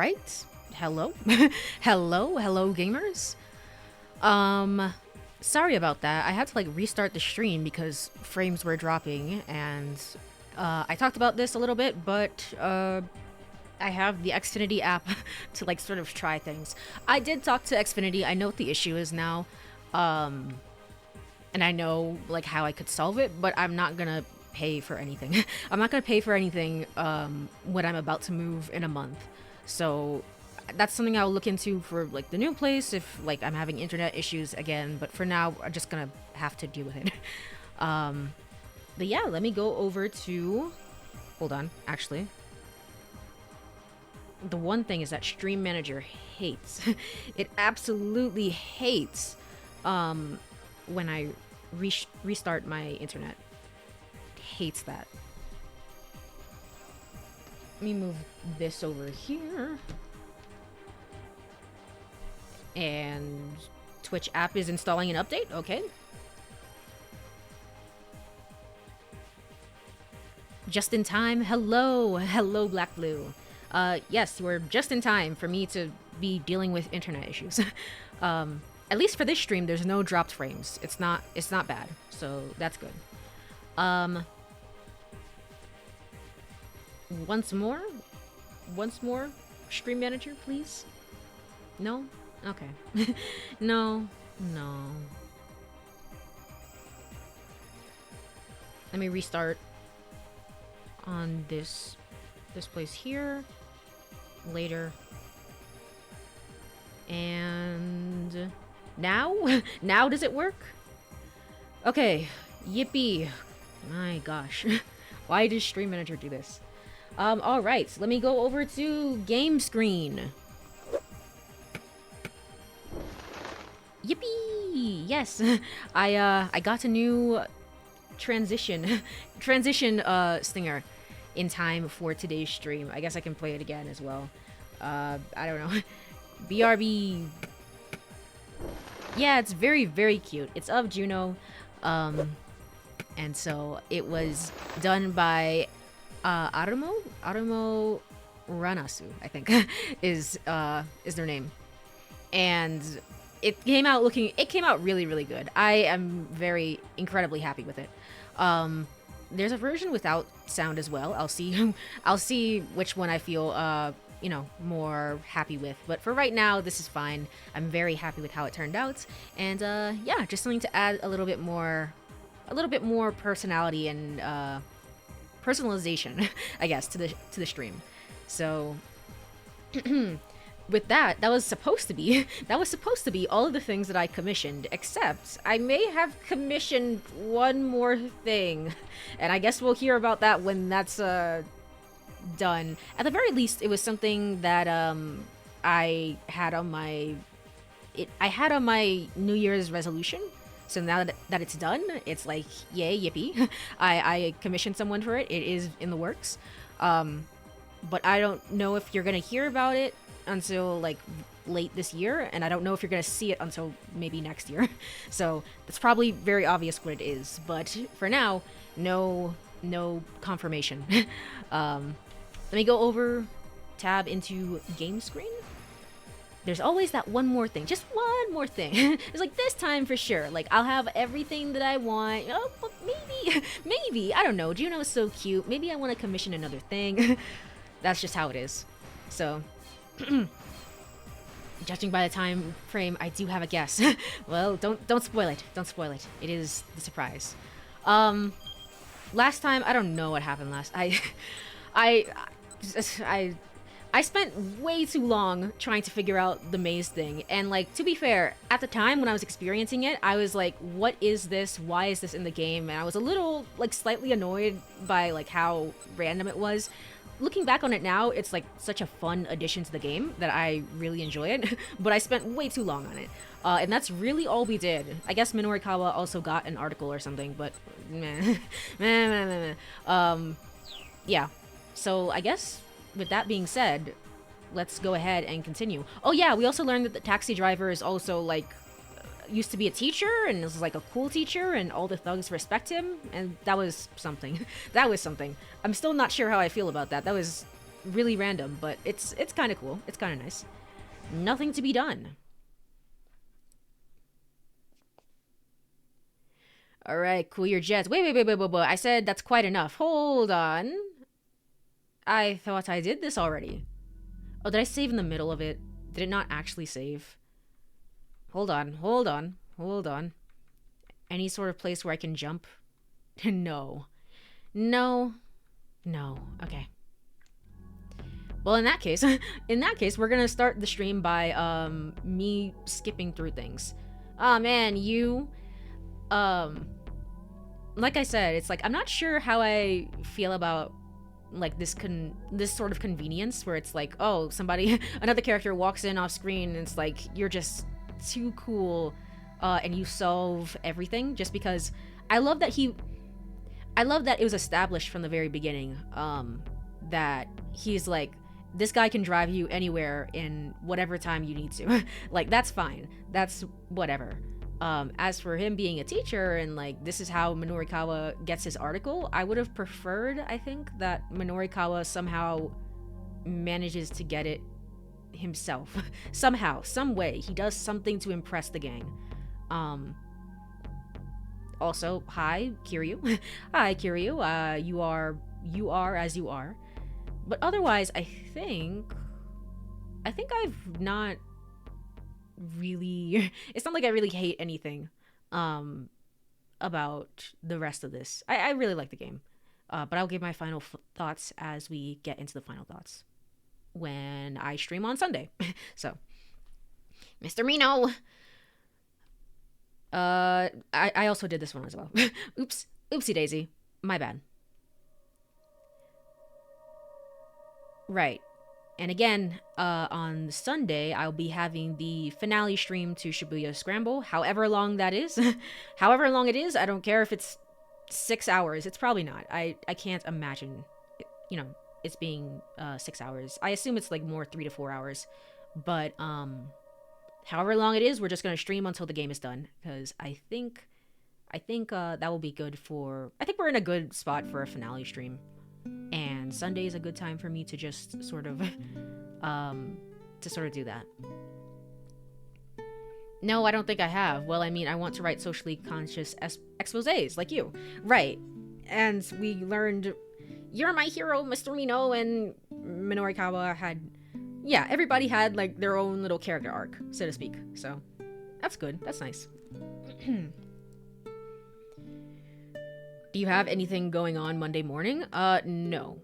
right. Hello. hello gamers. Sorry about that. I had to like restart the stream because frames were dropping, and I talked about this a little bit, but I have the Xfinity app to like sort of try things. I did talk to Xfinity. I know what the issue is now. And I know like how I could solve it, but I'm not gonna pay for anything. I'm not gonna pay for anything when I'm about to move in a month. So that's something I'll look into for like the new place if like I'm having internet issues again. But for now, I'm just gonna have to deal with it. But yeah, let me go over to. Hold on, actually. The one thing is that Stream Manager hates. It absolutely hates when I restart my internet. Hates that. Let me move this over here. And Twitch app is installing an update. Okay. Just in time. Hello, Black Blue. Yes, you were just in time for me to be dealing with internet issues. At least for this stream, there's no dropped frames. It's not bad, so that's good. Once more, Stream Manager, please. No, okay. no. Let me restart on this place here. Later. And now? Now does it work? Okay. Yippee. My gosh. Why does Stream Manager do this? Alright. So let me go over to game screen. Yippee! Yes. I got a new transition stinger in time for today's stream. I guess I can play it again as well. I don't know. BRB. Yeah, it's very, very cute. It's of Juno. And so it was done by Arumo Ranasu, I think, is their name. And it came out really, really good. I am incredibly happy with it. There's a version without sound as well. I'll see which one I feel more happy with. But for right now, this is fine. I'm very happy with how it turned out. And yeah, just something to add a little bit more personality and personalization, I guess, to the stream. So with that was supposed to be all of the things that I commissioned, except I may have commissioned one more thing, and I guess we'll hear about that when that's done. At the very least, it was something that I had on my New Year's resolution. So now that it's done, it's like, yay, yippee. I commissioned someone for it. It is in the works. But I don't know if you're gonna hear about it until like late this year, and I don't know if you're gonna see it until maybe next year. So it's probably very obvious what it is, but for now, no confirmation. Let me go over, tab into game screen. There's always that one more thing, just one more thing. It's like this time for sure, like I'll have everything that I want. Oh, but maybe, I don't know, Juno's so cute, maybe I want to commission another thing. That's just how it is. So judging by the time frame, I do have a guess. Well, don't spoil it. Don't spoil it. It is the surprise. Last time, I don't know what happened last. I spent way too long trying to figure out the maze thing, and like, to be fair, at the time when I was experiencing it, I was like, what is this? Why is this in the game? And I was a little like slightly annoyed by like how random it was. Looking back on it now, it's like such a fun addition to the game that I really enjoy it, but I spent way too long on it. And that's really all we did. I guess Minorikawa also got an article or something, but meh. Yeah. So I guess with that being said, let's go ahead and continue. Oh yeah, we also learned that the taxi driver is also like used to be a teacher and is like a cool teacher and all the thugs respect him, and that was something. That was something. I'm still not sure how I feel about that. That was really random, but it's kind of cool. It's kind of nice. Nothing to be done. All right, cool your jets. Wait. I said that's quite enough. Hold on. I thought I did this already. Oh, did I save in the middle of it? Did it not actually save? Hold on. Any sort of place where I can jump? No. Okay. Well, in that case, we're gonna start the stream by me skipping through things. Oh man, like I said, it's like I'm not sure how I feel about like this sort of convenience where it's like, oh, somebody another character walks in off screen and it's like you're just too cool and you solve everything just because I love that it was established from the very beginning that he's like, this guy can drive you anywhere in whatever time you need to. Like, that's fine. That's whatever. As for him being a teacher and like this is how Minorikawa gets his article, I would have preferred, I think, that Minorikawa somehow manages to get it himself. Somehow, some way, he does something to impress the gang. Also, hi, Kiryu. Hi, Kiryu. You are as you are. But otherwise, I think I've not really it's not like I really hate anything about the rest of this. I really like the game, but I'll give my final thoughts as we get into the final thoughts when I stream on Sunday. So, Mr. Mino, I also did this one as well. Oopsie daisy, my bad. Right. And again, on Sunday, I'll be having the finale stream to Shibuya Scramble, however long that is. However long it is, I don't care if it's 6 hours. It's probably not. I can't imagine, it's being 6 hours. I assume it's like more 3 to 4 hours. But however long it is, we're just going to stream until the game is done. Because I think that will be good for... I think we're in a good spot for a finale stream. And Sunday is a good time for me to just sort of do that. No, I don't think I have. Well, I mean, I want to write socially conscious exposés like you. Right. And we learned you're my hero, Mr. Mino, and Minorikawa had... Yeah, everybody had like their own little character arc, so to speak. So that's good. That's nice. Do you have anything going on Monday morning? No.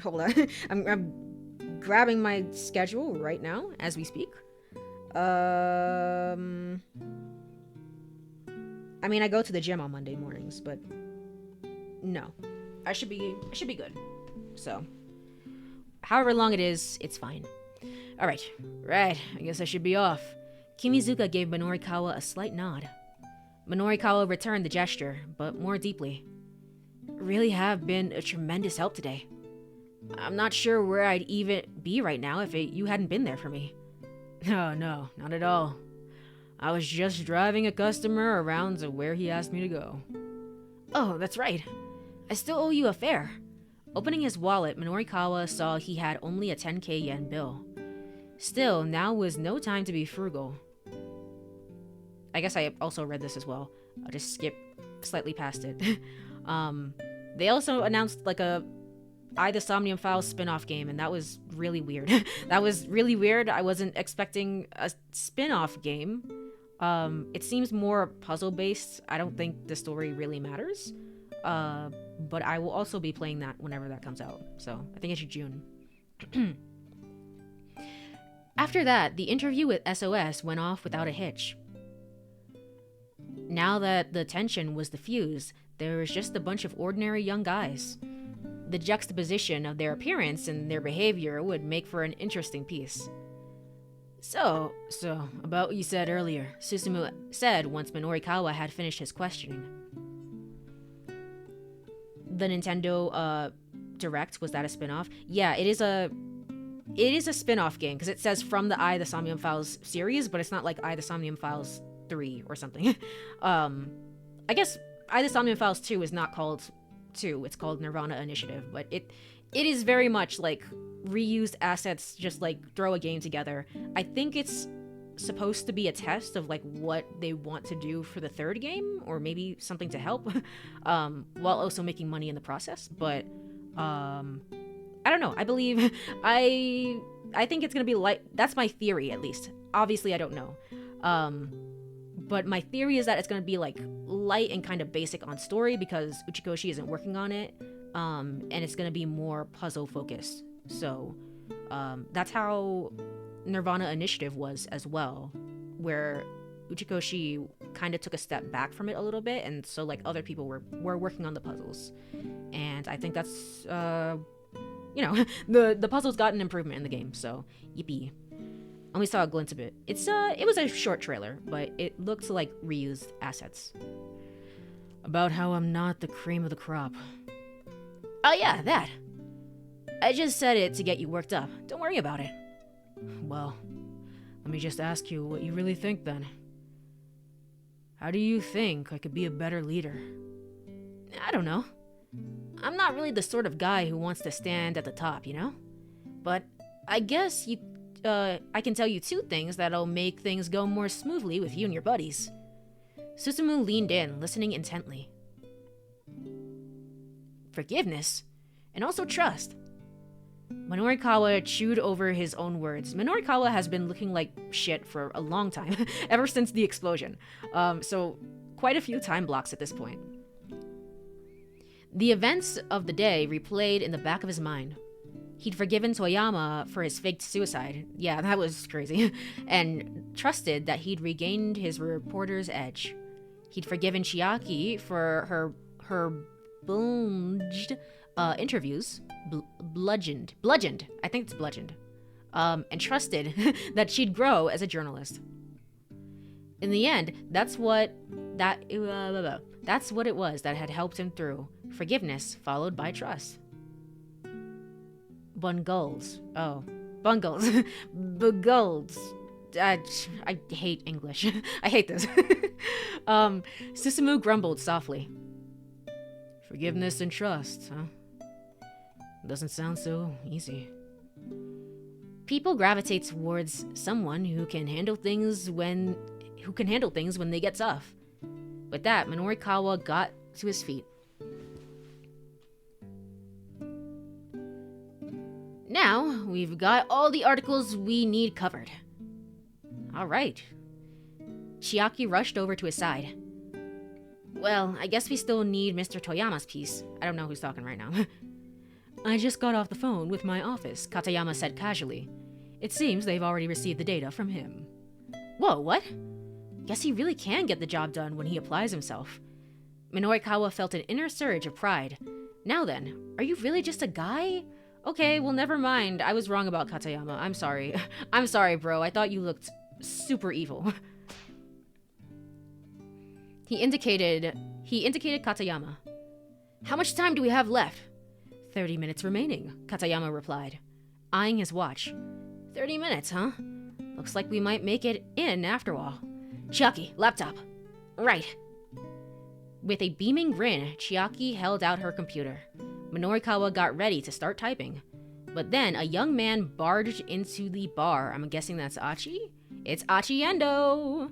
Hold on. I'm grabbing my schedule right now as we speak. I mean, I go to the gym on Monday mornings, but no. I should be good. So, however long it is, it's fine. All right. I guess I should be off. Kimizuka gave Minorikawa a slight nod. Minorikawa returned the gesture, but more deeply. Really have been a tremendous help today. I'm not sure where I'd even be right now if you hadn't been there for me. Oh, no, not at all. I was just driving a customer around to where he asked me to go. Oh, that's right. I still owe you a fare. Opening his wallet, Minorikawa saw he had only a 10k yen bill. Still, now was no time to be frugal. I guess I also read this as well. I'll just skip slightly past it. They also announced like a I, the Somnium Files spin-off game, and that was really weird. That was really weird. I wasn't expecting a spin-off game. It seems more puzzle-based. I don't think the story really matters. But I will also be playing that whenever that comes out. So, I think it's June. After that, the interview with SOS went off without a hitch. Now that the tension was diffused, there was just a bunch of ordinary young guys. The juxtaposition of their appearance and their behavior would make for an interesting piece. So, about what you said earlier, Susumu said once Minorikawa had finished his questioning. The Nintendo, Direct, was that a spin-off? Yeah, it is a spin-off game, because it says from the I, the Somnium Files series, but it's not like I, the Somnium Files 3 or something. I guess I, the Somnium Files 2 is not called too. It's called Nirvana Initiative, but it is very much like reused assets, just like throw a game together. I think it's supposed to be a test of like what they want to do for the third game, or maybe something to help, while also making money in the process. But I don't know. I believe I think it's gonna be like, that's my theory at least. Obviously, I don't know. But my theory is that it's gonna be like light and kind of basic on story because Uchikoshi isn't working on it, and it's gonna be more puzzle focused. So that's how Nirvana Initiative was as well, where Uchikoshi kind of took a step back from it a little bit, and so like other people were working on the puzzles, and I think that's the puzzles got an improvement in the game, so yippee. And we saw a glimpse of it. It was a short trailer, but it looked like reused assets. About how I'm not the cream of the crop. Oh yeah, that. I just said it to get you worked up. Don't worry about it. Well, let me just ask you what you really think then. How do you think I could be a better leader? I don't know. I'm not really the sort of guy who wants to stand at the top, you know? But I guess I can tell you 2 things that'll make things go more smoothly with you and your buddies. Susumu leaned in, listening intently. Forgiveness, and also trust. Minorikawa chewed over his own words. Minorikawa has been looking like shit for a long time, ever since the explosion. So quite a few time blocks at this point. The events of the day replayed in the back of his mind. He'd forgiven Toyama for his faked suicide. Yeah, that was crazy. And trusted that he'd regained his reporter's edge. He'd forgiven Chiaki for her bludged interviews. Bludgeoned. I think it's bludgeoned. And trusted that she'd grow as a journalist. In the end, that's what it was that had helped him through. Forgiveness followed by trust. Bungles. Oh. Bungles. Bugles. I hate English. I hate this. Susumu grumbled softly. Forgiveness and trust, huh? Doesn't sound so easy. People gravitate towards someone who can handle things when they get tough. With that, Minorikawa got to his feet. Now, we've got all the articles we need covered. All right. Chiaki rushed over to his side. Well, I guess we still need Mr. Toyama's piece. I don't know who's talking right now. I just got off the phone with my office, Katayama said casually. It seems they've already received the data from him. Whoa, what? Guess he really can get the job done when he applies himself. Minorikawa felt an inner surge of pride. Now then, are you really just a guy? Okay, well never mind. I was wrong about Katayama. I'm sorry. I'm sorry, bro. I thought you looked super evil. He indicated Katayama. How much time do we have left? 30 minutes remaining, Katayama replied, eyeing his watch. 30 minutes, huh? Looks like we might make it in after all. Chiaki, laptop. Right. With a beaming grin, Chiaki held out her computer. Minorikawa got ready to start typing. But then a young man barged into the bar. I'm guessing that's Achi? It's Achi Endo!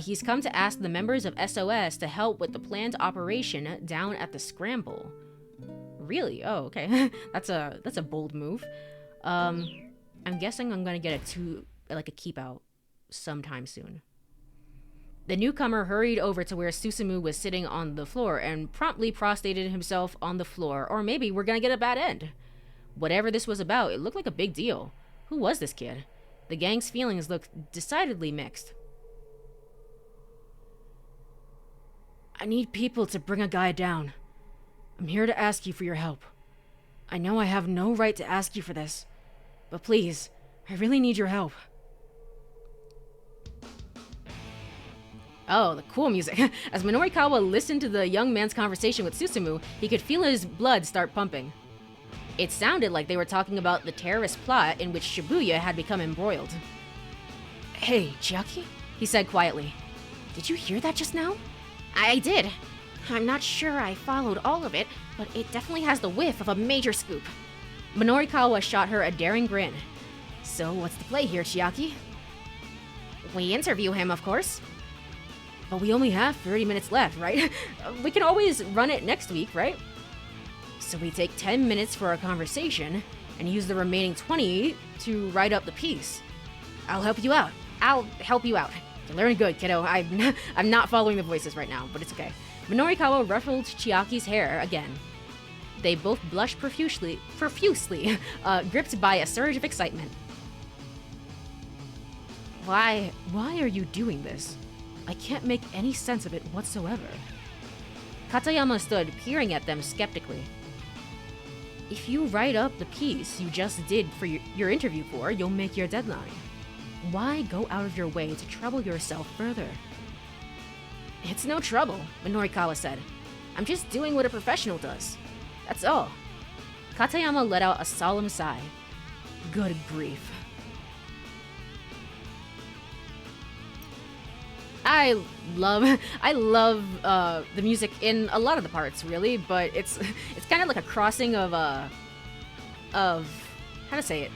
He's come to ask the members of SOS to help with the planned operation down at the Scramble. Really? Oh, okay. That's a bold move. I'm guessing I'm gonna get a keep out sometime soon. The newcomer hurried over to where Susumu was sitting on the floor and promptly prostrated himself on the floor, or maybe we're gonna get a bad end. Whatever this was about, it looked like a big deal. Who was this kid? The gang's feelings looked decidedly mixed. I need people to bring a guy down. I'm here to ask you for your help. I know I have no right to ask you for this, but please, I really need your help. Oh, the cool music. As Minorikawa listened to the young man's conversation with Susumu, he could feel his blood start pumping. It sounded like they were talking about the terrorist plot in which Shibuya had become embroiled. Hey, Chiaki? He said quietly. Did you hear that just now? I did. I'm not sure I followed all of it, but it definitely has the whiff of a major scoop. Minorikawa shot her a daring grin. So what's the play here, Chiaki? We interview him, of course. But we only have 30 minutes left, right? We can always run it next week, right? So we take 10 minutes for our conversation and use the remaining 20 to write up the piece. I'll help you out. You're learning good, kiddo. I'm not following the voices right now, but it's okay. Minorikawa ruffled Chiaki's hair again. They both blushed profusely, gripped by a surge of excitement. Why are you doing this? I can't make any sense of it whatsoever. Katayama stood, peering at them skeptically. If you write up the piece you just did for your interview for, you'll make your deadline. Why go out of your way to trouble yourself further? It's no trouble, Minorikawa said. I'm just doing what a professional does. That's all. Katayama let out a solemn sigh. Good grief. I love the music in a lot of the parts, really, but it's kind of like a crossing of how to say it,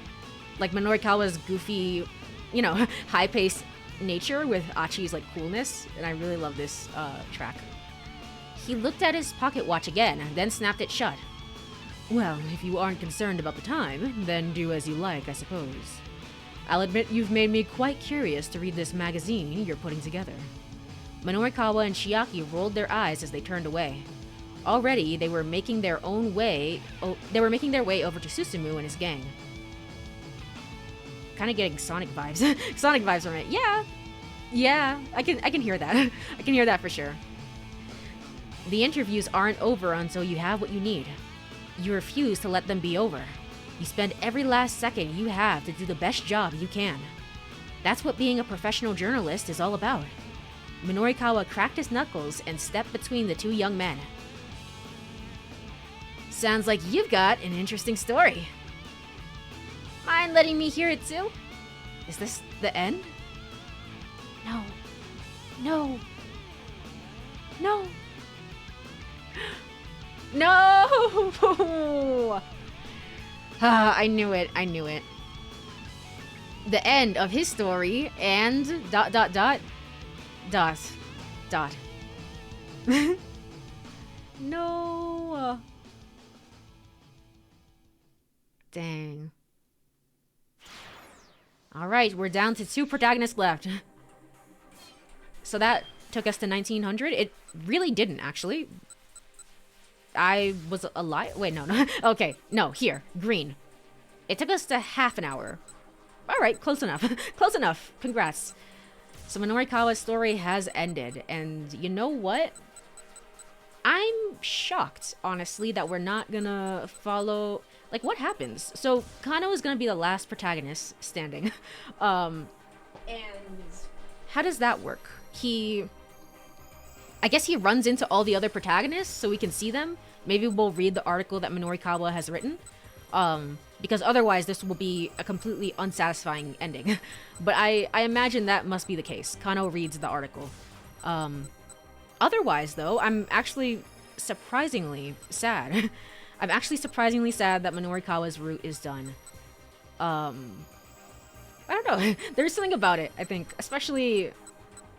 like Minorikawa's goofy, high-paced nature with Achi's like coolness, and I really love this track. He looked at his pocket watch again, then snapped it shut. Well, if you aren't concerned about the time, then do as you like, I suppose. I'll admit you've made me quite curious to read this magazine you're putting together. Minorikawa and Chiaki rolled their eyes as they turned away. Already, they were making their way over to Susumu and his gang. Kind of getting Sonic vibes. Sonic vibes from it. Yeah, I can hear that. I can hear that for sure. The interviews aren't over until you have what you need. You refuse to let them be over. You spend every last second you have to do the best job you can. That's what being a professional journalist is all about. Minorikawa cracked his knuckles and stepped between the two young men. Sounds like you've got an interesting story. Mind letting me hear it too? Is this the end? No. No. I knew it. The end of his story and ... No. Dang. Alright, we're down to 2 protagonists left. So that took us to 1900. It really didn't, actually. I was a lie. Wait, no. Okay, no, here. Green. It took us to half an hour. Alright, close enough. Close enough. Congrats. So Minorikawa's story has ended, and you know what? I'm shocked, honestly, that we're not gonna follow... Like, what happens? So, Kano is gonna be the last protagonist standing. And how does that work? I guess he runs into all the other protagonists so we can see them. Maybe we'll read the article that Minorikawa has written. Because otherwise this will be a completely unsatisfying ending. But I imagine that must be the case. Kano reads the article. Otherwise, though, I'm actually surprisingly sad. I'm actually surprisingly sad that Minorikawa's route is done. I don't know. There's something about it, I think. Especially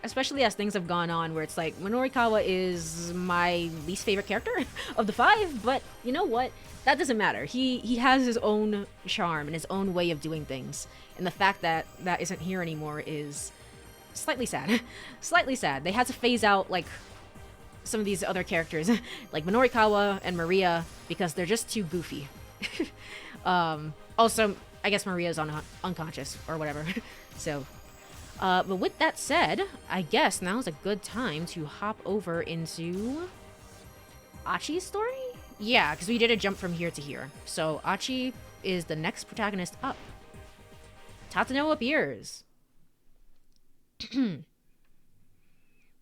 as things have gone on where it's like, Minorikawa is my least favorite character of the 5, but you know what? That doesn't matter. He has his own charm and his own way of doing things. And the fact that that isn't here anymore is slightly sad. Slightly sad. They had to phase out, like, some of these other characters, like Minorikawa and Maria, because they're just too goofy. Also, I guess Maria's unconscious or whatever. So, but with that said, I guess now's a good time to hop over into Achi's story? Yeah, because we did a jump from here to here. So Achi is the next protagonist up. Tatano appears.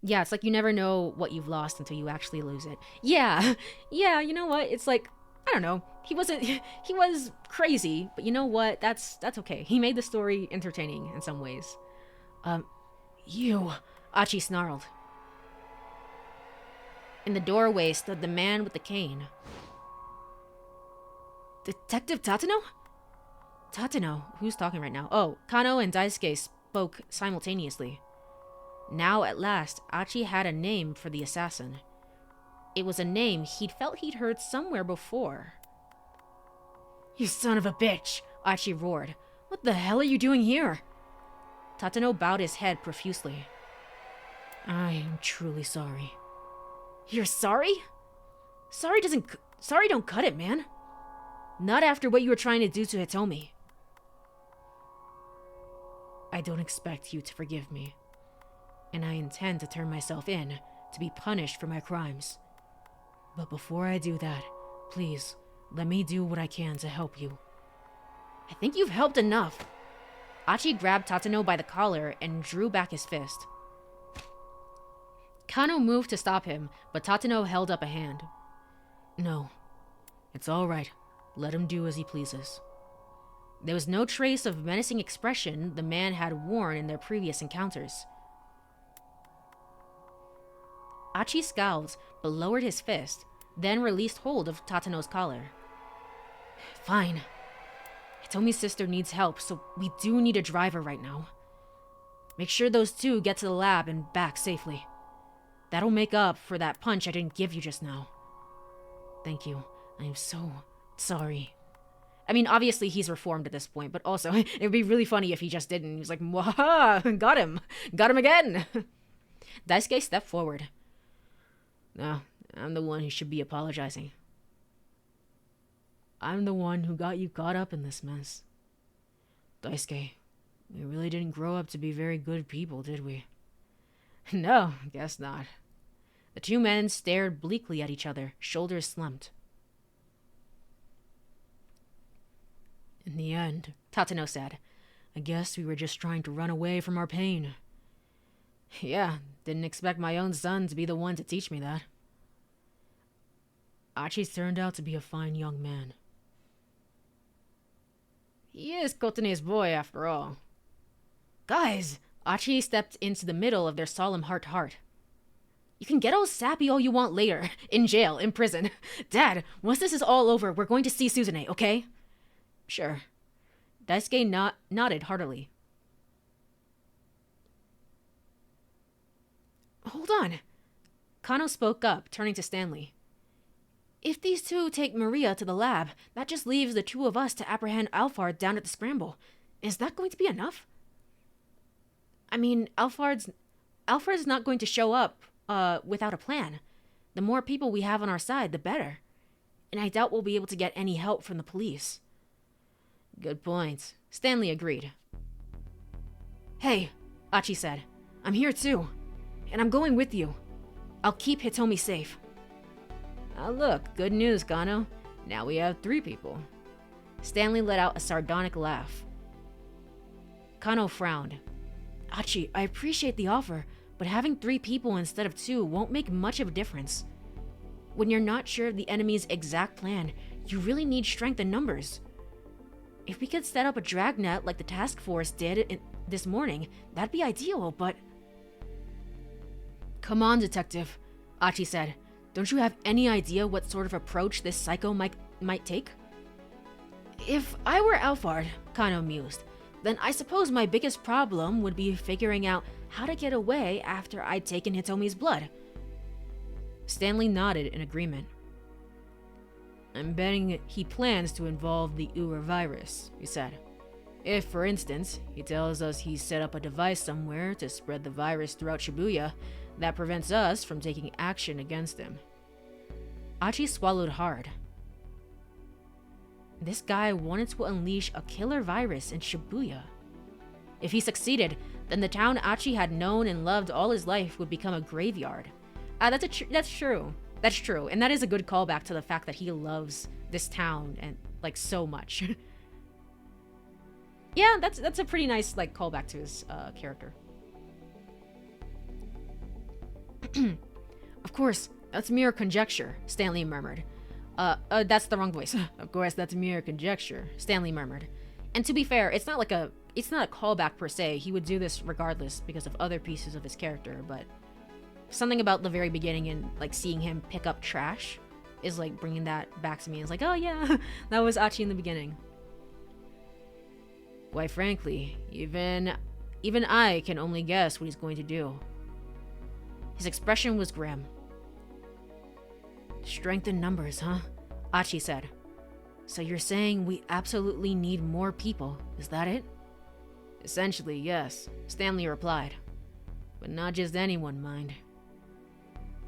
Yeah, it's like you never know what you've lost until you actually lose it. Yeah, you know what? It's like, I don't know. He was crazy, but you know what? That's okay. He made the story entertaining in some ways. You, Achi snarled. In the doorway stood the man with the cane. Detective Tatano? Tatano? Who's talking right now? Oh, Kano and Daisuke spoke simultaneously. Now, at last, Achi had a name for the assassin. It was a name he'd felt he'd heard somewhere before. You son of a bitch! Achi roared. What the hell are you doing here? Tatano bowed his head profusely. I am truly sorry. You're sorry? Sorry don't cut it, man. Not after what you were trying to do to Hitomi. I don't expect you to forgive me, and I intend to turn myself in to be punished for my crimes. But before I do that, please, let me do what I can to help you. I think you've helped enough. Achi grabbed Tatano by the collar and drew back his fist. Kano moved to stop him, but Tatano held up a hand. No, it's all right. Let him do as he pleases. There was no trace of menacing expression the man had worn in their previous encounters. Achi scowled, but lowered his fist, then released hold of Tatano's collar. Fine. Hitomi's sister needs help, so we do need a driver right now. Make sure those two get to the lab and back safely. That'll make up for that punch I didn't give you just now. Thank you. I am so sorry. I mean, obviously he's reformed at this point, but also, it would be really funny if he just didn't. He was like, Mwaha! Got him! Got him again! Daisuke stepped forward. No, I'm the one who should be apologizing. I'm the one who got you caught up in this mess. Daisuke, we really didn't grow up to be very good people, did we? No, guess not. The two men stared bleakly at each other, shoulders slumped. In the end, Tatano said, I guess we were just trying to run away from our pain. Yeah, didn't expect my own son to be the one to teach me that. Achi's turned out to be a fine young man. He is Kotane's boy, after all. Guys! Achi stepped into the middle of their solemn heart-to-heart. You can get all sappy all you want later. In jail, in prison. Dad, once this is all over, we're going to see Suzune, okay? Sure. Daisuke nodded heartily. Hold on. Kano spoke up, turning to Stanley. If these two take Maria to the lab, that just leaves the two of us to apprehend Alphard down at the Scramble. Is that going to be enough? I mean, Alphard's not going to show up without a plan. The more people we have on our side, the better. And I doubt we'll be able to get any help from the police. Good point. Stanley agreed. Hey, Achi said. I'm here too. And I'm going with you. I'll keep Hitomi safe. Ah, look, good news, Kano. Now we have 3 people. Stanley let out a sardonic laugh. Kano frowned. Achi, I appreciate the offer, but having 3 people instead of 2 won't make much of a difference. When you're not sure of the enemy's exact plan, you really need strength in numbers. If we could set up a dragnet like the task force did this morning, that'd be ideal, but... Come on, Detective, Achi said. Don't you have any idea what sort of approach this psycho might take? If I were Alphard, Kano mused, then I suppose my biggest problem would be figuring out how to get away after I'd taken Hitomi's blood. Stanley nodded in agreement. I'm betting he plans to involve the Ura virus, he said. If, for instance, he tells us he's set up a device somewhere to spread the virus throughout Shibuya that prevents us from taking action against him. Achi swallowed hard. This guy wanted to unleash a killer virus in Shibuya. If he succeeded, then the town Achi had known and loved all his life would become a graveyard. That's true. That's true, and that is a good callback to the fact that he loves this town and like so much. Yeah, that's a pretty nice like callback to his character. Of course, that's mere conjecture, Stanley murmured. That's the wrong voice. Of course, that's mere conjecture, Stanley murmured. And to be fair, it's not a callback per se. He would do this regardless because of other pieces of his character, but Something about the very beginning and like seeing him pick up trash is like bringing that back to me. It's like, oh yeah, that was Achi in the beginning. Quite frankly, even I can only guess what he's going to do. His expression was grim. Strength in numbers, huh? Achi said. So you're saying we absolutely need more people, is that it? Essentially, yes, Stanley replied. But not just anyone, mind.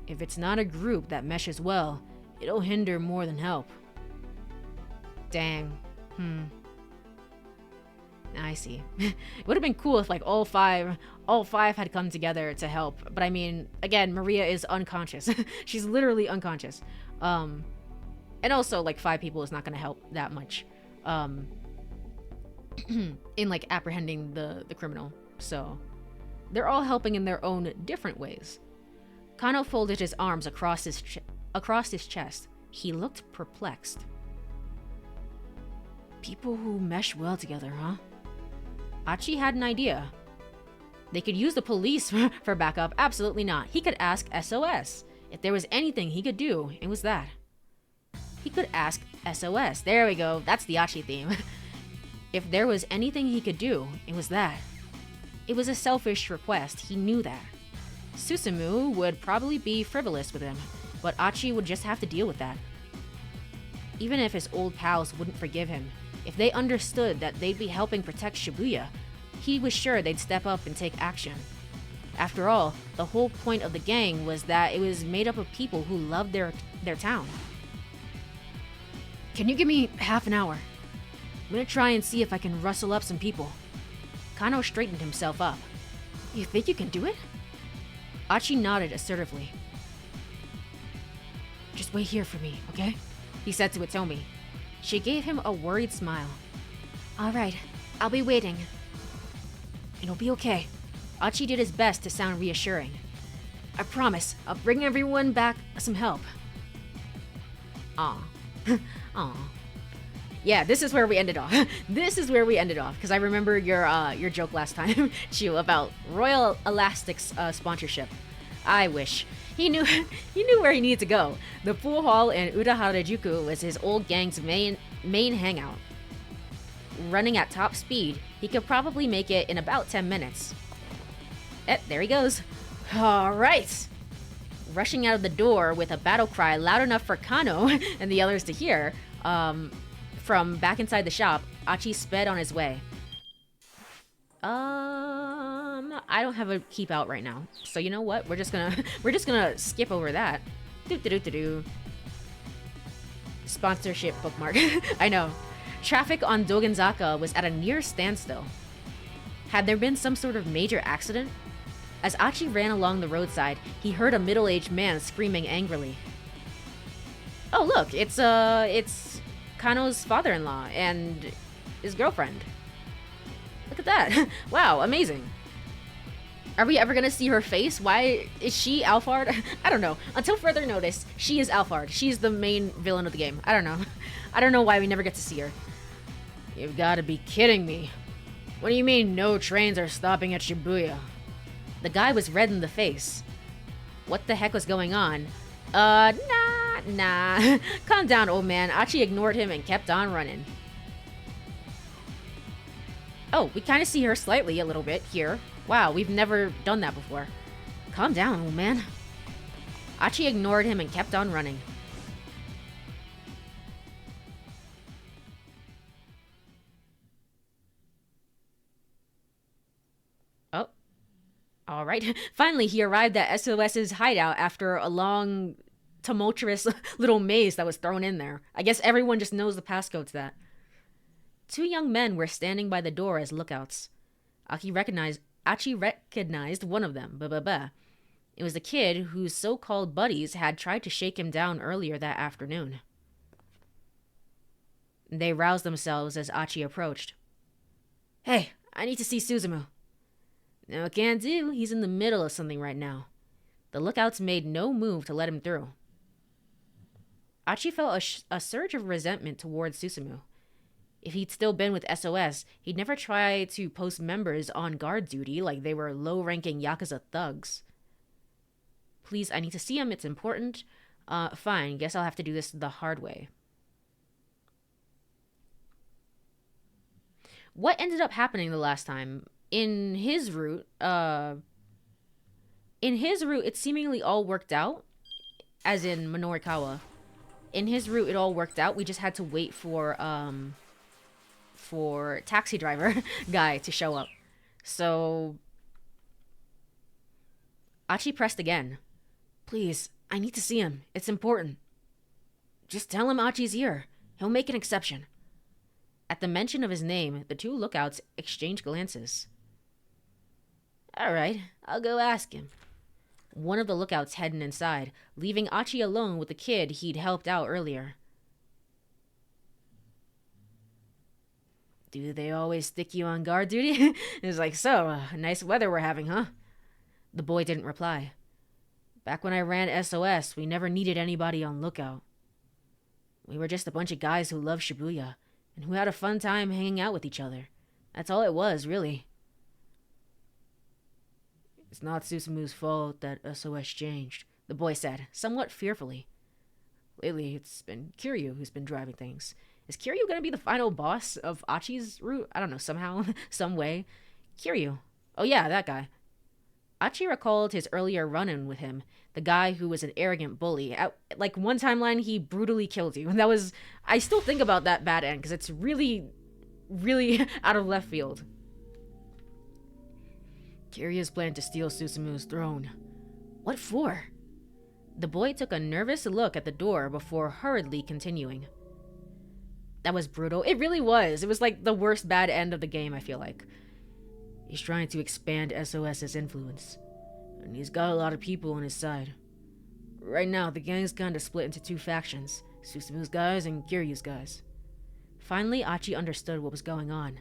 If it's not a group that meshes well, it'll hinder more than help. Dang. I see. It would have been cool if like all five had come together to help. But I mean, again, Maria is unconscious. She's literally unconscious. And also like 5 people is not going to help that much. In like apprehending the criminal. So they're all helping in their own different ways. Kano folded his arms across his chest. He looked perplexed. People who mesh well together, huh? Achi had an idea. They could use the police for backup. Absolutely not. He could ask SOS. If there was anything he could do, it was that. He could ask SOS. There we go. That's the Achi theme. If there was anything he could do, it was that. It was a selfish request. He knew that. Susumu would probably be frivolous with him, but Achi would just have to deal with that. Even if his old pals wouldn't forgive him, if they understood that they'd be helping protect Shibuya, he was sure they'd step up and take action. After all, the whole point of the gang was that it was made up of people who loved their town. Can you give me half an hour? I'm gonna try and see if I can rustle up some people. Kano straightened himself up. You think you can do it? Achi nodded assertively. Just wait here for me, okay? He said to Itomi. She gave him a worried smile. All right, I'll be waiting. It'll be okay. Achi did his best to sound reassuring. I promise, I'll bring everyone back some help. Aw. Aw. Yeah, this is where we ended off. Because I remember your joke last time, Chu, about Royal Elastic's sponsorship. I wish. He knew where he needed to go. The pool hall in Udaharajuku was his old gang's main hangout. Running at top speed, he could probably make it in about 10 minutes. There he goes. All right. Rushing out of the door with a battle cry loud enough for Kano and the others to hear, from back inside the shop, Achi sped on his way. I don't have a keep out right now, so you know what? We're just gonna skip over that. Sponsorship bookmark. I know. Traffic on Dogenzaka was at a near standstill. Had there been some sort of major accident? As Achi ran along the roadside, he heard a middle-aged man screaming angrily. Oh look, it's Kano's father-in-law and his girlfriend. Look at that. Wow, amazing. Are we ever gonna see her face? Why is she Alphard? I don't know. Until further notice, she is Alphard. She's the main villain of the game. I don't know. I don't know why we never get to see her. You've gotta be kidding me. What do you mean no trains are stopping at Shibuya? The guy was red in the face. What the heck was going on? Nah. Calm down, old man. Achi ignored him and kept on running. Oh, we kind of see her slightly a little bit here. Wow, we've never done that before. Calm down, old man. Achi ignored him and kept on running. Oh. Alright. Finally, he arrived at SOS's hideout after a long, tumultuous little maze that was thrown in there. I guess everyone just knows the passcode to that. 2 young men were standing by the door as lookouts. Achi recognized one of them. It was the kid whose so-called buddies had tried to shake him down earlier that afternoon. They roused themselves as Achi approached. Hey, I need to see Suzumu. No, can't do. He's in the middle of something right now. The lookouts made no move to let him through. Achi felt a surge of resentment towards Susumu. If he'd still been with SOS, he'd never try to post members on guard duty like they were low-ranking Yakuza thugs. Please, I need to see him. It's important. Fine. Guess I'll have to do this the hard way. What ended up happening the last time? In his route, it seemingly all worked out. As in Minorikawa. In his route, it all worked out. We just had to wait for taxi driver guy to show up. So Achi pressed again. Please, I need to see him. It's important. Just tell him Achi's here. He'll make an exception. At the mention of his name, the two lookouts exchanged glances. All right, I'll go ask him. One of the lookouts headed inside, leaving Achi alone with the kid he'd helped out earlier. Do they always stick you on guard duty? It was like, so, nice weather we're having, huh? The boy didn't reply. Back when I ran SOS, we never needed anybody on lookout. We were just a bunch of guys who loved Shibuya, and who had a fun time hanging out with each other. That's all it was, really. It's not Susumu's fault that SOS changed, the boy said, somewhat fearfully. Lately, it's been Kiryu who's been driving things. Is Kiryu gonna be the final boss of Achi's route? I don't know, somehow, some way. Kiryu. Oh yeah, that guy. Achi recalled his earlier run-in with him, the guy who was an arrogant bully. At, like, one timeline, he brutally killed you. And that was... I still think about that bad end, because it's really, really out of left field. Kiryu's planned to steal Susumu's throne. What for? The boy took a nervous look at the door before hurriedly continuing. That was brutal. It really was. It was like the worst bad end of the game, I feel like. He's trying to expand SOS's influence, and he's got a lot of people on his side. Right now, the gang's kinda split into two factions, Susumu's guys and Kiryu's guys. Finally, Achi understood what was going on.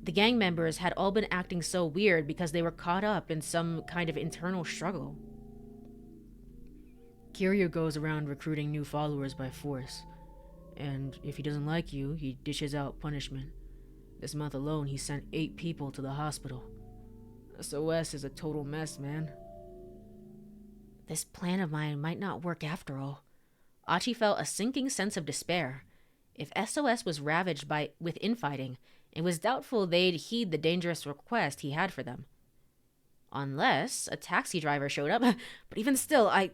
The gang members had all been acting so weird because they were caught up in some kind of internal struggle. Kiryu goes around recruiting new followers by force, and if he doesn't like you, he dishes out punishment. This month alone, he sent 8 people to the hospital. SOS is a total mess, man. This plan of mine might not work after all. Achi felt a sinking sense of despair. If SOS was ravaged with infighting, it was doubtful they'd heed the dangerous request he had for them. Unless a taxi driver showed up. But even still, I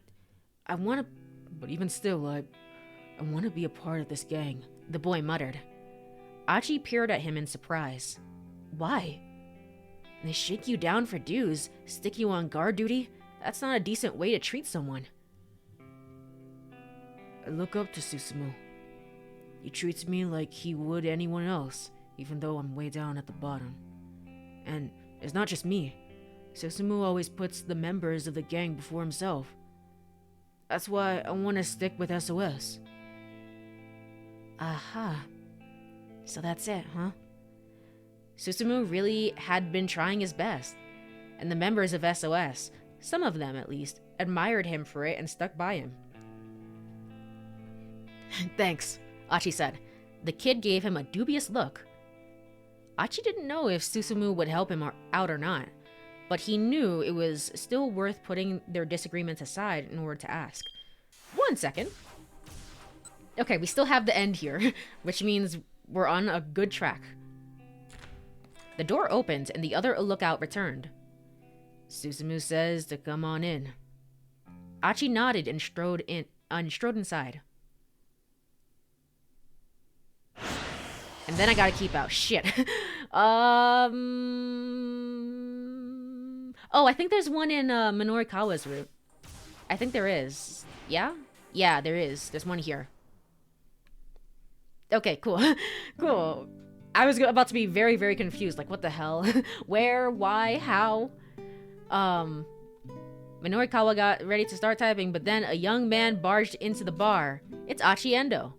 want to be a part of this gang, the boy muttered. Achi peered at him in surprise. Why? They shake you down for dues, stick you on guard duty? That's not a decent way to treat someone. I look up to Susumu. He treats me like he would anyone else, even though I'm way down at the bottom. And it's not just me. Susumu always puts the members of the gang before himself. That's why I want to stick with SOS. Aha. So that's it, huh? Susumu really had been trying his best, and the members of SOS, some of them at least, admired him for it and stuck by him. Thanks, Achi said. The kid gave him a dubious look. Achi didn't know if Susumu would help him out or not, but he knew it was still worth putting their disagreements aside in order to ask. 1 second. Okay, we still have the end here, which means we're on a good track. The door opened and the other lookout returned. Susumu says to come on in. Achi nodded and strode inside. And then I gotta keep out. Shit. Oh, I think there's one in Minorikawa's route. I think there is. Yeah? Yeah, there is. There's one here. Okay, cool. Cool. I was about to be very, very confused. Like, what the hell? Where? Why? How? Minorikawa got ready to start typing, but then a young man barged into the bar. It's Achi Endo.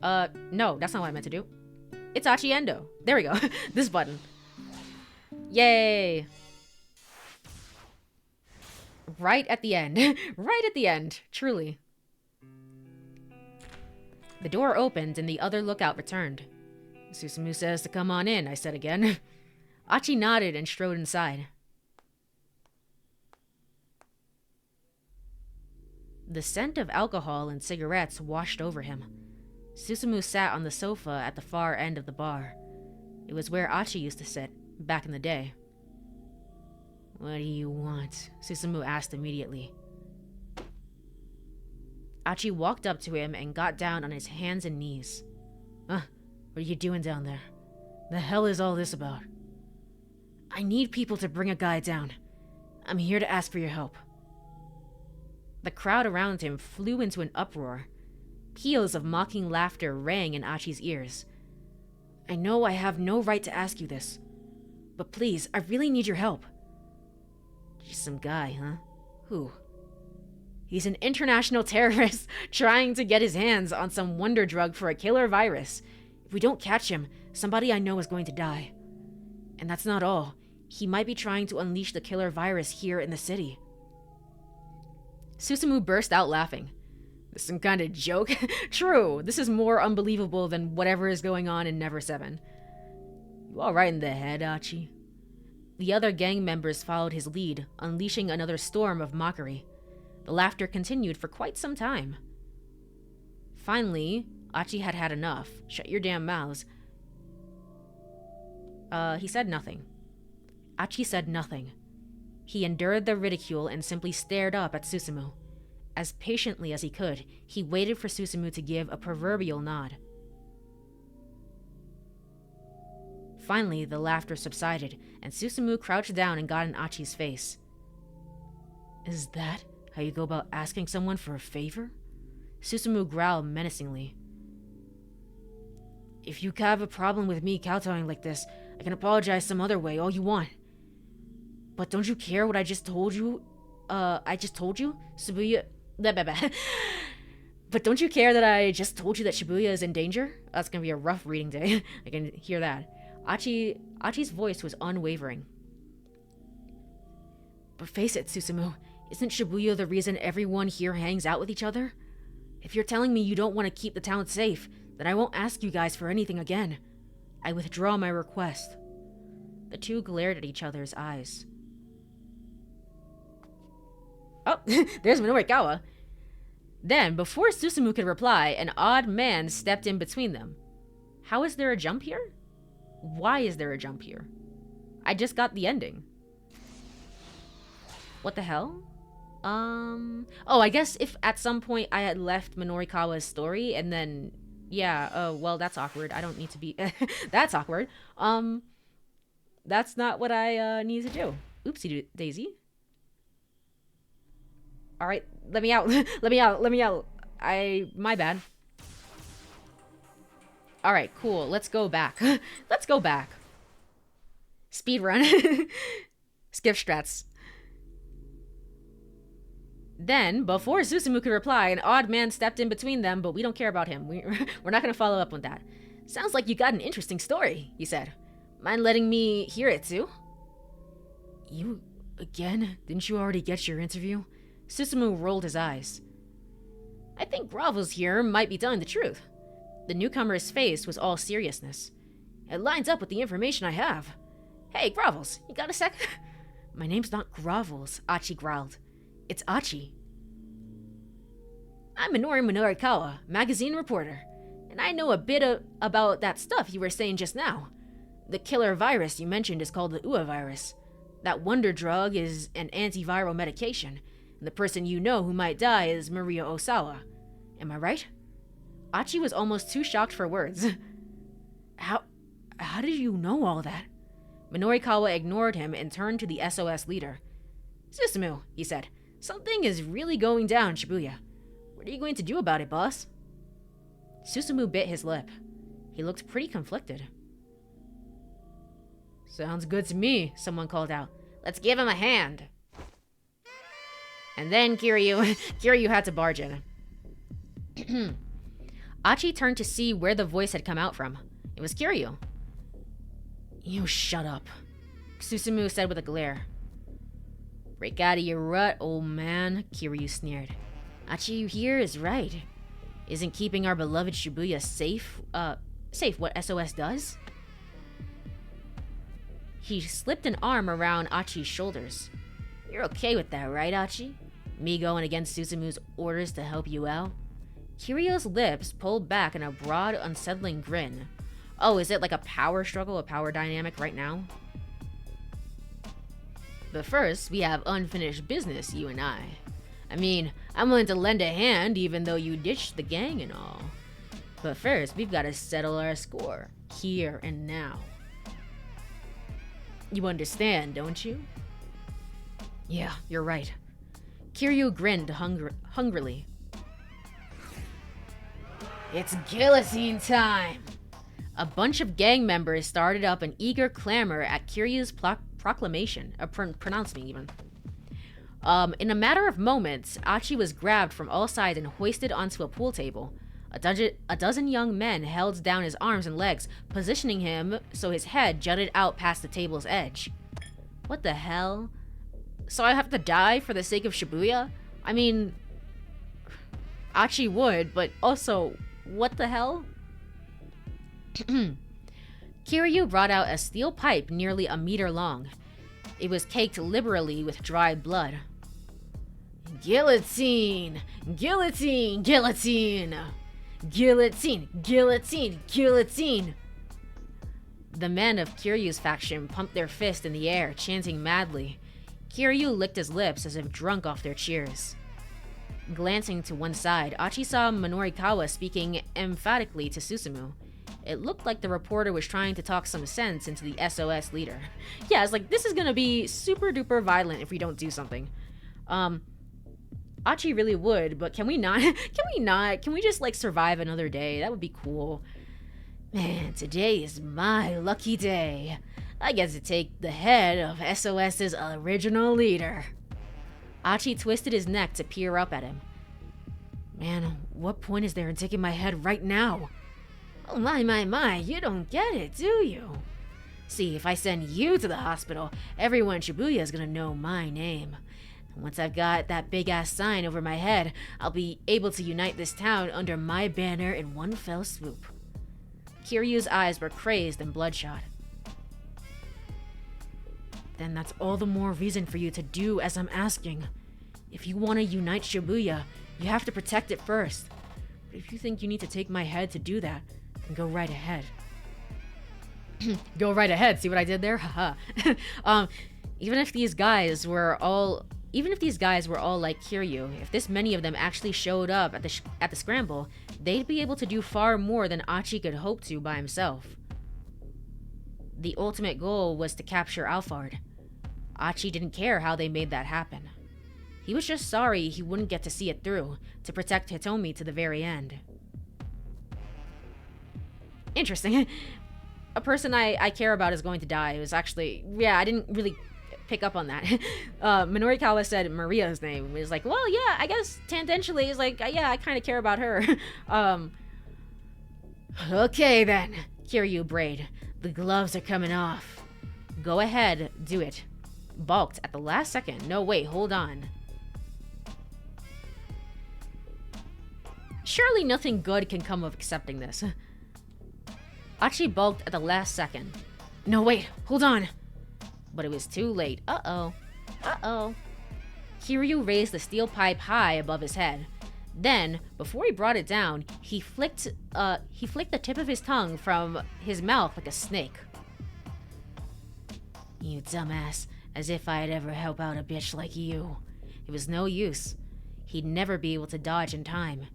No, that's not what I meant to do. It's Achi Endo. There we go. This button. Yay. Right at the end. Right at the end. Truly. The door opened and the other lookout returned. Susumu says to come on in, I said again. Achi nodded and strode inside. The scent of alcohol and cigarettes washed over him. Susumu sat on the sofa at the far end of the bar. It was where Achi used to sit, back in the day. "What do you want?" Susumu asked immediately. Achi walked up to him and got down on his hands and knees. What are you doing down there? The hell is all this about?" "I need people to bring a guy down. I'm here to ask for your help." The crowd around him flew into an uproar. Peals of mocking laughter rang in Achi's ears. "I know I have no right to ask you this, but please, I really need your help." "Just some guy, huh? Who?" "He's an international terrorist trying to get his hands on some wonder drug for a killer virus. If we don't catch him, somebody I know is going to die. And that's not all. He might be trying to unleash the killer virus here in the city." Susumu burst out laughing. "This is some kind of joke?" "True, this is more unbelievable than whatever is going on in Never 7. "You alright in the head, Achi?" The other gang members followed his lead, unleashing another storm of mockery. The laughter continued for quite some time. Finally, Achi had had enough. "Shut your damn mouths." He said nothing. Achi said nothing. He endured the ridicule and simply stared up at Susumu. As patiently as he could, he waited for Susumu to give a proverbial nod. Finally, the laughter subsided, and Susumu crouched down and got in Achi's face. "Is that how you go about asking someone for a favor?" Susumu growled menacingly. "If you have a problem with me kowtowing like this, I can apologize some other way, all you want. But don't you care what I just told you? Shibuya... But don't you care that I just told you that Shibuya is in danger?" That's gonna be a rough reading day. I can hear that. Achi's voice was unwavering. "But face it, Susumu, isn't Shibuya the reason everyone here hangs out with each other? If you're telling me you don't want to keep the town safe, then I won't ask you guys for anything again. I withdraw my request." The two glared at each other's eyes. Oh, there's Minorikawa. Then, before Susumu could reply, an odd man stepped in between them. How is there a jump here? Why is there a jump here? I just got the ending. What the hell? Oh, I guess if at some point I had left Minorikawa's story and then... Yeah, oh, well, that's awkward. I don't need to be... That's awkward. That's not what I need to do. Oopsie daisy. Alright, let me out. Let me out. My bad. Alright, cool. Let's go back. Let's go back. Speedrun. Skip strats. Then, before Susumu could reply, an odd man stepped in between them, but we don't care about him. We're not going to follow up on that. "Sounds like you got an interesting story," he said. "Mind letting me hear it, too?" "You again? Didn't you already get your interview?" Susumu rolled his eyes. "I think Gravels here might be telling the truth." The newcomer's face was all seriousness. "It lines up with the information I have." "Hey, Gravels, you got a sec?" "My name's not Gravels," Achi growled. "It's Achi." "I'm Minorikawa, magazine reporter, and I know a bit about that stuff you were saying just now. The killer virus you mentioned is called the UA virus. That wonder drug is an antiviral medication, and the person you know who might die is Maria Osawa. Am I right?" Achi was almost too shocked for words. How did you know all that?" Minorikawa ignored him and turned to the SOS leader. "Susumu," he said, "something is really going down in Shibuya. What are you going to do about it, boss?" Susumu bit his lip. He looked pretty conflicted. "Sounds good to me," someone called out. "Let's give him a hand." And then Kiryu had to barge in. Achi turned to see where the voice had come out from. It was Kiryu. "You shut up," Susumu said with a glare. "Break out of your rut, old man," Kiryu sneered. "Achi here is right. Isn't keeping our beloved Shibuya safe what SOS does?" He slipped an arm around Achi's shoulders. "You're okay with that, right, Achi?" Me going against Suzumu's orders to help you out? Kiryu's lips pulled back in a broad, unsettling grin. Oh, is it like a power struggle, a power dynamic right now? But first, we have unfinished business, you and I. I mean, I'm willing to lend a hand even though you ditched the gang and all. But first, we've got to settle our score, here and now. You understand, don't you? Yeah, you're right. Kiryu grinned hungrily. It's guillotine time! A bunch of gang members started up an eager clamor at Kiryu's proclamation, pronouncement even. In a matter of moments, Achi was grabbed from all sides and hoisted onto a pool table. A dozen young men held down his arms and legs, positioning him so his head jutted out past the table's edge. What the hell? So I have to die for the sake of Shibuya? I mean, Achi would, but also, what the hell? Kiryu brought out a steel pipe nearly a meter long. It was caked liberally with dried blood. Guillotine! Guillotine! Guillotine! Guillotine! Guillotine! Guillotine! The men of Kiryu's faction pumped their fist in the air, chanting madly. Kiryu licked his lips as if drunk off their cheers. Glancing to one side, Achi saw Minorikawa speaking emphatically to Susumu. It looked like the reporter was trying to talk some sense into the SOS leader. Yeah, it's like, this is gonna be super duper violent if we don't do something. Achi really would, but can we not? Can we just, like, survive another day? That would be cool. Man, today is my lucky day. I get to take the head of SOS's original leader. Achi twisted his neck to peer up at him. Man, what point is there in taking my head right now? Oh my, you don't get it, do you? See, if I send you to the hospital, everyone in Shibuya is gonna know my name. And once I've got that big-ass sign over my head, I'll be able to unite this town under my banner in one fell swoop. Kiryu's eyes were crazed and bloodshot. Then that's all the more reason for you to do as I'm asking. If you want to unite Shibuya, you have to protect it first. But if you think you need to take my head to do that, then go right ahead. Go right ahead, see what I did there? Haha. Even if these guys were all like Kiryu, if this many of them actually showed up at the scramble, they'd be able to do far more than Achi could hope to by himself. The ultimate goal was to capture ALPHARD. Achi didn't care how they made that happen. He was just sorry he wouldn't get to see it through, to protect Hitomi to the very end. Interesting. A person I care about is going to die. It was actually, yeah, I didn't really pick up on that. Minorikawa said Maria's name. It was like, well, yeah, I guess tangentially, it's like, yeah, I kind of care about her. Okay then, Kiryu brayed. The gloves are coming off. Go ahead, do it. Balked at the last second. No, wait, hold on. Surely nothing good can come of accepting this. Achi balked at the last second. No, wait, hold on. But it was too late. Uh-oh. Uh-oh. Kiryu raised the steel pipe high above his head. Then, before he brought it down, he flicked the tip of his tongue from his mouth like a snake. You dumbass, as if I'd ever help out a bitch like you. It was no use. He'd never be able to dodge in time.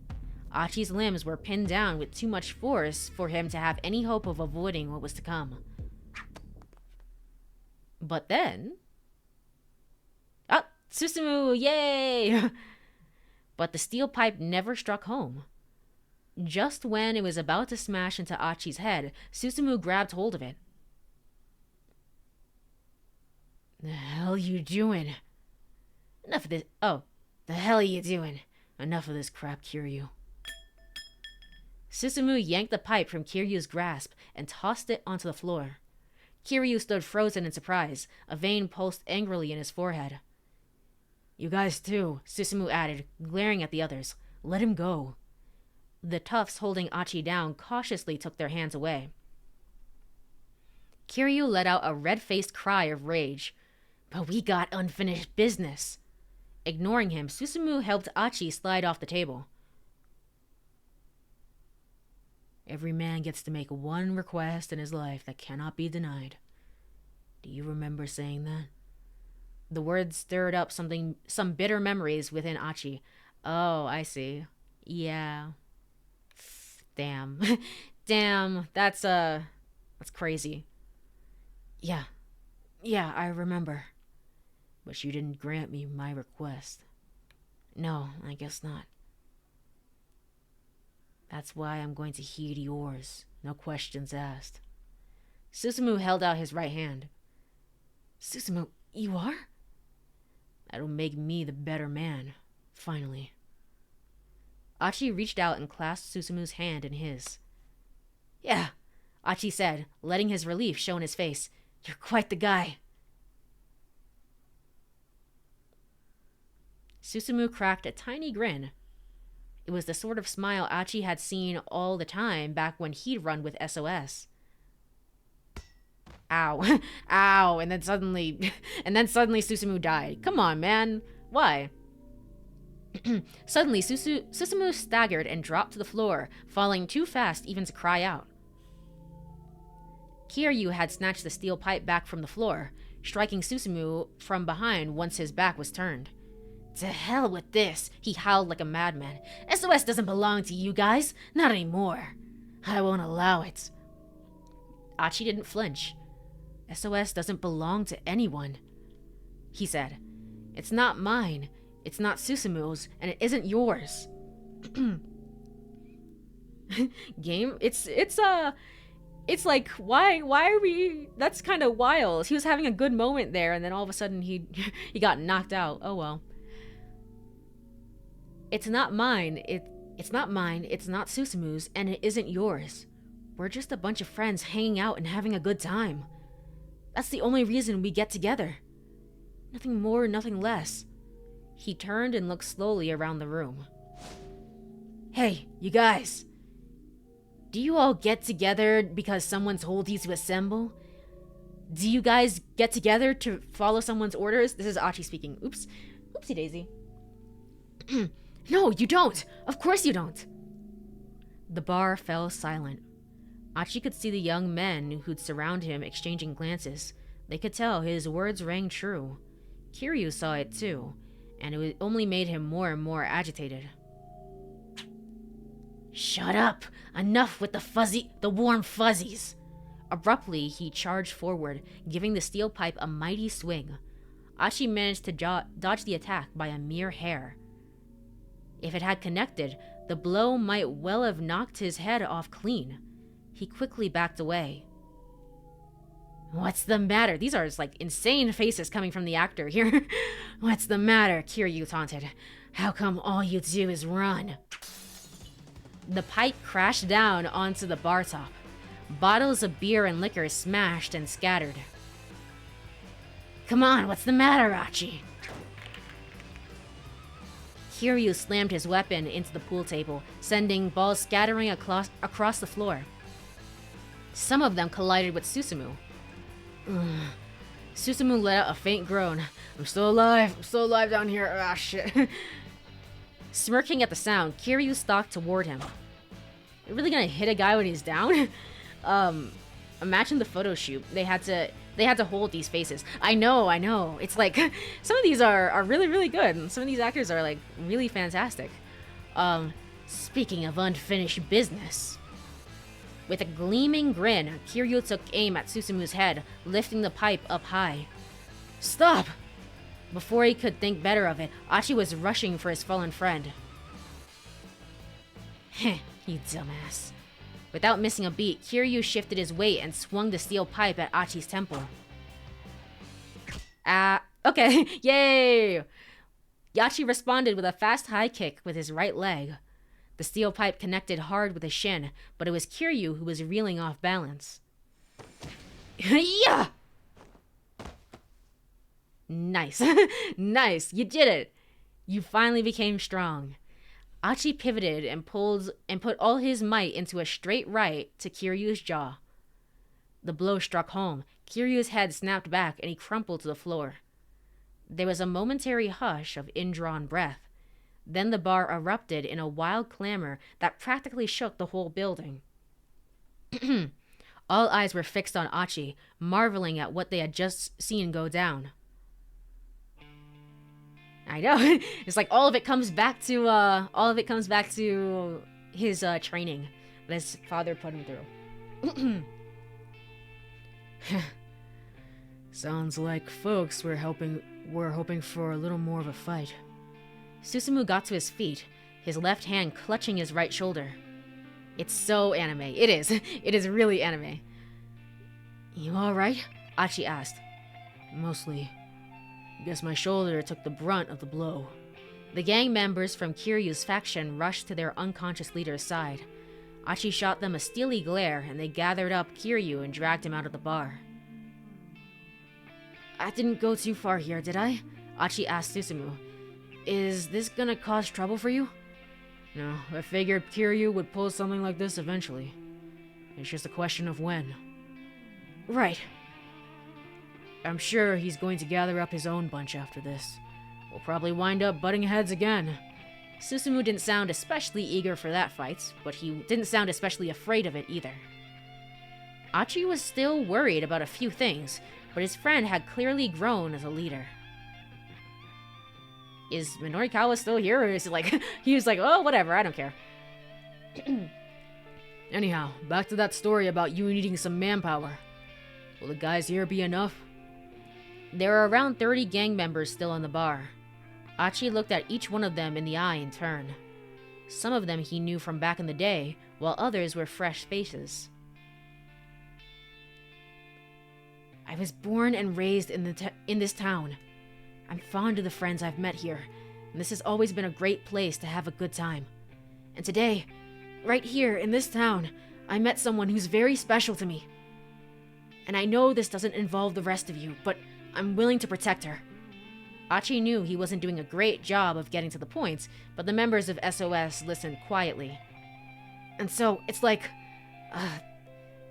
Achi's limbs were pinned down with too much force for him to have any hope of avoiding what was to come. But then... Ah! Susumu! Yay! But the steel pipe never struck home. Just when it was about to smash into Achi's head, Susumu grabbed hold of it. The hell you doing? Enough of this. Oh, the hell are you doing? Enough of this crap, Kiryu. Susumu yanked the pipe from Kiryu's grasp and tossed it onto the floor. Kiryu stood frozen in surprise, a vein pulsed angrily in his forehead. You guys too, Susumu added, glaring at the others. Let him go. The toughs holding Achi down cautiously took their hands away. Kiryu let out a red-faced cry of rage. But we got unfinished business. Ignoring him, Susumu helped Achi slide off the table. Every man gets to make one request in his life that cannot be denied. Do you remember saying that? The words stirred up some bitter memories within Achi. Oh, I see. Yeah. Damn. Damn, that's crazy. Yeah. Yeah, I remember. But you didn't grant me my request. No, I guess not. That's why I'm going to heed yours. No questions asked. Susumu held out his right hand. Susumu, you are? That'll make me the better man, finally. Achi reached out and clasped Susumu's hand in his. Yeah, Achi said, letting his relief show in his face. You're quite the guy. Susumu cracked a tiny grin. It was the sort of smile Achi had seen all the time back when he'd run with SOS. Ow. Ow. And then suddenly Susumu died. Come on, man. Why? Suddenly, Susumu staggered and dropped to the floor, falling too fast even to cry out. Kiryu had snatched the steel pipe back from the floor, striking Susumu from behind once his back was turned. To hell with this, he howled like a madman. SOS doesn't belong to you guys, not anymore. I won't allow it. Achi didn't flinch. SOS doesn't belong to anyone, he said. It's not mine, it's not Susumu's, and it isn't yours. Game, it's like, why are we, that's kind of wild. He was having a good moment there, and then all of a sudden he got knocked out. Oh well. It's not mine, it's not mine, it's not Susumu's, and it isn't yours. We're just a bunch of friends hanging out and having a good time. That's the only reason we get together. Nothing more, nothing less. He turned and looked slowly around the room. Hey, you guys. Do you all get together because someone told you to assemble? Do you guys get together to follow someone's orders? This is Achi speaking. Oops. Oopsie daisy. No, you don't. Of course you don't. The bar fell silent. Achi could see the young men who'd surround him exchanging glances. They could tell his words rang true. Kiryu saw it too, and it only made him more and more agitated. Shut up! Enough with the warm fuzzies! Abruptly, he charged forward, giving the steel pipe a mighty swing. Achi managed to dodge the attack by a mere hair. If it had connected, the blow might well have knocked his head off clean. He quickly backed away. What's the matter? These are just like insane faces coming from the actor here. What's the matter? Kiryu taunted. How come all you do is run? The pipe crashed down onto the bar top. Bottles of beer and liquor smashed and scattered. Come on, what's the matter, Achi? Kiryu slammed his weapon into the pool table, sending balls scattering across the floor. Some of them collided with Susumu. Susumu let out a faint groan. I'm still alive down here. Ah, shit. Smirking at the sound, Kiryu stalked toward him. You're really gonna hit a guy when he's down? Imagine the photo shoot. They had to hold these faces. I know. It's like, some of these are really, really good. And some of these actors are like really fantastic. Speaking of unfinished business. With a gleaming grin, Kiryu took aim at Susumu's head, lifting the pipe up high. Stop! Before he could think better of it, Achi was rushing for his fallen friend. Heh, you dumbass. Without missing a beat, Kiryu shifted his weight and swung the steel pipe at Achi's temple. Okay, yay! Yachi responded with a fast high kick with his right leg. The steel pipe connected hard with his shin, but it was Kiryu who was reeling off balance. Yeah! Nice. Nice, you did it! You finally became strong. Achi pivoted and put all his might into a straight right to Kiryu's jaw. The blow struck home. Kiryu's head snapped back and he crumpled to the floor. There was a momentary hush of indrawn breath. Then the bar erupted in a wild clamor that practically shook the whole building. All eyes were fixed on Achi, marveling at what they had just seen go down. I know. It's like all of it comes back to his training that his father put him through. Sounds like folks were hoping for a little more of a fight. Susumu got to his feet, his left hand clutching his right shoulder. It's so anime. It is. It is really anime. You alright? Achi asked. Mostly. Guess my shoulder took the brunt of the blow. The gang members from Kiryu's faction rushed to their unconscious leader's side. Achi shot them a steely glare, and they gathered up Kiryu and dragged him out of the bar. I didn't go too far here, did I? Achi asked Susumu. Is this gonna cause trouble for you? No, I figured Kiryu would pull something like this eventually. It's just a question of when. Right. I'm sure he's going to gather up his own bunch after this. We'll probably wind up butting heads again. Susumu didn't sound especially eager for that fight, but he didn't sound especially afraid of it either. Achi was still worried about a few things, but his friend had clearly grown as a leader. Is Minorikawa still here, or is it like, he was like, oh, whatever, I don't care. Anyhow, back to that story about you needing some manpower. Will the guys here be enough? There are around 30 gang members still in the bar. Achi looked at each one of them in the eye in turn. Some of them he knew from back in the day, while others were fresh faces. I was born and raised in this town. I'm fond of the friends I've met here, and this has always been a great place to have a good time. And today, right here in this town, I met someone who's very special to me. And I know this doesn't involve the rest of you, but I'm willing to protect her. Achi knew he wasn't doing a great job of getting to the points, but the members of SOS listened quietly. And so, it's like...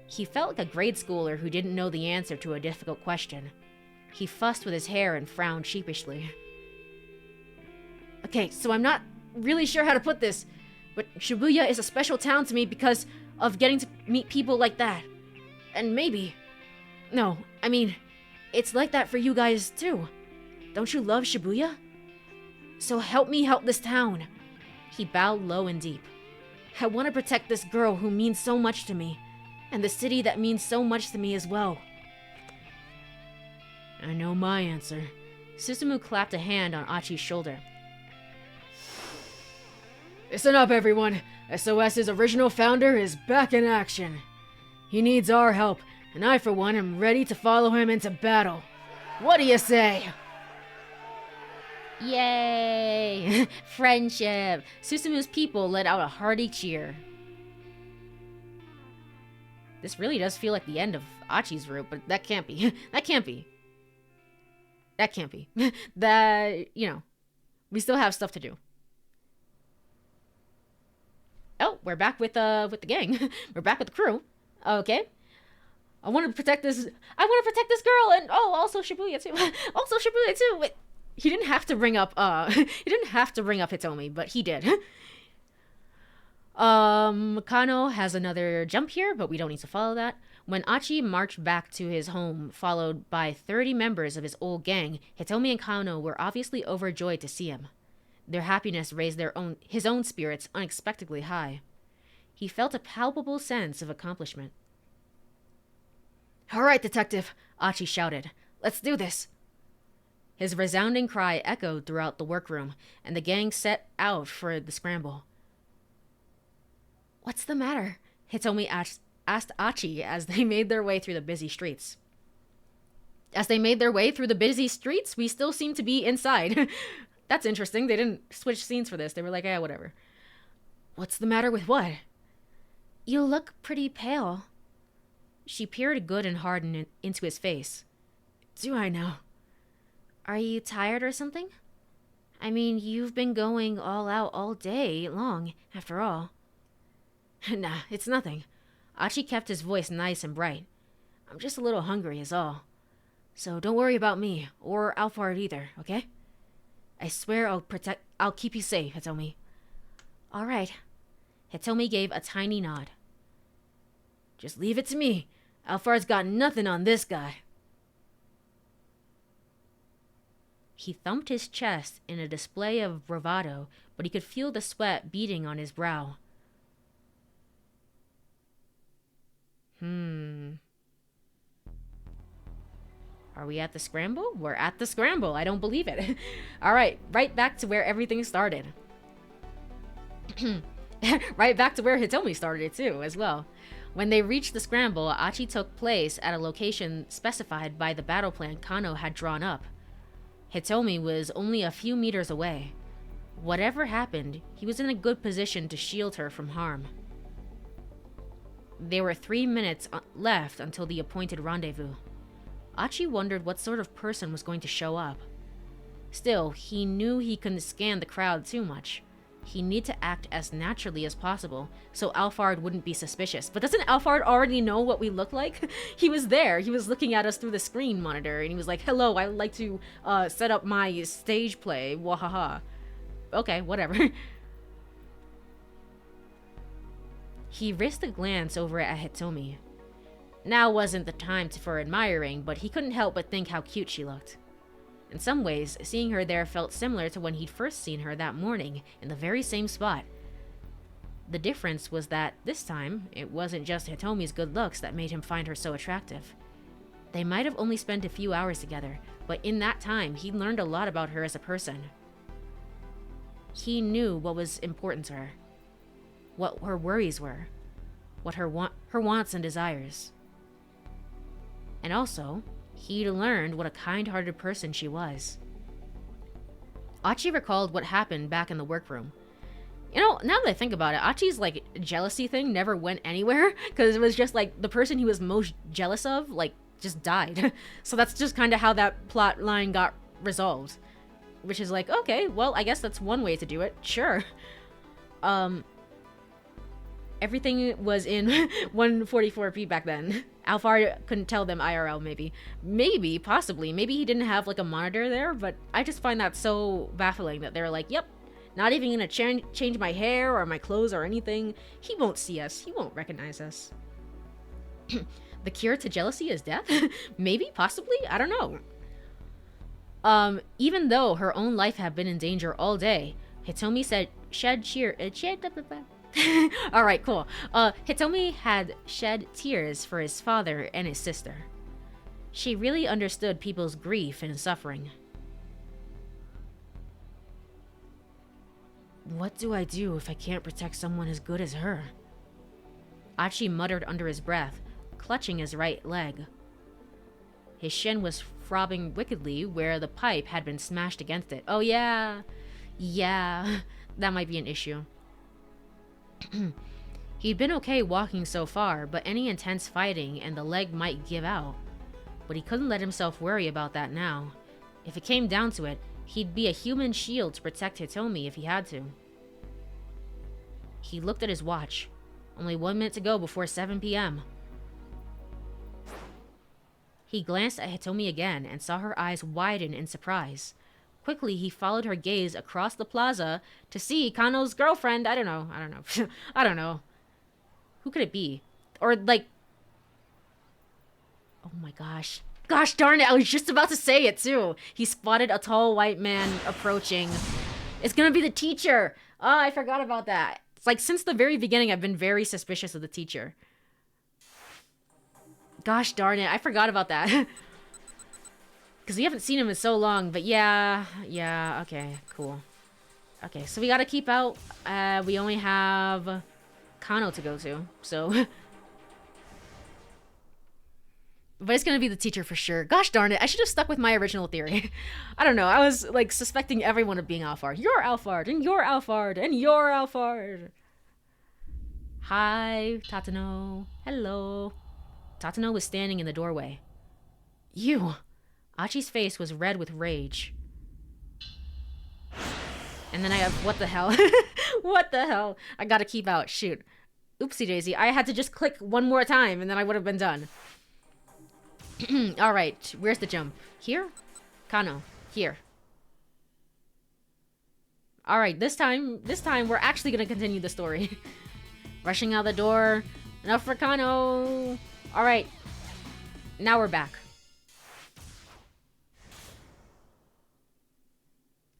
he felt like a grade schooler who didn't know the answer to a difficult question. He fussed with his hair and frowned sheepishly. Okay, so I'm not really sure how to put this, but Shibuya is a special town to me because of getting to meet people like that. And maybe... No, I mean, it's like that for you guys too. Don't you love Shibuya? So help me help this town. He bowed low and deep. I want to protect this girl who means so much to me, and the city that means so much to me as well. I know my answer. Susumu clapped a hand on Achi's shoulder. Listen up, everyone. SOS's original founder is back in action. He needs our help, and I, for one, am ready to follow him into battle. What do you say? Yay! Friendship! Susumu's people let out a hearty cheer. This really does feel like the end of Achi's route, but that can't be. That can't be. That can't be. That, you know, we still have stuff to do. Oh, we're back with the gang. We're back with the crew. Okay. I want to protect this girl, and also Shibuya too. Also Shibuya too. Wait, he didn't have to bring up Hitomi, but he did. Kano has another jump here, but we don't need to follow that. When Achi marched back to his home, followed by 30 members of his old gang, Hitomi and Kano were obviously overjoyed to see him. Their happiness raised his own spirits unexpectedly high. He felt a palpable sense of accomplishment. All right, detective, Achi shouted. Let's do this. His resounding cry echoed throughout the workroom, and the gang set out for the scramble. What's the matter? Hitomi asked Achi as they made their way through the busy streets. As they made their way through the busy streets, we still seem to be inside. That's interesting. They didn't switch scenes for this. They were like, yeah, whatever. What's the matter with what? You look pretty pale. She peered good and hard into his face. Do I now? Are you tired or something? I mean, you've been going all out all day long, after all. Nah, it's nothing. Achi kept his voice nice and bright. I'm just a little hungry is all. So don't worry about me, or Alphard either, okay? I swear I'll keep you safe, Hitomi. Alright. Hitomi gave a tiny nod. Just leave it to me. Alphard's got nothing on this guy. He thumped his chest in a display of bravado, but he could feel the sweat beading on his brow. Are we at the scramble? We're at the scramble. I don't believe it. Alright, right back to where everything started. Right back to where Hitomi started it too, as well. When they reached the scramble, Achi took place at a location specified by the battle plan Kano had drawn up. Hitomi was only a few meters away. Whatever happened, he was in a good position to shield her from harm. There were 3 minutes left until the appointed rendezvous. Achi wondered what sort of person was going to show up. Still, he knew he couldn't scan the crowd too much. He needed to act as naturally as possible, so Alphard wouldn't be suspicious. But doesn't Alphard already know what we look like? He was there. He was looking at us through the screen monitor, and he was like, hello, I would like to set up my stage play. Wahaha. Okay, whatever. He risked a glance over at Hitomi. Now wasn't the time for admiring, but he couldn't help but think how cute she looked. In some ways, seeing her there felt similar to when he'd first seen her that morning in the very same spot. The difference was that this time, it wasn't just Hitomi's good looks that made him find her so attractive. They might have only spent a few hours together, but in that time, he learned a lot about her as a person. He knew what was important to her, what her worries were, what her wants and desires. And also, he'd learned what a kind-hearted person she was. Achi recalled what happened back in the workroom. You know, now that I think about it, Achi's, like, jealousy thing never went anywhere, because it was just, like, the person he was most jealous of, like, just died. So that's just kind of how that plot line got resolved. Which is like, okay, well, I guess that's one way to do it. Sure. Everything was in 144p back then. Alphard couldn't tell them IRL, maybe. Maybe, possibly. Maybe he didn't have, like, a monitor there, but I just find that so baffling that they're like, yep, not even gonna change my hair or my clothes or anything. He won't see us. He won't recognize us. The cure to jealousy is death? Maybe, possibly? I don't know. Even though her own life had been in danger all day, Hitomi Alright, cool. Hitomi had shed tears for his father and his sister. She really understood people's grief and suffering. What do I do if I can't protect someone as good as her? Achi muttered under his breath, clutching his right leg. His shin was throbbing wickedly where the pipe had been smashed against it. Oh yeah, that might be an issue. He'd been okay walking so far, but any intense fighting and the leg might give out. But he couldn't let himself worry about that now. If it came down to it, he'd be a human shield to protect Hitomi if he had to. He looked at his watch. Only 1 minute to go before 7 p.m. He glanced at Hitomi again and saw her eyes widen in surprise. Quickly, he followed her gaze across the plaza to see Kano's girlfriend. I don't know. I don't know. Who could it be? Or, like... Oh my gosh. Gosh darn it, I was just about to say it, too. He spotted a tall white man approaching. It's gonna be the teacher. Oh, I forgot about that. It's like, since the very beginning, I've been very suspicious of the teacher. Gosh darn it, I forgot about that. Because we haven't seen him in so long, but yeah, okay, cool. Okay, so we gotta keep out. We only have Kano to go to, so... But it's gonna be the teacher for sure. Gosh darn it, I should have stuck with my original theory. I don't know, I was, like, suspecting everyone of being Alphard. You're Alphard, and you're Alphard, and you're Alphard! Hi, Tatano. Hello. Tatano was standing in the doorway. You! Achi's face was red with rage. And then I have, what the hell? What the hell? I gotta keep out, shoot. Oopsie daisy, I had to just click one more time and then I would have been done. Alright, where's the jump? Here? Kano, here. Alright, this time we're actually gonna continue the story. Rushing out the door. Enough for Kano. Alright. Now we're back.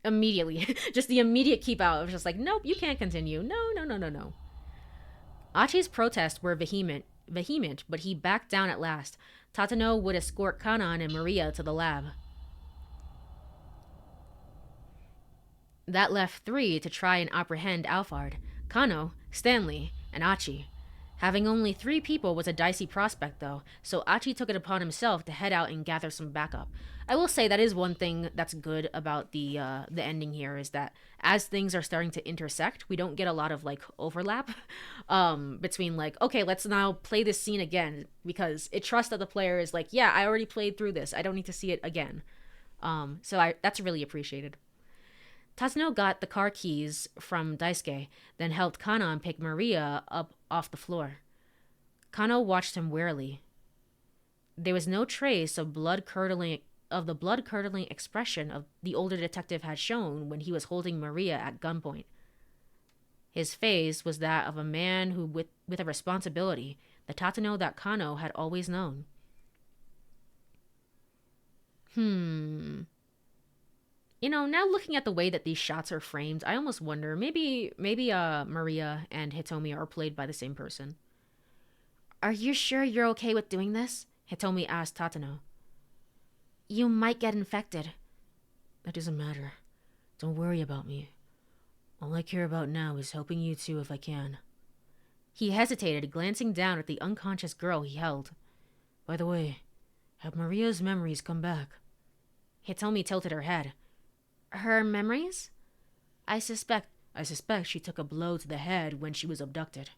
Immediately. Just the immediate keep out. It was just like, nope, you can't continue. No, no, no, no, no. Achi's protests were vehement, but he backed down at last. Tatano would escort Kanan and Maria to the lab. That left 3 to try and apprehend Alphard: Kano, Stanley, and Achi. Having only 3 people was a dicey prospect, though, so Achi took it upon himself to head out and gather some backup. I will say that is one thing that's good about the ending here, is that as things are starting to intersect, we don't get a lot of like overlap between like, okay, let's now play this scene again, because it trusts that the player is like, yeah, I already played through this, I don't need to see it again. So that's really appreciated. Tatsuno got the car keys from Daisuke, then helped Kanan pick Maria up off the floor. Kano watched him warily. There was no trace of the blood-curdling expression of the older detective had shown when he was holding Maria at gunpoint. His face was that of a man who with a responsibility, the Tatsuno that Kano had always known. You know, now looking at the way that these shots are framed, I almost wonder, maybe Maria and Hitomi are played by the same person. Are you sure you're okay with doing this? Hitomi asked Tatano. You might get infected. That doesn't matter. Don't worry about me. All I care about now is helping you two if I can. He hesitated, glancing down at the unconscious girl he held. By the way, have Maria's memories come back? Hitomi tilted her head. Her memories? I suspect she took a blow to the head when she was abducted.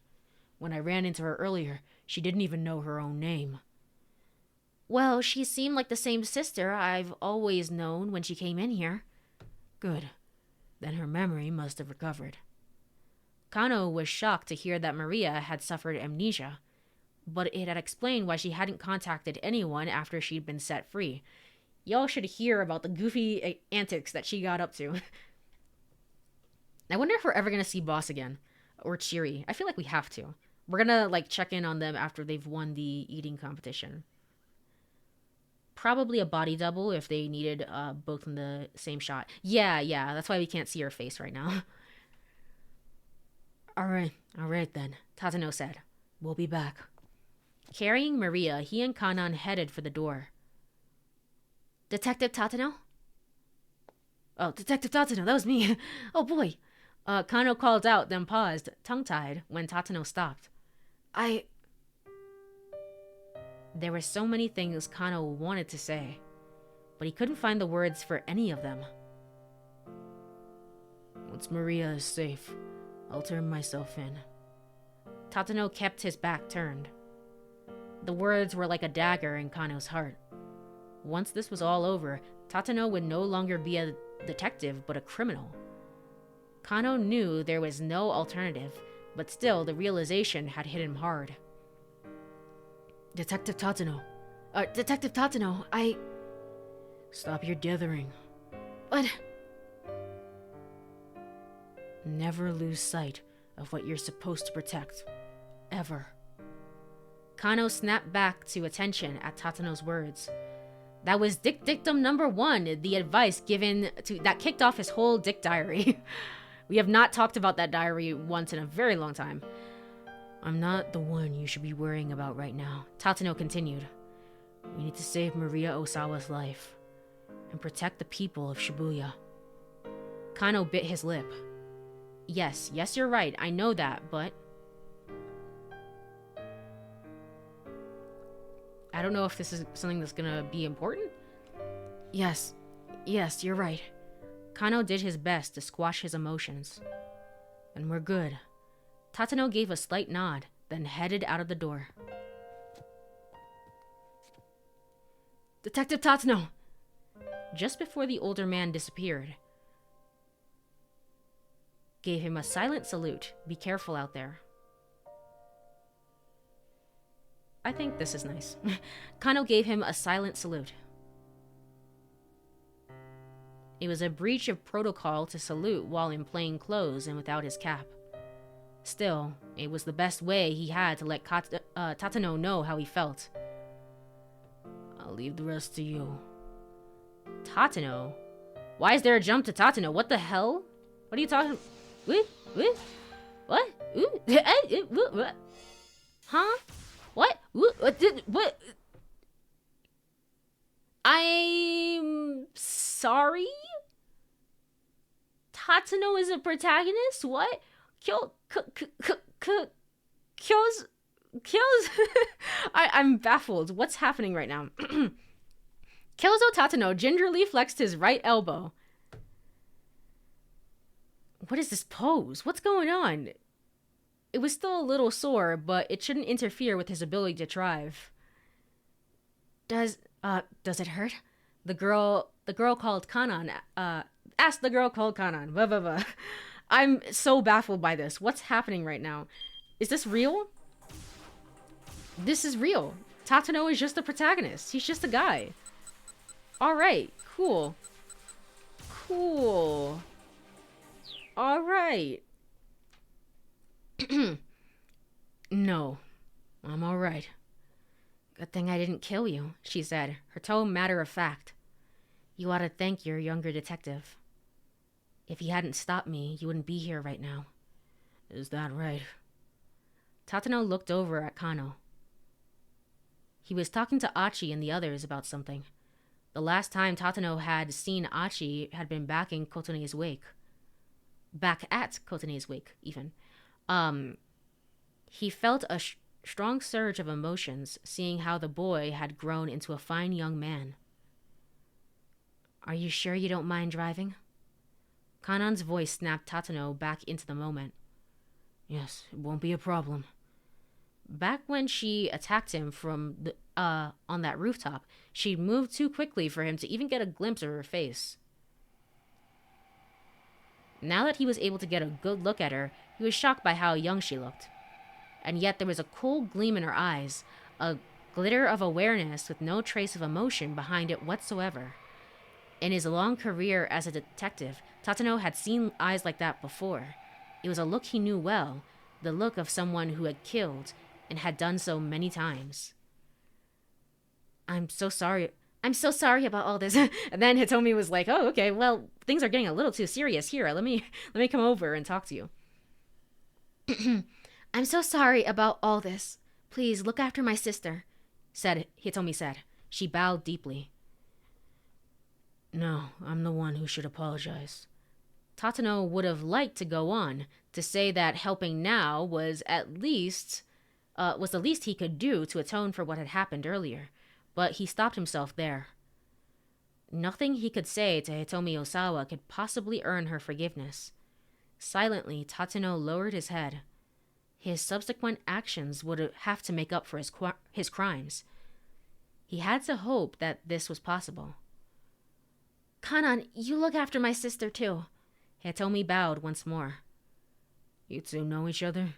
When I ran into her earlier, she didn't even know her own name. Well, she seemed like the same sister I've always known when she came in here. Good. Then her memory must have recovered. Kano was shocked to hear that Maria had suffered amnesia, but it had explained why she hadn't contacted anyone after she'd been set free. Y'all should hear about the goofy antics that she got up to. I wonder if we're ever going to see Boss again. Or Chiri. I feel like we have to. We're going to like check in on them after they've won the eating competition. Probably a body double if they needed both in the same shot. Yeah, that's why we can't see her face right now. Alright then, Tatano said. We'll be back. Carrying Maria, he and Kanan headed for the door. Detective Tatano? Oh, Detective Tatano, that was me. Oh boy. Kano called out, then paused, tongue-tied, when Tatano stopped. There were so many things Kano wanted to say, but he couldn't find the words for any of them. Once Maria is safe, I'll turn myself in. Tatano kept his back turned. The words were like a dagger in Kano's heart. Once this was all over, Tatano would no longer be a detective, but a criminal. Kano knew there was no alternative, but still the realization had hit him hard. Detective Tatano, Stop your dithering. But... Never lose sight of what you're supposed to protect. Ever. Kano snapped back to attention at Tatano's words. That was Dick Dictum number 1, the advice given that kicked off his whole Dick diary. We have not talked about that diary once in a very long time. I'm not the one you should be worrying about right now, Tatano continued. We need to save Maria Osawa's life and protect the people of Shibuya. Kano bit his lip. Yes, you're right, I know that, but... I don't know if this is something that's gonna be important. Yes, you're right. Kano did his best to squash his emotions. And we're good. Tatano gave a slight nod, then headed out of the door. Detective Tatano! Just before the older man disappeared, gave him a silent salute. Be careful out there. I think this is nice. Kano gave him a silent salute. It was a breach of protocol to salute while in plain clothes and without his cap. Still, it was the best way he had to let Tatano know how he felt. I'll leave the rest to you. Tatano? Why is there a jump to Tatano? What the hell? What are you talking? What? What? What? Huh? What? What? I'm sorry? Tatano is a protagonist? What? Kills? I'm baffled. What's happening right now? Kyozo Tatano gingerly flexed his right elbow. What is this pose? What's going on? It was still a little sore, but it shouldn't interfere with his ability to thrive. Does it hurt? The girl called Kanan, asked the girl called Kanan. Blah, blah, blah. I'm so baffled by this. What's happening right now? Is this real? This is real. Tatano is just a protagonist. He's just a guy. Alright, cool. Cool. Alright. No, I'm alright. Good thing I didn't kill you, she said, her tone matter of fact. You ought to thank your younger detective. If he hadn't stopped me, you wouldn't be here right now. Is that right? Tatano looked over at Kano. He was talking to Achi and the others about something. The last time Tatano had seen Achi had been back in Kotone's wake. Back at Kotone's wake, even. He felt a strong surge of emotions, seeing how the boy had grown into a fine young man. Are you sure you don't mind driving? Kanan's voice snapped Tatano back into the moment. Yes, it won't be a problem. Back when she attacked him from the on that rooftop, she moved too quickly for him to even get a glimpse of her face. Now that he was able to get a good look at her, he was shocked by how young she looked. And yet there was a cool gleam in her eyes, a glitter of awareness with no trace of emotion behind it whatsoever. In his long career as a detective, Tatano had seen eyes like that before. It was a look he knew well, the look of someone who had killed and had done so many times. I'm so sorry about all this. And then Hitomi was like, oh, okay, well, things are getting a little too serious here. Let me come over and talk to you. I'm so sorry about all this. Please look after my sister, Hitomi said. She bowed deeply. No, I'm the one who should apologize. Tatano would have liked to go on, to say that helping now was the least he could do to atone for what had happened earlier, but he stopped himself there. Nothing he could say to Hitomi Osawa could possibly earn her forgiveness. Silently, Tatano lowered his head. His subsequent actions would have to make up for his crimes. He had to hope that this was possible. Kanan, you look after my sister too. Hitomi bowed once more. You two know each other?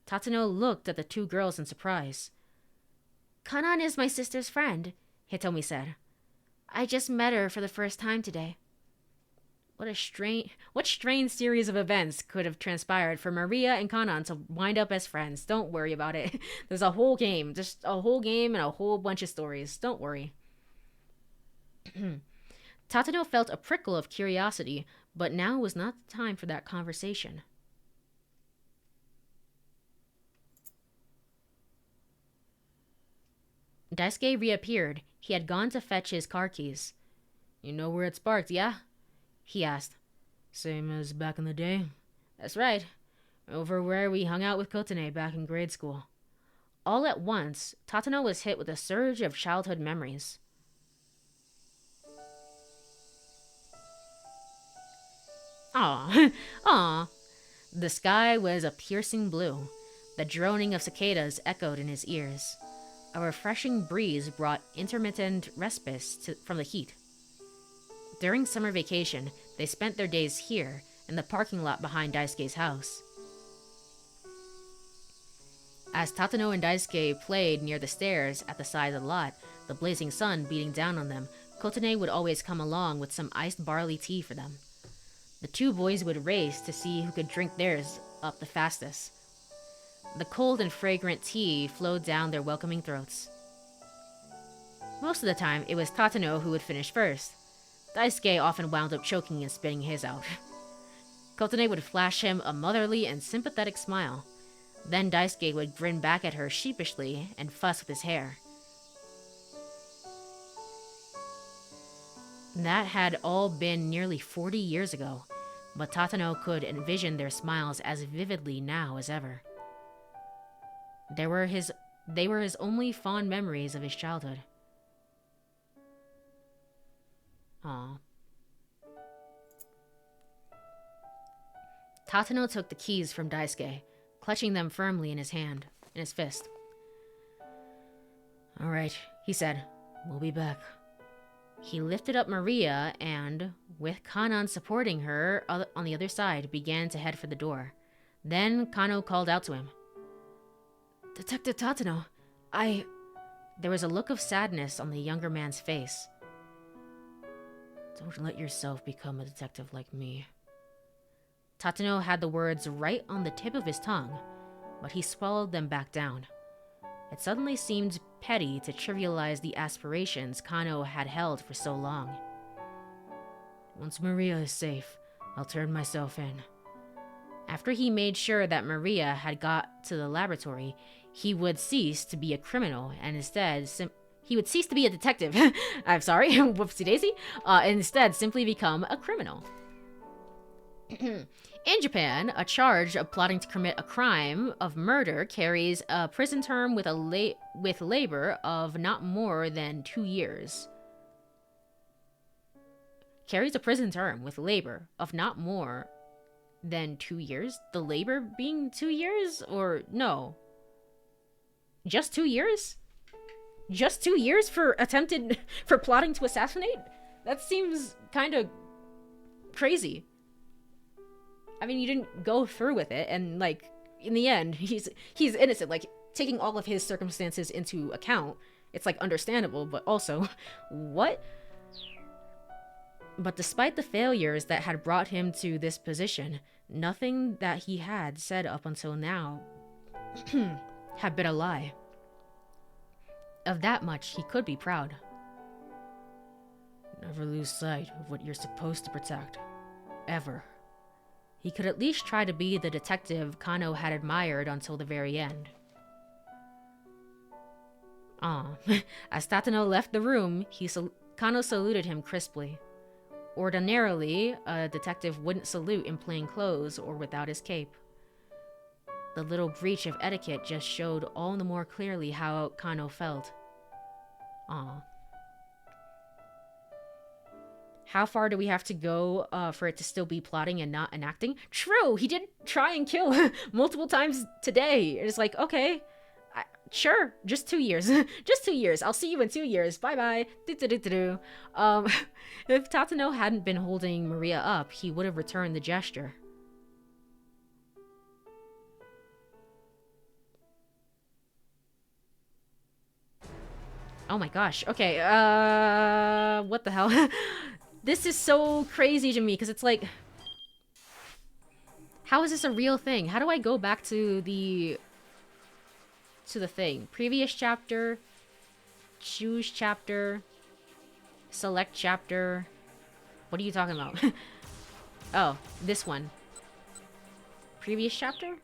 Tatano looked at the two girls in surprise. Kanan is my sister's friend, Hitomi said. I just met her for the first time today. What strange series of events could have transpired for Maria and Kanan to wind up as friends? Don't worry about it. There's a whole game. Just a whole game and a whole bunch of stories. Don't worry. Tatano felt a prickle of curiosity, but now was not the time for that conversation. Daisuke reappeared. He had gone to fetch his car keys. You know where it sparked, yeah? He asked. Same as back in the day? That's right. Over where we hung out with Kotone back in grade school. All at once, Tatano was hit with a surge of childhood memories. Aw, aw. The sky was a piercing blue. The droning of cicadas echoed in his ears. A refreshing breeze brought intermittent respite from the heat. During summer vacation, they spent their days here, in the parking lot behind Daisuke's house. As Tatano and Daisuke played near the stairs at the side of the lot, the blazing sun beating down on them, Kotane would always come along with some iced barley tea for them. The two boys would race to see who could drink theirs up the fastest. The cold and fragrant tea flowed down their welcoming throats. Most of the time, it was Tatano who would finish first. Daisuke often wound up choking and spitting his out. Kotane would flash him a motherly and sympathetic smile. Then Daisuke would grin back at her sheepishly and fuss with his hair. That had all been nearly 40 years ago, but Tatano could envision their smiles as vividly now as ever. They were his only fond memories of his childhood. Aww. Tatano took the keys from Daisuke, clutching them firmly in his fist. "All right," he said. "We'll be back." He lifted up Maria and, with Kanan supporting her on the other side, began to head for the door. Then Kano called out to him. "Detective Tatano, There was a look of sadness on the younger man's face. "Don't let yourself become a detective like me." Tatano had the words right on the tip of his tongue, but he swallowed them back down. It suddenly seemed petty to trivialize the aspirations Kano had held for so long. "Once Maria is safe, I'll turn myself in." After he made sure that Maria had got to the laboratory, he would cease to be a criminal and instead he would cease to be a detective. I'm sorry, whoopsie daisy. Instead, simply become a criminal. In Japan, a charge of plotting to commit a crime of murder carries a prison term with labor of not more than 2 years. Carries a prison term with labor of not more than 2 years? The labor being 2 years? Or no? Just 2 years? Just 2 years for plotting to assassinate? That seems kind of crazy. I mean, you didn't go through with it, and like in the end, he's innocent. Like, taking all of his circumstances into account, it's like understandable, but also, what? But despite the failures that had brought him to this position, nothing that he had said up until now had been a lie. Of that much, he could be proud. "Never lose sight of what you're supposed to protect. Ever." He could at least try to be the detective Kano had admired until the very end. As Tatano left the room, Kano saluted him crisply. Ordinarily, a detective wouldn't salute in plain clothes or without his cape. The little breach of etiquette just showed all the more clearly how Kano felt. How far do we have to go for it to still be plotting and not enacting? True, he did try and kill multiple times today. It's like, okay, sure, just 2 years. Just 2 years. I'll see you in 2 years. Bye-bye. If Tatano hadn't been holding Maria up, he would have returned the gesture. Oh my gosh. Okay, what the hell? This is so crazy to me, because it's like, how is this a real thing? How do I go back to the thing? Previous chapter, choose chapter, select chapter. What are you talking about? Oh, this one. Previous chapter?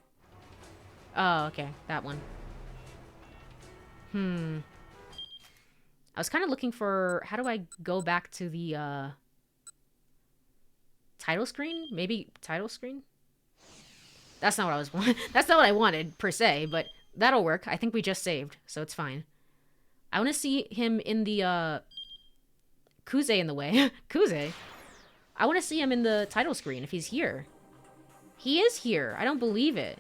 Oh, okay, that one. I was kind of looking for, how do I go back to the title screen? Maybe title screen? That's not what I was that's not what I wanted per se, but that'll work. I think we just saved, so it's fine. I want to see him in the Kuze in the way. Kuze. I want to see him in the title screen if he's here. He is here. I don't believe it.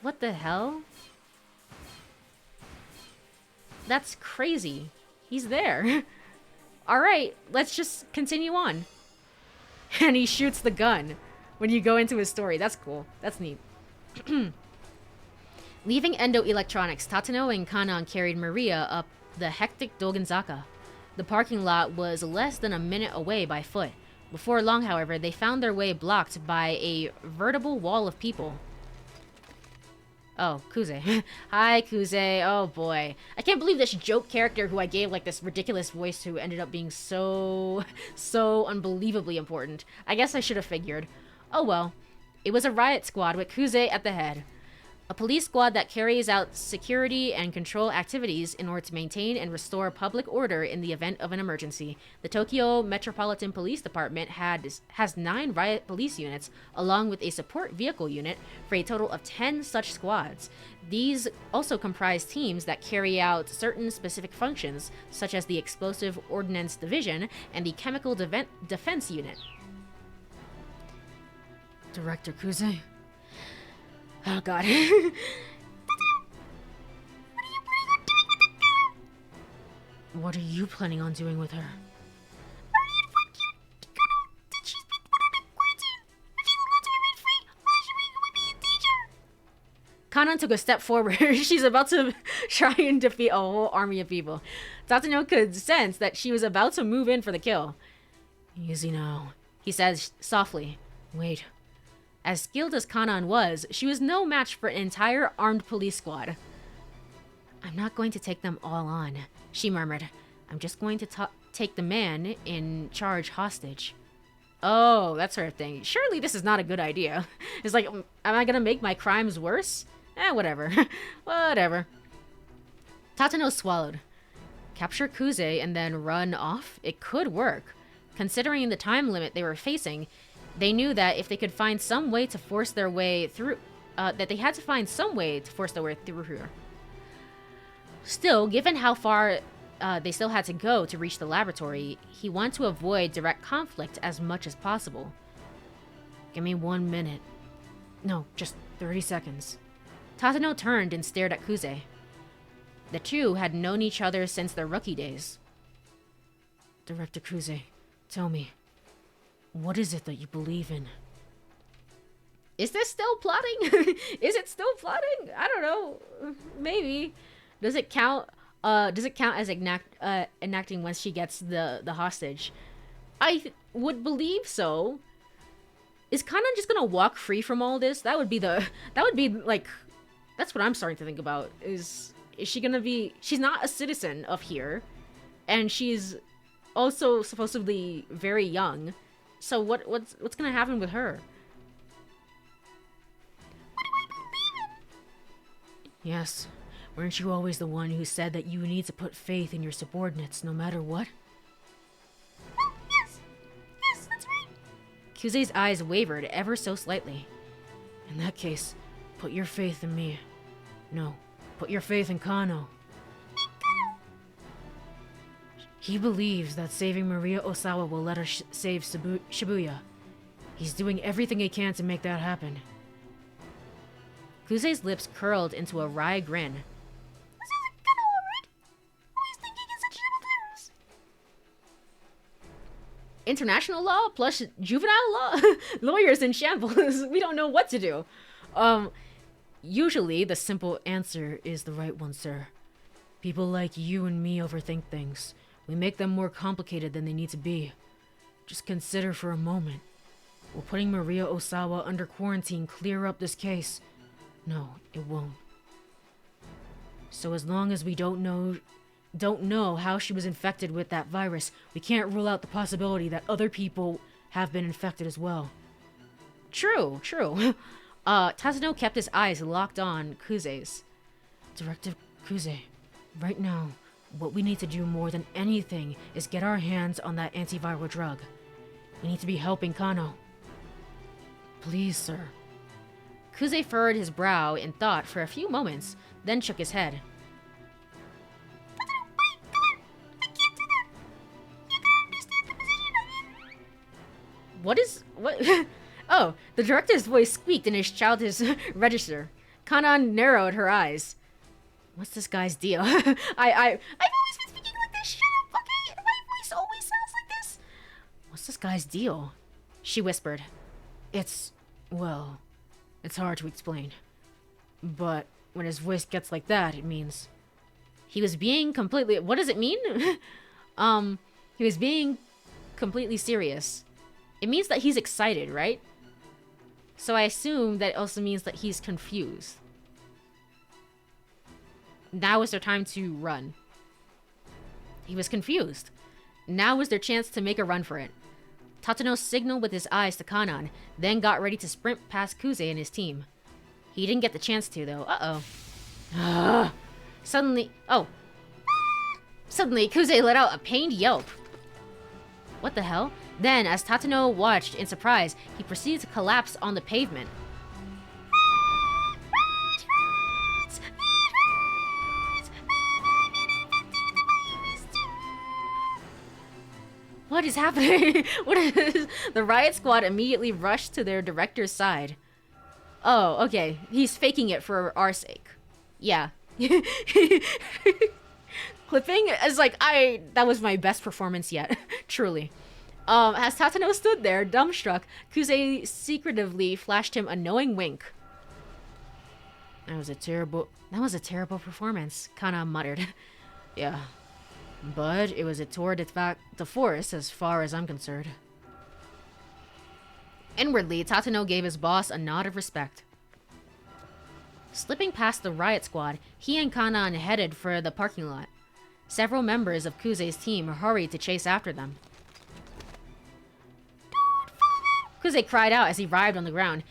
What the hell? That's crazy. He's there. All right, let's just continue on. And he shoots the gun when you go into his story. That's cool. That's neat. Leaving Endo Electronics, Tatano and Kanan carried Maria up the hectic Dogenzaka. The parking lot was less than a minute away by foot. Before long, however, they found their way blocked by a veritable wall of people. Oh, Kuze. Hi, Kuze. Oh, boy. I can't believe this joke character who I gave, like, this ridiculous voice to ended up being so unbelievably important. I guess I should have figured. Oh, well. It was a riot squad with Kuze at the head. A police squad that carries out security and control activities in order to maintain and restore public order in the event of an emergency. The Tokyo Metropolitan Police Department has 9 riot police units, along with a support vehicle unit, for a total of 10 such squads. These also comprise teams that carry out certain specific functions, such as the Explosive Ordnance Division and the Chemical Defense Unit. Director Kuze? Oh, God. What are you planning on doing with her? Kanan took a step forward. She's about to try and defeat a whole army of people. Tatano could sense that she was about to move in for the kill. Easy now, he says softly. Wait. As skilled as Kanan was, she was no match for an entire armed police squad. I'm not going to take them all on, she murmured. I'm just going to take the man in charge hostage. Oh, that's her thing. Surely this is not a good idea. It's like, am I gonna make my crimes worse? Whatever. Whatever. Tatano swallowed. Capture Kuze and then run off? It could work. Considering the time limit they were facing, they knew that if they could find some way to force their way through, that they had to find some way to force their way through here. Still, given how far they still had to go to reach the laboratory, he wanted to avoid direct conflict as much as possible. Give me 1 minute. No, just 30 seconds. Tatano turned and stared at Kuze. The two had known each other since their rookie days. Director Kuze, tell me, what is it that you believe in? Is this still plotting? Is it still plotting? I don't know. Maybe. Does it count? Does it count as enacting once she gets the hostage? I would believe so. Is Kanan just gonna walk free from all this? That would be like, that's what I'm starting to think about. Is she gonna be? She's not a citizen of here, and she's also supposedly very young. So what's gonna happen with her? What do I believe in? Yes. Weren't you always the one who said that you need to put faith in your subordinates no matter what? Oh, yes. Yes, that's right. Kuze's eyes wavered ever so slightly. In that case, put your faith in me. No, put your faith in Kano. He believes that saving Maria Osawa will let us save Shibuya. He's doing everything he can to make that happen. Kuze's lips curled into a wry grin. That sounds like Kano, alright? Always thinking in such simple terms. International law plus juvenile law? Lawyers in shambles. We don't know what to do. Usually the simple answer is the right one, sir. People like you and me overthink things. We make them more complicated than they need to be. Just consider for a moment. Will putting Maria Osawa under quarantine clear up this case? No, it won't. So as long as we don't know how she was infected with that virus, we can't rule out the possibility that other people have been infected as well. True. Tatano kept his eyes locked on Kuze's. Director Kuze, right now, what we need to do more than anything is get our hands on that antiviral drug. We need to be helping Kano. Please, sir. Kuze furrowed his brow in thought for a few moments, then shook his head. Wait, come on. I can't do that. You gotta understand the position I'm in. What? Oh, the director's voice squeaked in his childish register. Kanan narrowed her eyes. What's this guy's deal? I've always been speaking like this. Shut up, okay? My voice always sounds like this. What's this guy's deal? She whispered. Well, it's hard to explain. But When his voice gets like that, it means he was being completely... What does it mean? He was being completely serious. It means that he's excited, right? So I assume that also means that he's confused. Now is their time to run. He was confused. Now was their chance to make a run for it. Tatano signaled with his eyes to Kanan, then got ready to sprint past Kuze and his team. He didn't get the chance to, though. Uh-oh. Suddenly, Kuze let out a pained yelp. What the hell? Then, as Tatano watched in surprise, he proceeded to collapse on the pavement. What is happening? What is... The riot squad immediately rushed to their director's side. Oh, okay. He's faking it for our sake. Yeah. Clipping is like, that was my best performance yet. Truly. As Tatano stood there, dumbstruck, Kuze secretively flashed him a knowing wink. That was a terrible performance, Kana muttered. Yeah. But it was a tour de force as far as I'm concerned. Inwardly, Tatano gave his boss a nod of respect. Slipping past the riot squad, he and Kanan headed for the parking lot. Several members of Kuze's team hurried to chase after them. Kuze cried out as he writhed on the ground.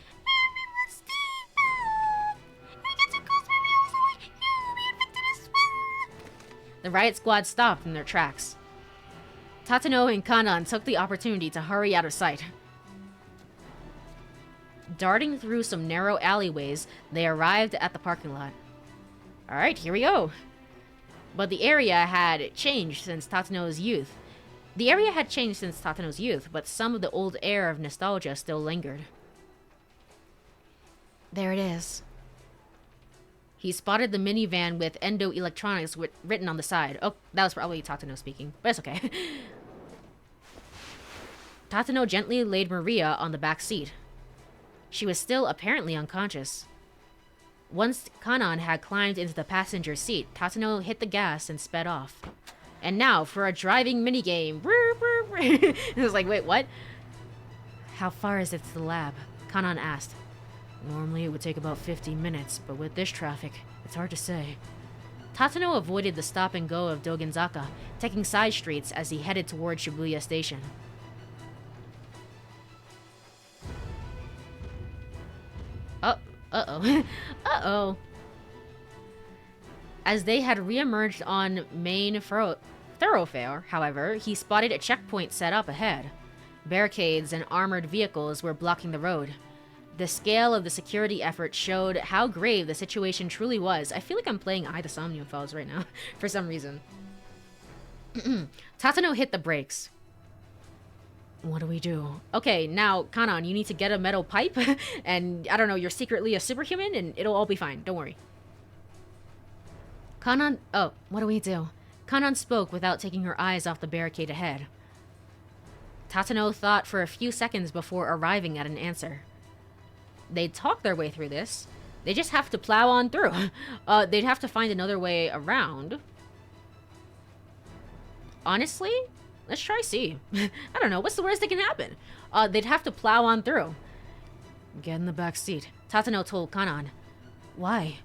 The riot squad stopped in their tracks. Tatano and Kanan took the opportunity to hurry out of sight. Darting through some narrow alleyways, they arrived at the parking lot. Alright, here we go. But the area had changed since Tatano's youth. But some of the old air of nostalgia still lingered. There it is. He spotted the minivan with Endo Electronics written on the side. Oh, that was probably Tatano speaking, but it's okay. Tatano gently laid Maria on the back seat. She was still apparently unconscious. Once Kanan had climbed into the passenger seat, Tatano hit the gas and sped off. And now for a driving minigame. It was like, wait, what? How far is it to the lab? Kanan asked. Normally it would take about 50 minutes, but with this traffic, it's hard to say. Tatano avoided the stop and go of Dogenzaka, taking side streets as he headed toward Shibuya Station. Uh-oh. As they had re-emerged on main thoroughfare, however, he spotted a checkpoint set up ahead. Barricades and armored vehicles were blocking the road. The scale of the security effort showed how grave the situation truly was. I feel like I'm playing I, the Somniophiles right now, for some reason. Tatano hit the brakes. What do we do? Okay, now, Kanan, you need to get a metal pipe, and, I don't know, you're secretly a superhuman, and it'll all be fine. Don't worry. Kanan... Oh, what do we do? Kanan spoke without taking her eyes off the barricade ahead. Tatano thought for a few seconds before arriving at an answer. They'd talk their way through this. They just have to plow on through. They'd have to find another way around. Honestly, let's try C. I don't know, what's the worst that can happen? They'd have to plow on through. Get in the back seat, Tatano told Kanan. Why?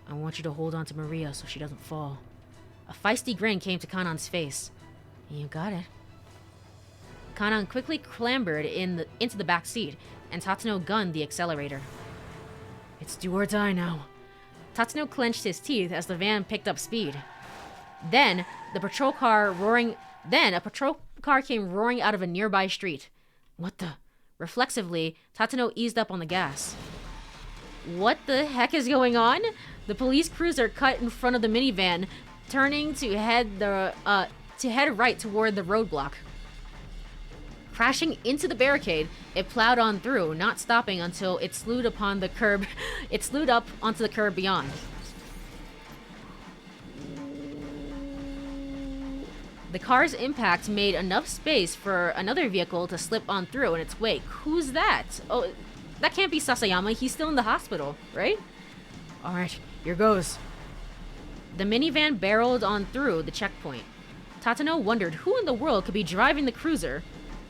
I want you to hold on to Maria so she doesn't fall. A feisty grin came to Kanan's face. You got it. Kanan quickly clambered into the back seat, and Tatano gunned the accelerator. It's do or die now. Tatano clenched his teeth as the van picked up speed. Then, a patrol car came roaring out of a nearby street. What the? Reflexively, Tatano eased up on the gas. What the heck is going on? The police cruiser cut in front of the minivan, turning to head right toward the roadblock. Crashing into the barricade, it plowed on through, not stopping until it slewed upon the curb. It slewed up onto the curb beyond. The car's impact made enough space for another vehicle to slip on through in its wake. Who's that? Oh, that can't be Sasayama. He's still in the hospital, right? Alright, Here goes. The minivan barreled on through the checkpoint. Tatano wondered who in the world could be driving the cruiser.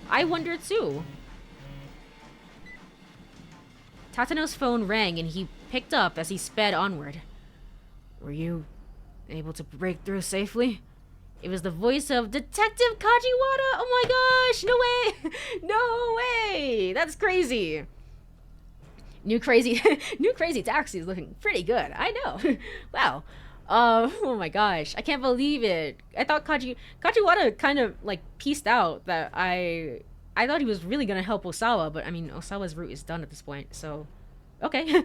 I wondered too. Tatano's phone rang and he picked up as he sped onward. Were you able to break through safely? It was the voice of Detective Kajiwara! Oh my gosh! No way! No way! That's crazy! New crazy taxi is looking pretty good. I know. Wow. Oh my gosh. I can't believe it. I thought Kajiwara kind of like pieced out that I thought he was really gonna help Osawa, but I mean Osawa's route is done at this point, so okay.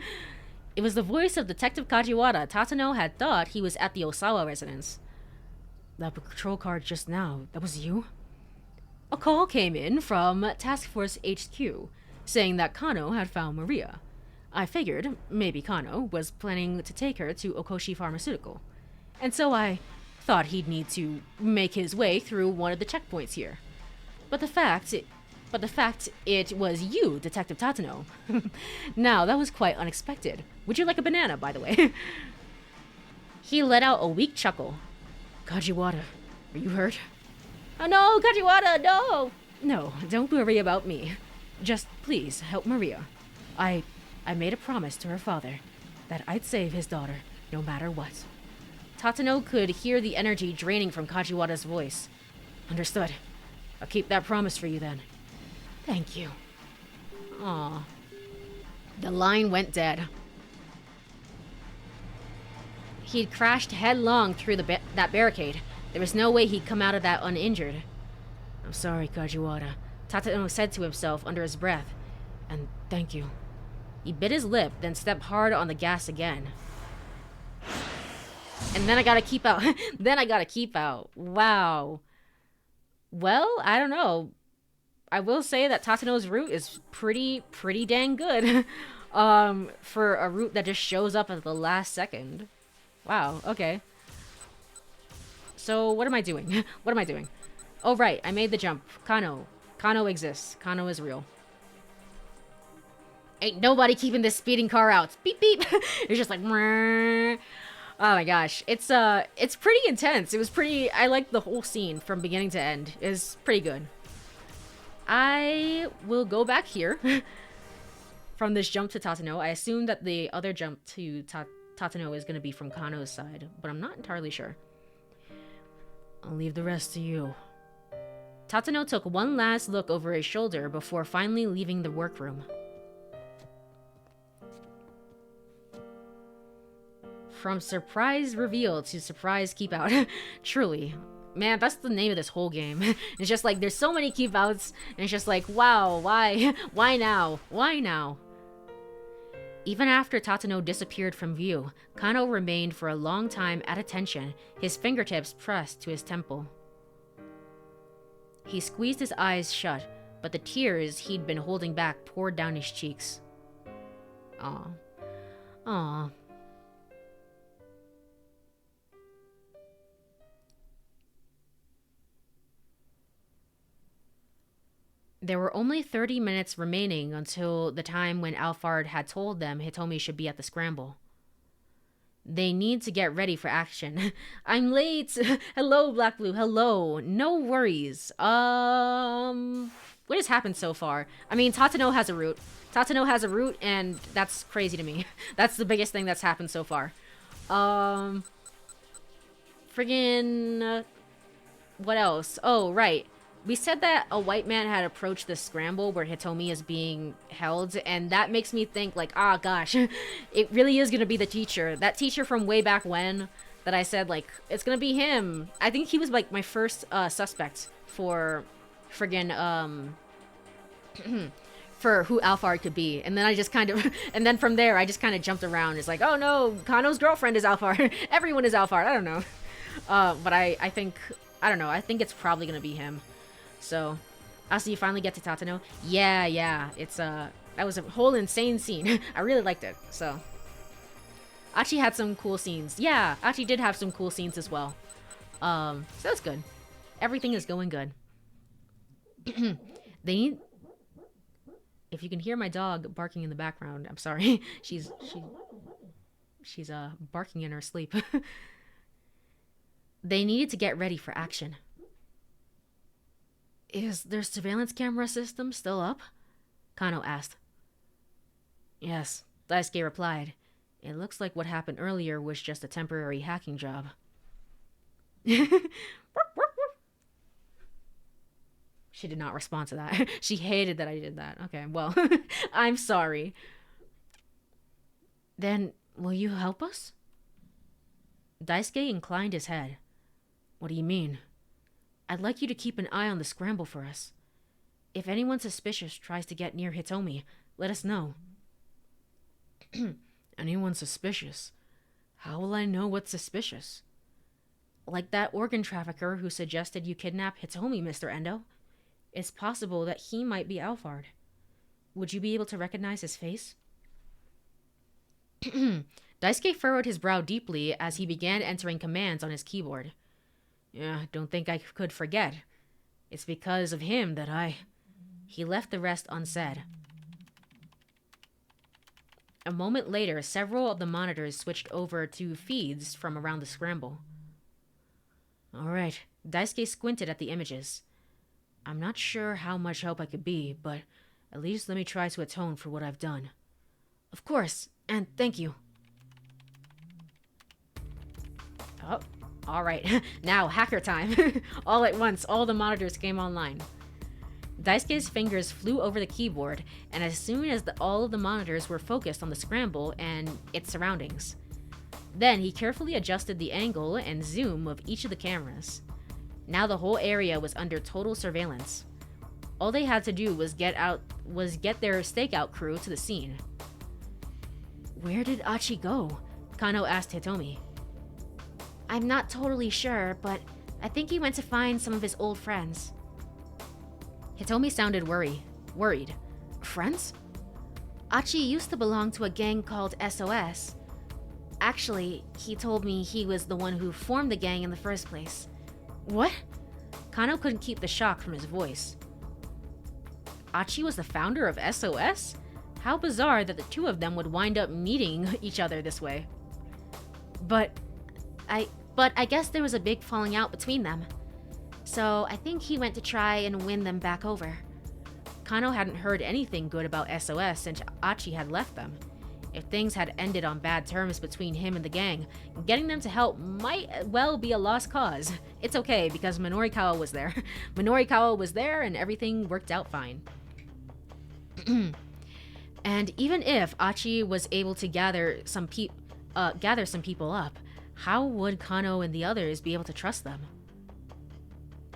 It was the voice of Detective Kajiwara. Tatano had thought he was at the Osawa residence. That patrol car just now, that was you? A call came in from Task Force HQ, saying that Kano had found Maria. I figured maybe Kano was planning to take her to Okoshi Pharmaceutical, and so I thought he'd need to make his way through one of the checkpoints here. But the fact it was you, Detective Tatano. Now, that was quite unexpected. Would you like a banana, by the way? He let out a weak chuckle. Kajiwara, are you hurt? Oh no, Kajiwara, no! No, don't worry about me. Just please help Maria. I made a promise to her father that I'd save his daughter no matter what. Tatano could hear the energy draining from Kajiwara's voice. Understood. I'll keep that promise for you then. Thank you. Aw. The line went dead. He'd crashed headlong through that barricade. There was no way he'd come out of that uninjured. I'm sorry, Kajiwara, Tatano said to himself under his breath. And thank you. He bit his lip, then stepped hard on the gas again. And then I gotta keep out. Wow. Well, I don't know. I will say that Tatano's route is pretty dang good. For a route that just shows up at the last second. Wow, okay. So, what am I doing? What am I doing? Oh, right, I made the jump. Kano. Kano exists. Kano is real. Ain't nobody keeping this speeding car out. Beep, beep. It's just like... Oh my gosh. It's pretty intense. It was pretty... I liked the whole scene from beginning to end. It was pretty good. I will go back here from this jump to Tatano. I assume that the other jump to Tatano is going to be from Kano's side, but I'm not entirely sure. I'll leave the rest to you. Tatano took one last look over his shoulder before finally leaving the workroom. From surprise reveal to surprise keep out. Truly. Man, that's the name of this whole game. It's just like, there's so many keep outs, and it's just like, wow, why? Why now? Why now? Even after Tatano disappeared from view, Kano remained for a long time at attention, his fingertips pressed to his temple. He squeezed his eyes shut, but the tears he'd been holding back poured down his cheeks. Aw. Aw. There were only 30 minutes remaining until the time when ALPHARD had told them Hitomi should be at the scramble. They need to get ready for action. I'm late! Hello, Black Blue, hello. No worries. What has happened so far? I mean, Tatano has a route. Tatano has a route, and that's crazy to me. That's the biggest thing that's happened so far. Friggin'... what else? Oh, right. We said that a white man had approached the scramble where Hitomi is being held, and that makes me think, like, ah, gosh, it really is gonna be the teacher. That teacher from way back when that I said, like, it's gonna be him. I think he was, like, my first suspect for friggin', for who ALPHARD could be. And then I just kind of, and then from there, I just kind of jumped around. It's like, oh no, Kano's girlfriend is ALPHARD. Everyone is ALPHARD. I don't know. But I think, I don't know. I think it's probably gonna be him. So, also you finally get to Tatano. Yeah, it's that was a whole insane scene. I really liked it. So, Achi had some cool scenes. Yeah, Achi did have some cool scenes as well. So that's good. Everything is going good. They need... If you can hear my dog barking in the background, I'm sorry. She's She's barking in her sleep. They needed to get ready for action. Is their surveillance camera system still up? Kano asked. Yes, Daisuke replied. It looks like what happened earlier was just a temporary hacking job. She did not respond to that. She hated that I did that. Okay, well, I'm sorry. Then, will you help us? Daisuke inclined his head. What do you mean? I'd like you to keep an eye on the scramble for us. If anyone suspicious tries to get near Hitomi, let us know. Anyone suspicious? How will I know what's suspicious? Like that organ trafficker who suggested you kidnap Hitomi, Mr. Endo. It's possible that he might be ALPHARD. Would you be able to recognize his face? Daisuke furrowed his brow deeply as he began entering commands on his keyboard. Yeah, don't think I could forget. It's because of him that I... He left the rest unsaid. A moment later, several of the monitors switched over to feeds from around the scramble. Alright, Daisuke squinted at the images. I'm not sure how much help I could be, but at least let me try to atone for what I've done. Of course, and thank you. Oh, alright. Now, hacker time. All at once, all the monitors came online. Daisuke's fingers flew over the keyboard, and as soon as all of the monitors were focused on the scramble and its surroundings. Then he carefully adjusted the angle and zoom of each of the cameras. Now the whole area was under total surveillance. All they had to do was get their stakeout crew to the scene. Where did Achi go? Kano asked Hitomi. I'm not totally sure, but I think he went to find some of his old friends. Hitomi sounded worried. Friends? Achi used to belong to a gang called SOS. Actually, he told me he was the one who formed the gang in the first place. What? Kano couldn't keep the shock from his voice. Achi was the founder of SOS? How bizarre that the two of them would wind up meeting each other this way. But I guess there was a big falling out between them. So I think he went to try and win them back over. Kano hadn't heard anything good about SOS since Achi had left them. If things had ended on bad terms between him and the gang, getting them to help might well be a lost cause. It's okay, because Minorikawa was there. Minorikawa was there and everything worked out fine. And even if Achi was able to gather some people up, how would Kano and the others be able to trust them?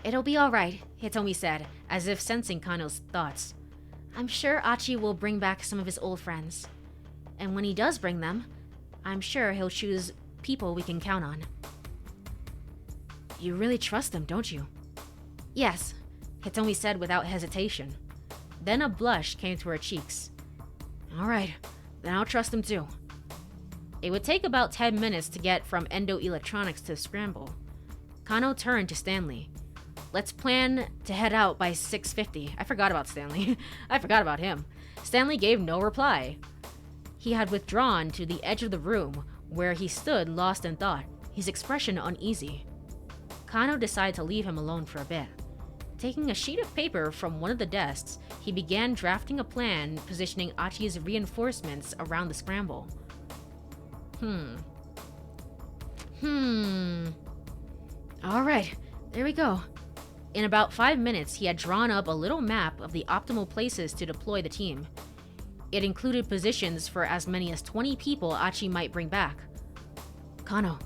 It'll be alright, Hitomi said, as if sensing Kano's thoughts. I'm sure Achi will bring back some of his old friends. And when he does bring them, I'm sure he'll choose people we can count on. You really trust him, don't you? Yes, Hitomi said without hesitation. Then a blush came to her cheeks. Alright, then I'll trust him too. It would take about 10 minutes to get from Endo Electronics to Scramble. Kano turned to Stanley. Let's plan to head out by 6:50. I forgot about Stanley. I forgot about him. Stanley gave no reply. He had withdrawn to the edge of the room, where he stood lost in thought, his expression uneasy. Kano decided to leave him alone for a bit. Taking a sheet of paper from one of the desks, he began drafting a plan positioning Achi's reinforcements around the scramble. Alright, there we go. In about 5 minutes, he had drawn up a little map of the optimal places to deploy the team. It included positions for as many as 20 people Achi might bring back. Kano,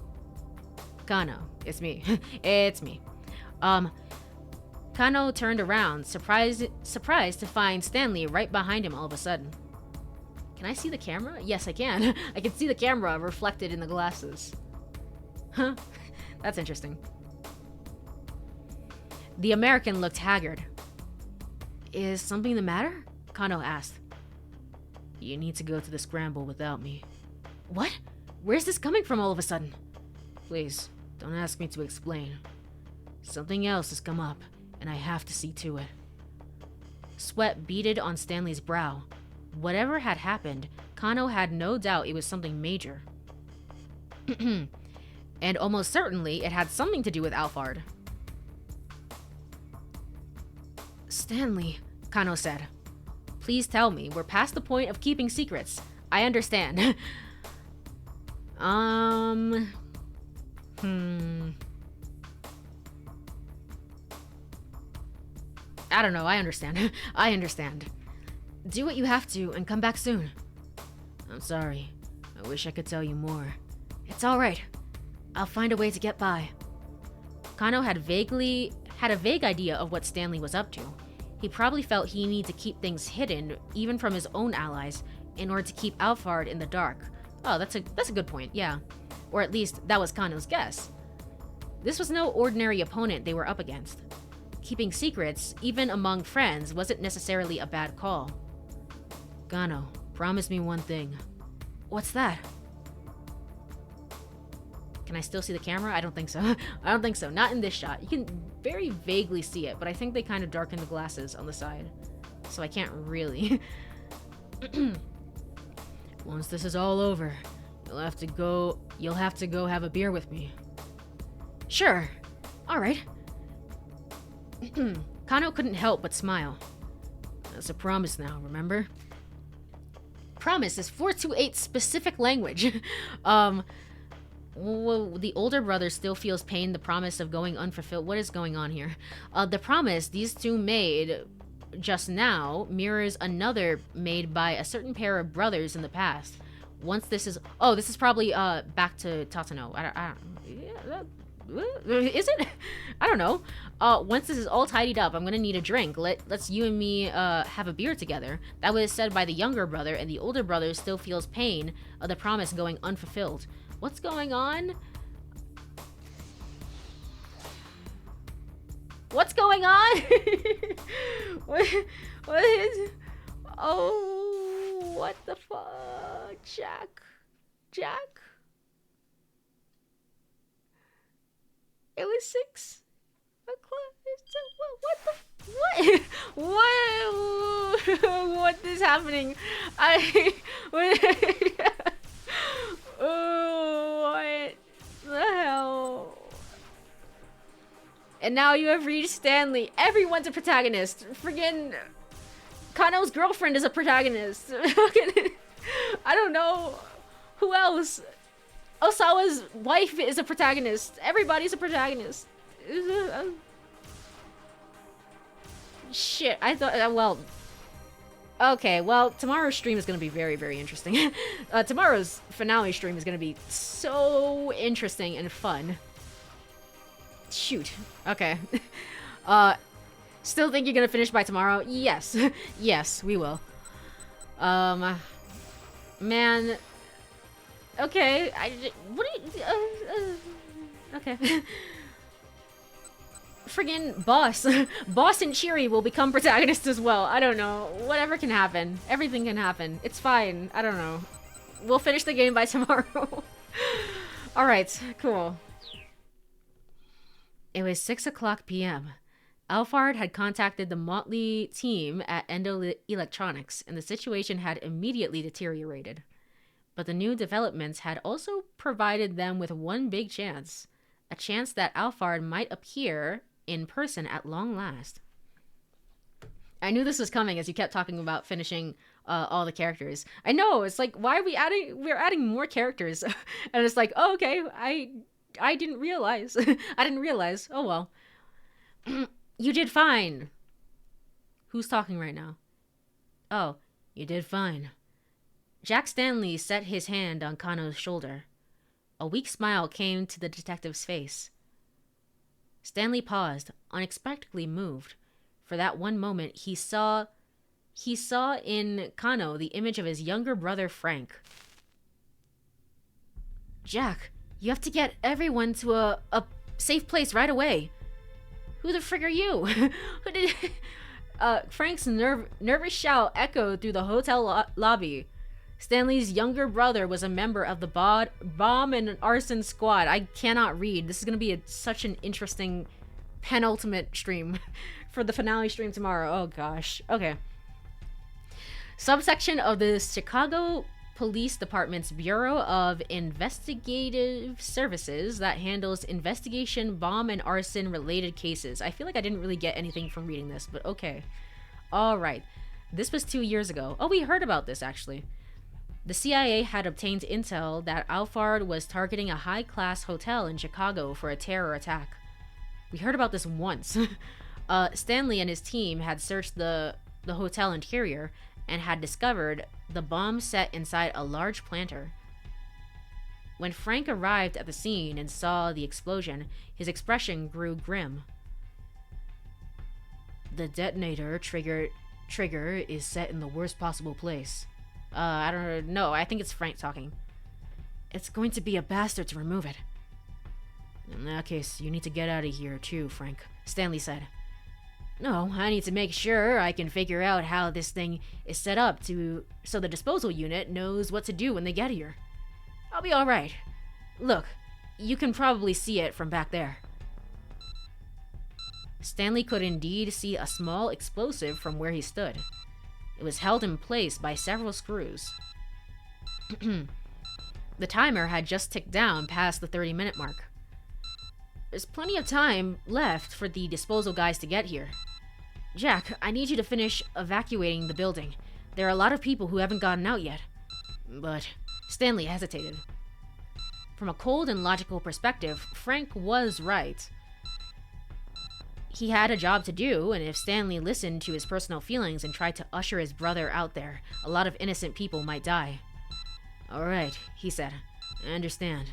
it's me. It's me. Kano turned around, surprised to find Stanley right behind him all of a sudden. Can I see the camera? Yes, I can. I can see the camera reflected in the glasses. Huh, that's interesting. The American looked haggard. Is something the matter? Kano asked. You need to go to the scramble without me. What? Where's this coming from all of a sudden? Please, don't ask me to explain. Something else has come up, and I have to see to it. Sweat beaded on Stanley's brow. Whatever had happened, Kano had no doubt it was something major. And almost certainly it had something to do with Alphard. Stanley, Kano said. Please tell me, we're past the point of keeping secrets. I understand. I don't know, I understand. I understand. Do what you have to and come back soon. I'm sorry. I wish I could tell you more. It's alright. I'll find a way to get by. Kano had a vague idea of what Stanley was up to. He probably felt he needed to keep things hidden, even from his own allies, in order to keep Alphard in the dark. Oh, that's a good point, yeah. Or at least, that was Kano's guess. This was no ordinary opponent they were up against. Keeping secrets, even among friends, wasn't necessarily a bad call. Kano, promise me one thing. What's that? Can I still see the camera? I don't think so. I don't think so. Not in this shot. You can very vaguely see it, but I think they kind of darken the glasses on the side. So I can't really. Once this is all over, you'll have to go have a beer with me. Sure. All right. Kano couldn't help but smile. That's a promise now, remember? Promise is 428 specific language. Well, the older brother still feels pain, the promise of going unfulfilled. What is going on here? The promise these two made just now mirrors another made by a certain pair of brothers in the past. Once this is... Oh, this is probably back to Tatano. Is it? I don't know. Once this is all tidied up, I'm gonna need a drink. Let's you and me have a beer together. That was said by the younger brother, and the older brother still feels pain of the promise going unfulfilled. What's going on? What's going on? what is... Oh, what the fuck? Jack? It was 6 o'clock. What is happening? Oh, what the hell? And now you have reached Stanley. Everyone's a protagonist. Friggin' Kano's girlfriend is a protagonist. I don't know. Who else? Osawa's wife is a protagonist. Everybody's a protagonist. Shit, I thought, well... Okay, well, tomorrow's stream is going to be very, very interesting. Tomorrow's finale stream is going to be so interesting and fun. Shoot. Okay. Still think you're going to finish by tomorrow? Yes. Yes, we will. Man... Okay, what do you... okay. Friggin' Boss. Boss and Cheery will become protagonists as well. I don't know. Whatever can happen. Everything can happen. It's fine. I don't know. We'll finish the game by tomorrow. Alright, cool. It was 6 o'clock p.m. Alphard had contacted the motley team at Endo Electronics, and the situation had immediately deteriorated. But the new developments had also provided them with one big chance. A chance that Alphard might appear in person at long last. I knew this was coming as you kept talking about finishing all the characters. I know, it's like, why are we're adding more characters? And it's like, oh, okay, I didn't realize. I didn't realize. Oh, well. You did fine. Who's talking right now? Oh, you did fine. Jack Stanley set his hand on Kano's shoulder. A weak smile came to the detective's face. Stanley paused, unexpectedly moved. For that one moment, he saw in Kano the image of his younger brother, Frank. Jack, you have to get everyone to a safe place right away. Who the frig are you? Who did... Frank's nervous shout echoed through the hotel lobby. Stanley's younger brother was a member of the bomb and arson squad. I cannot read. This is going to be such an interesting penultimate stream for the finale stream tomorrow. Oh gosh. Okay. Subsection of the Chicago Police Department's Bureau of Investigative Services that handles investigation bomb and arson related cases. I feel like I didn't really get anything from reading this, but okay. Alright. This was 2 years ago. Oh, we heard about this actually. The CIA had obtained intel that Alphard was targeting a high-class hotel in Chicago for a terror attack. We heard about this once. Stanley and his team had searched the hotel interior and had discovered the bomb set inside a large planter. When Frank arrived at the scene and saw the explosion, his expression grew grim. The detonator trigger is set in the worst possible place. I don't know. I think it's Frank talking. It's going to be a bastard to remove it. In that case, you need to get out of here too, Frank, Stanley said. No, I need to make sure I can figure out how this thing is set up so the disposal unit knows what to do when they get here. I'll be alright. Look, you can probably see it from back there. Stanley could indeed see a small explosive from where he stood. It was held in place by several screws. The timer had just ticked down past the 30-minute mark. There's plenty of time left for the disposal guys to get here. Jack, I need you to finish evacuating the building. There are a lot of people who haven't gotten out yet. But Stanley hesitated. From a cold and logical perspective, Frank was right. He had a job to do, and if Stanley listened to his personal feelings and tried to usher his brother out there, a lot of innocent people might die. Alright, he said. I understand.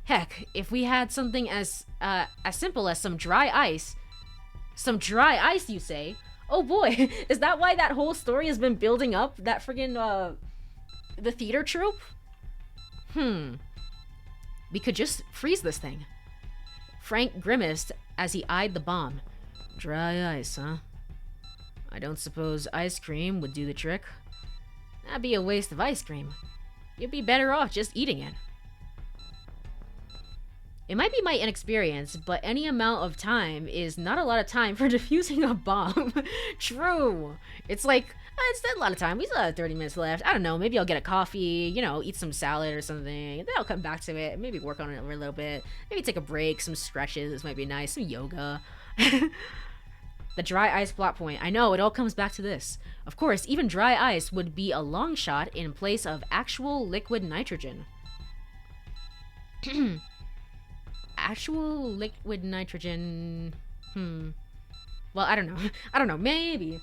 Heck, if we had something as simple as some dry ice... Some dry ice, you say? Oh boy, is that why that whole story has been building up? That friggin', the theater troupe? We could just freeze this thing. Frank grimaced as he eyed the bomb. Dry ice, huh? I don't suppose ice cream would do the trick. That'd be a waste of ice cream. You'd be better off just eating it. It might be my inexperience, but any amount of time is not a lot of time for defusing a bomb. True. It's like, it's not a lot of time. We still have 30 minutes left. I don't know. Maybe I'll get a coffee, you know, eat some salad or something. Then I'll come back to it. Maybe work on it a little bit. Maybe take a break. Some stretches. This might be nice. Some yoga. The dry ice plot point. I know, it all comes back to this. Of course, even dry ice would be a long shot in place of actual liquid nitrogen. Actual liquid nitrogen... Well, I don't know. I don't know. Maybe.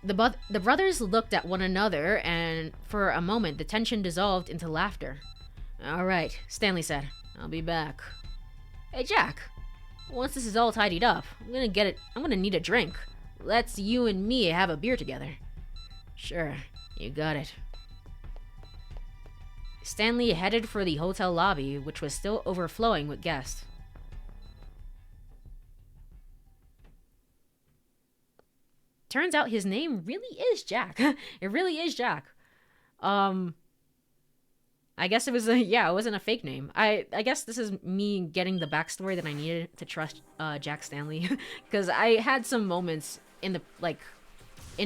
The brothers looked at one another, and for a moment, the tension dissolved into laughter. All right, Stanley said. I'll be back. Hey, Jack. Once this is all tidied up, I'm gonna need a drink. Let's you and me have a beer together. Sure, you got it. Stanley headed for the hotel lobby, which was still overflowing with guests. Turns out his name really is Jack. It really is Jack. I guess it was it wasn't a fake name. I guess this is me getting the backstory that I needed to trust Jack Stanley, because I had some moments in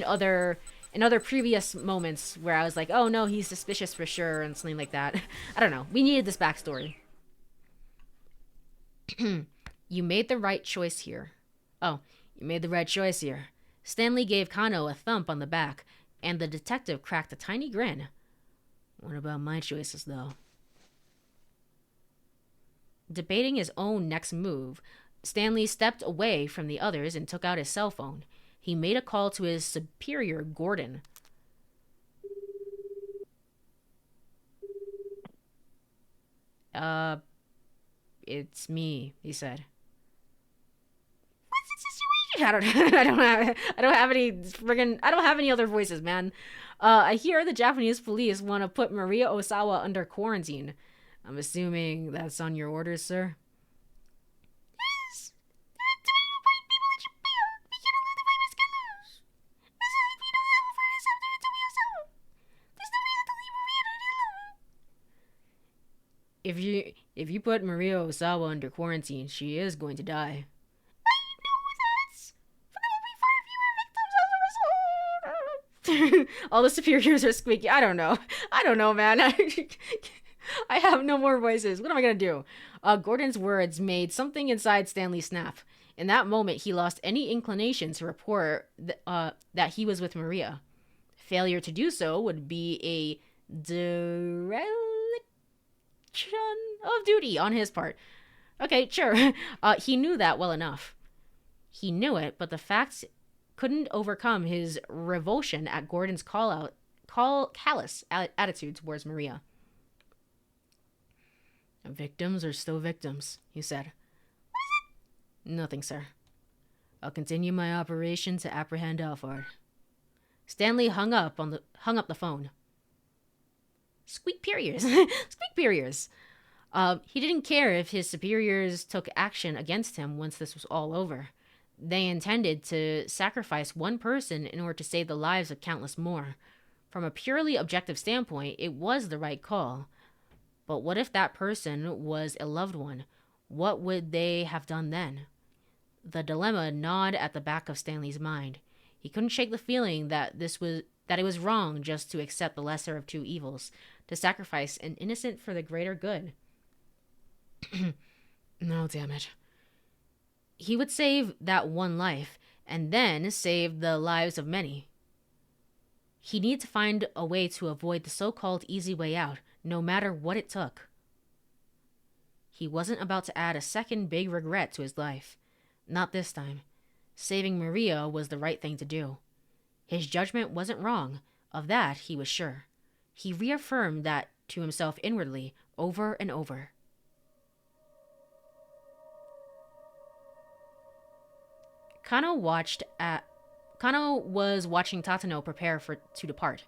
other previous moments where I was like, oh no, he's suspicious for sure, and something like that. I don't know. We needed this backstory. You made the right choice here. Oh, you made the right choice here. Stanley gave Kano a thump on the back, and the detective cracked a tiny grin. What about my choices, though? Debating his own next move, Stanley stepped away from the others and took out his cell phone. He made a call to his superior, Gordon. It's me, he said. What's the situation? I don't have any other voices, man. I hear the Japanese police want to put Maria Osawa under quarantine. I'm assuming that's on your orders, sir? Yes. There are too many important people in Shibuya. We can't allow the virus get loose. Besides, we know that Alphard is after Tomi Osawa. There's no reason to leave Maria alone. If you put Maria Osawa under quarantine, she is going to die. I know that. But there will be far fewer victims as a result. All the superiors are squeaky. I don't know. I don't know, man. I have no more voices. What am I gonna do? Gordon's words made something inside Stanley snap. In that moment, he lost any inclination to report that he was with Maria. Failure to do so would be a dereliction of duty on his part. Okay, sure. He knew that well enough. He knew it, but the facts couldn't overcome his revulsion at Gordon's callous attitude towards Maria. Victims are still victims, he said. Nothing, sir. I'll continue my operation to apprehend Alphard. Stanley hung up the phone. Squeak superiors. Squeak superiors. He didn't care if his superiors took action against him once this was all over. They intended to sacrifice one person in order to save the lives of countless more. From a purely objective standpoint, it was the right call. But what if that person was a loved one? What would they have done then? The dilemma gnawed at the back of Stanley's mind. He couldn't shake the feeling that it was wrong just to accept the lesser of two evils, to sacrifice an innocent for the greater good. No, damn it. He would save that one life, and then save the lives of many. He needed to find a way to avoid the so-called easy way out, no matter what it took. He wasn't about to add a second big regret to his life. Not this time. Saving Maria was the right thing to do. His judgment wasn't wrong. Of that, he was sure. He reaffirmed that to himself inwardly, over and over. Kano was watching Tatano prepare to depart.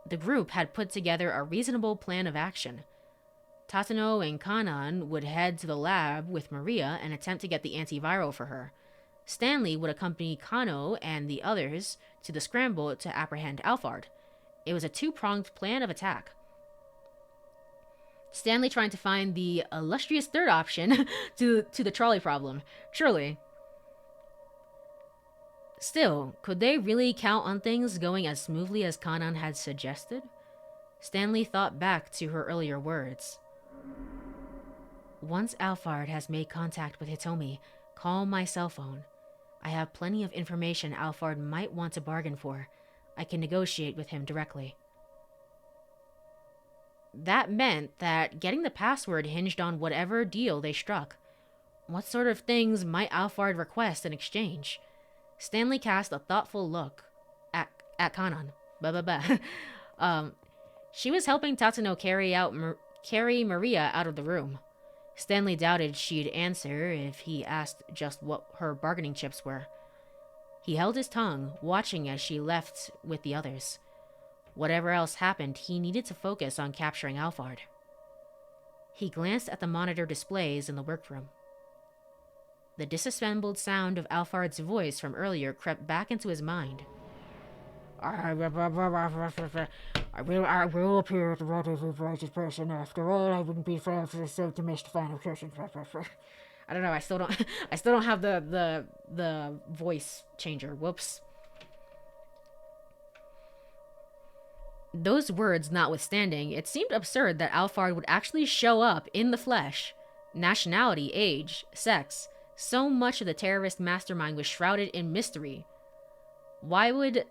The group had put together a reasonable plan of action. Tatano and Kanan would head to the lab with Maria and attempt to get the antiviral for her. Stanley would accompany Kano and the others to the scramble to apprehend Alphard. It was a two-pronged plan of attack. Stanley trying to find the illustrious third option to the trolley problem. Surely. Still, could they really count on things going as smoothly as Kanan had suggested? Stanley thought back to her earlier words. Once Alphard has made contact with Hitomi, call my cell phone. I have plenty of information Alphard might want to bargain for. I can negotiate with him directly. That meant that getting the password hinged on whatever deal they struck. What sort of things might Alphard request in exchange? Stanley cast a thoughtful look at Kanan. She was helping Tatano carry Maria out of the room. Stanley doubted she'd answer if he asked just what her bargaining chips were. He held his tongue, watching as she left with the others. Whatever else happened, he needed to focus on capturing Alphard. He glanced at the monitor displays in the workroom. The disassembled sound of Alphard's voice from earlier crept back into his mind. I will appear at the right of the righteous person. After all, I wouldn't be fair for the sake to miss the final person. I don't know. I still don't have the voice changer. Whoops. Those words notwithstanding, it seemed absurd that Alphard would actually show up in the flesh. Nationality, age, sex. So much of the terrorist mastermind was shrouded in mystery. Why would...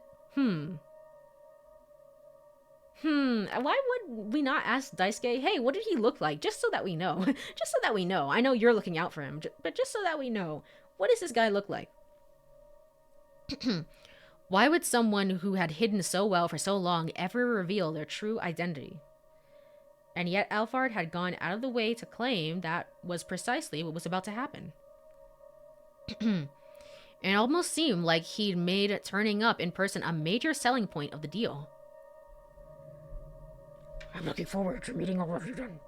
Why would we not ask Daisuke, hey, what did he look like? Just so that we know. Just so that we know. I know you're looking out for him, but just so that we know. What does this guy look like? Why would someone who had hidden so well for so long ever reveal their true identity? And yet Alphard had gone out of the way to claim that was precisely what was about to happen. It almost seemed like he'd made turning up in person a major selling point of the deal. I'm looking forward to meeting all of you then.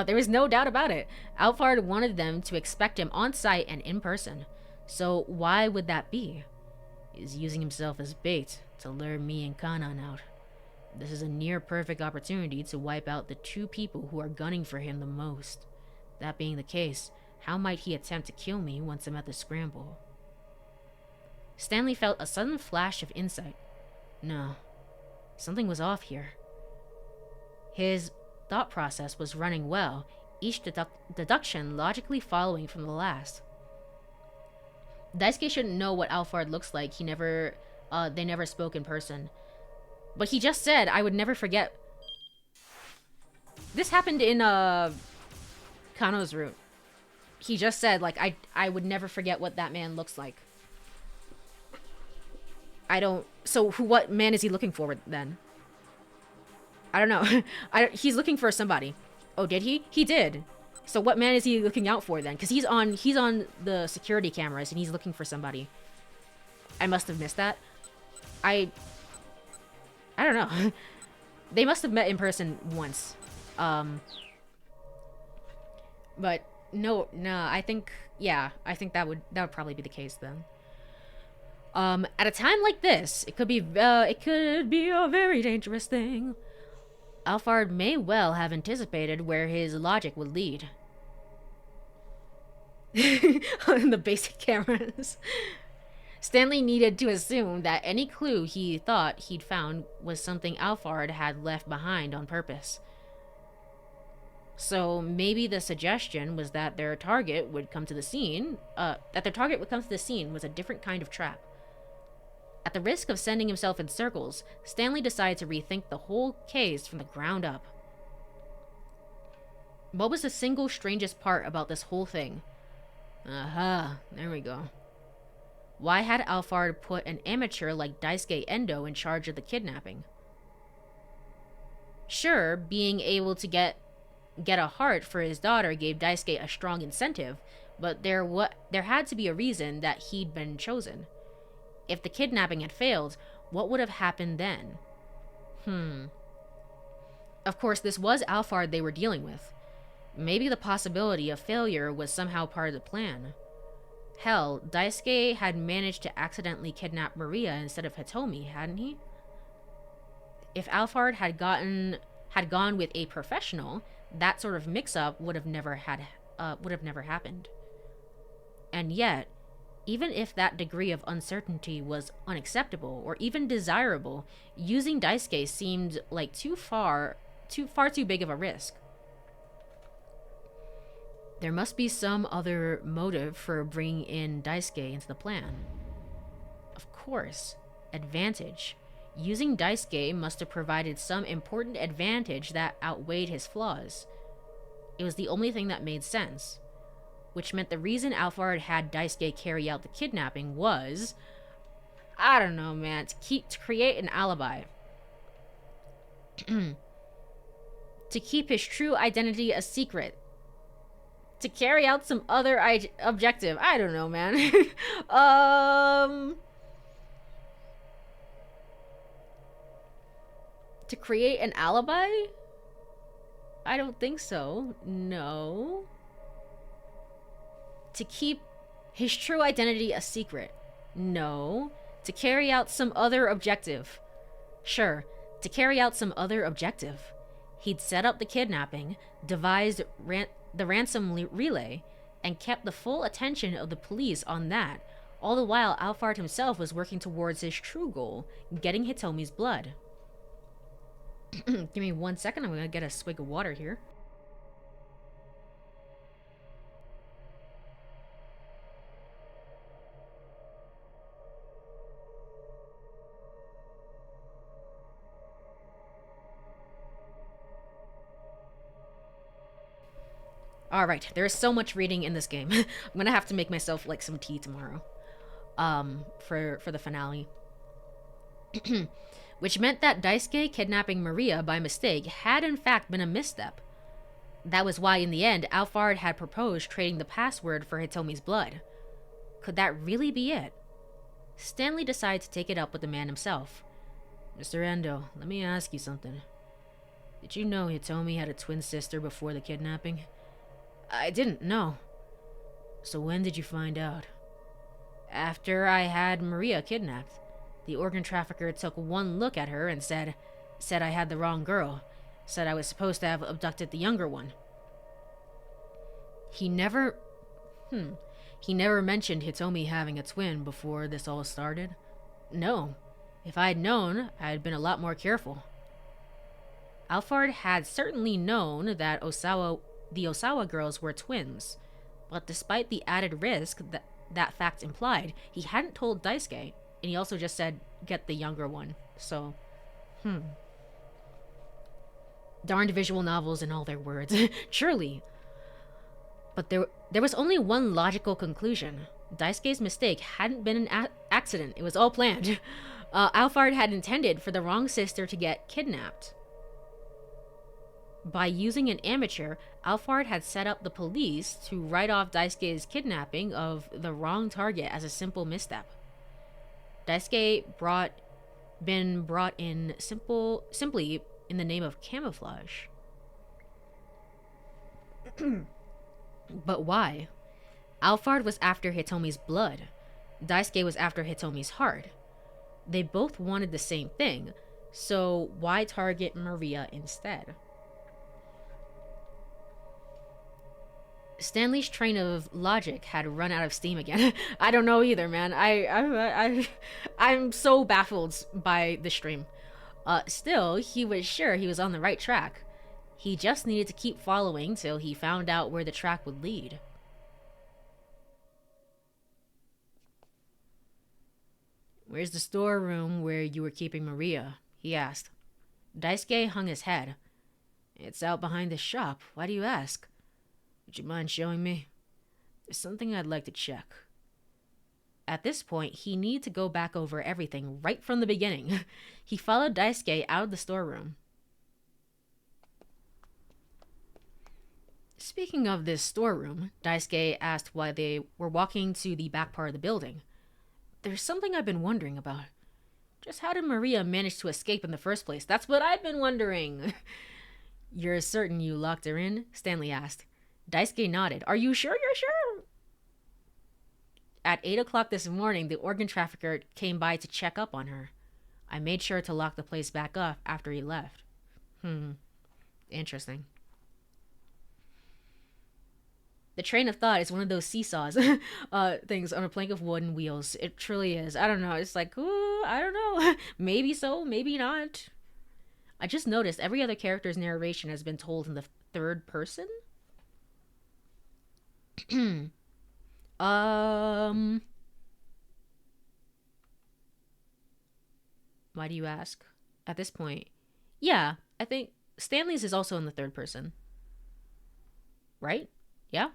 There was no doubt about it. Alphard wanted them to expect him on site and in person. So why would that be? He's using himself as bait to lure me and Kanan out. This is a near-perfect opportunity to wipe out the two people who are gunning for him the most. That being the case, how might he attempt to kill me once I'm at the scramble? Stanley felt a sudden flash of insight. No, something was off here. His thought process was running well, each deduction logically following from the last. Daisuke shouldn't know what Alphard looks like. They never spoke in person. But he just said, I would never forget. This happened in, Kano's route. He just said, like, I would never forget what that man looks like. So what man is he looking for then? I don't know. He's looking for somebody. Oh, did he? He did. So what man is he looking out for then? Because he's on the security cameras and he's looking for somebody. I must have missed that. I don't know. They must have met in person once. But no, I think that would probably be the case then. At a time like this, it could be a very dangerous thing. Alphard may well have anticipated where his logic would lead. On the basic cameras. Stanley needed to assume that any clue he thought he'd found was something Alphard had left behind on purpose. So maybe the suggestion was that their target would come to the scene, was a different kind of trap. At the risk of sending himself in circles, Stanley decided to rethink the whole case from the ground up. What was the single strangest part about this whole thing? Aha, there we go. Why had Alphard put an amateur like Daisuke Endo in charge of the kidnapping? Sure, being able to get a heart for his daughter gave Daisuke a strong incentive, but there had to be a reason that he'd been chosen. If the kidnapping had failed, what would have happened then? Of course, this was Alphard they were dealing with. Maybe the possibility of failure was somehow part of the plan. Hell, Daisuke had managed to accidentally kidnap Maria instead of Hitomi, hadn't he? If Alphard had gone with a professional, that sort of mix-up would have never happened. And yet, even if that degree of uncertainty was unacceptable or even desirable, using Daisuke seemed like far too big of a risk. There must be some other motive for bringing in Daisuke into the plan. Of course, advantage. Using Daisuke must have provided some important advantage that outweighed his flaws. It was the only thing that made sense. Which meant the reason Alphard had Daisuke carry out the kidnapping was, I don't know, man, to create an alibi. To keep his true identity a secret. To carry out some other objective. I don't know, man. To create an alibi? I don't think so. No. To keep his true identity a secret? No. To carry out some other objective? Sure, to carry out some other objective. He'd set up the kidnapping, devised the ransom relay, and kept the full attention of the police on that, all the while Alphard himself was working towards his true goal, getting Hitomi's blood. Give me 1 second, I'm gonna get a swig of water here. Alright, there is so much reading in this game. I'm gonna have to make myself like some tea tomorrow. For the finale. Which meant that Daisuke kidnapping Maria by mistake had in fact been a misstep. That was why in the end, Alphard had proposed trading the password for Hitomi's blood. Could that really be it? Stanley decided to take it up with the man himself. Mr. Endo, let me ask you something. Did you know Hitomi had a twin sister before the kidnapping? I didn't know. So when did you find out? After I had Maria kidnapped. The organ trafficker took one look at her and said I had the wrong girl. Said I was supposed to have abducted the younger one. He never mentioned Hitomi having a twin before this all started? No. If I'd known, I'd been a lot more careful. Alphard had certainly known that the Osawa girls were twins, but despite the added risk that fact implied, he hadn't told Daisuke, and he also just said, get the younger one. So, darned visual novels and all their words. Truly. But there was only one logical conclusion. Daisuke's mistake hadn't been an accident. It was all planned. Alphard had intended for the wrong sister to get kidnapped. By using an amateur, Alphard had set up the police to write off Daisuke's kidnapping of the wrong target as a simple misstep. Daisuke been brought in simply in the name of camouflage. But why? Alphard was after Hitomi's blood. Daisuke was after Hitomi's heart. They both wanted the same thing, so why target Maria instead? Stanley's train of logic had run out of steam again. I don't know either, man. I'm so baffled by the stream. Still, he was sure he was on the right track. He just needed to keep following till he found out where the track would lead. Where's the storeroom where you were keeping Maria? He asked. Daisuke hung his head. It's out behind the shop. Why do you ask? Would you mind showing me? There's something I'd like to check. At this point, he needed to go back over everything right from the beginning. He followed Daisuke out of the storeroom. Speaking of this storeroom, Daisuke asked why they were walking to the back part of the building. There's something I've been wondering about. Just how did Maria manage to escape in the first place? That's what I've been wondering. You're certain you locked her in? Stanley asked. Daisuke nodded. Are you sure you're sure? At 8 o'clock this morning, the organ trafficker came by to check up on her. I made sure to lock the place back up after he left. Interesting. The train of thought is one of those seesaws things on a plank of wood and wheels. It truly is. I don't know. It's like, ooh, I don't know. Maybe so, maybe not. I just noticed every other character's narration has been told in the third person. Why do you ask? At this point, yeah, I think Stanley's is also in the third person. Right? Yeah?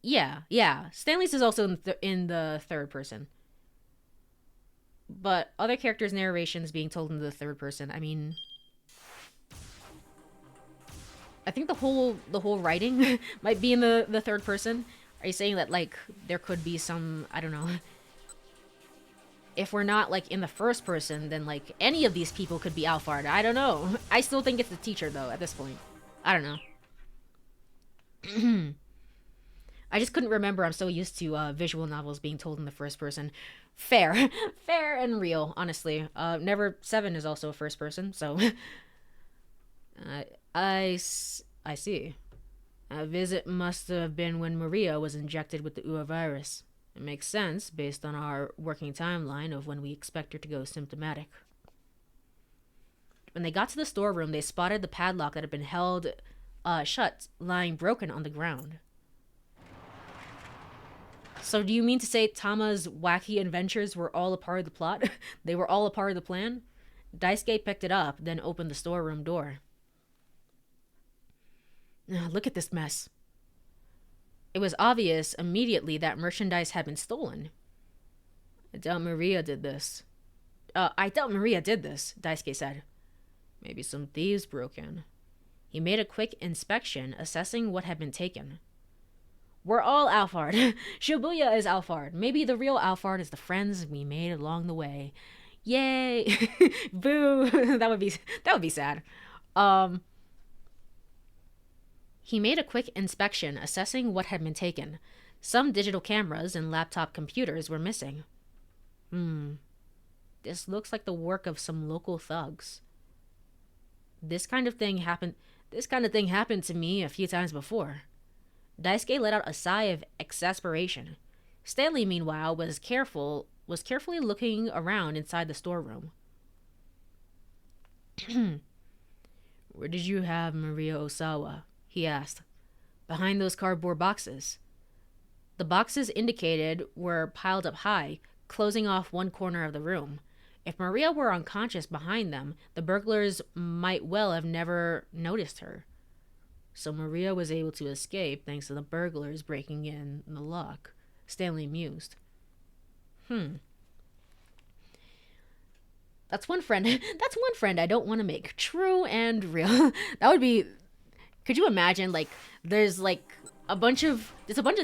yeah. Stanley's is also in the third person. But other characters' narrations being told in the third person, I mean, I think the whole writing might be in the third person. Are you saying that, like, there could be some, I don't know, if we're not, like, in the first person, then, like, any of these people could be Alphard. I don't know. I still think it's the teacher, though, at this point. I don't know. I just couldn't remember. I'm so used to visual novels being told in the first person. Fair. Fair and real, honestly. Never 7 is also first person, so... I see. A visit must have been when Maria was injected with the Ua virus. It makes sense, based on our working timeline of when we expect her to go symptomatic. When they got to the storeroom, they spotted the padlock that had been held shut, lying broken on the ground. So do you mean to say Tama's wacky adventures were all a part of the plot? They were all a part of the plan? Daisuke picked it up, then opened the storeroom door. Look at this mess. It was obvious immediately that merchandise had been stolen. I doubt Maria did this, Daisuke said. Maybe some thieves broke in. He made a quick inspection, assessing what had been taken. We're all Alphard. Shibuya is Alphard. Maybe the real Alphard is the friends we made along the way. Yay! Boo! that would be sad. He made a quick inspection, assessing what had been taken. Some digital cameras and laptop computers were missing. This looks like the work of some local thugs. This kind of thing happened to me a few times before. Daisuke let out a sigh of exasperation. Stanley, meanwhile, was careful was carefully looking around inside the storeroom. Where did you have Maria Osawa? He asked. Behind those cardboard boxes. The boxes indicated were piled up high, closing off one corner of the room. If Maria were unconscious behind them, the burglars might well have never noticed her. So Maria was able to escape thanks to the burglars breaking in the lock, Stanley mused. That's one friend. That's one friend I don't want to make. True and real. That would be. Could you imagine? Like, there's a bunch of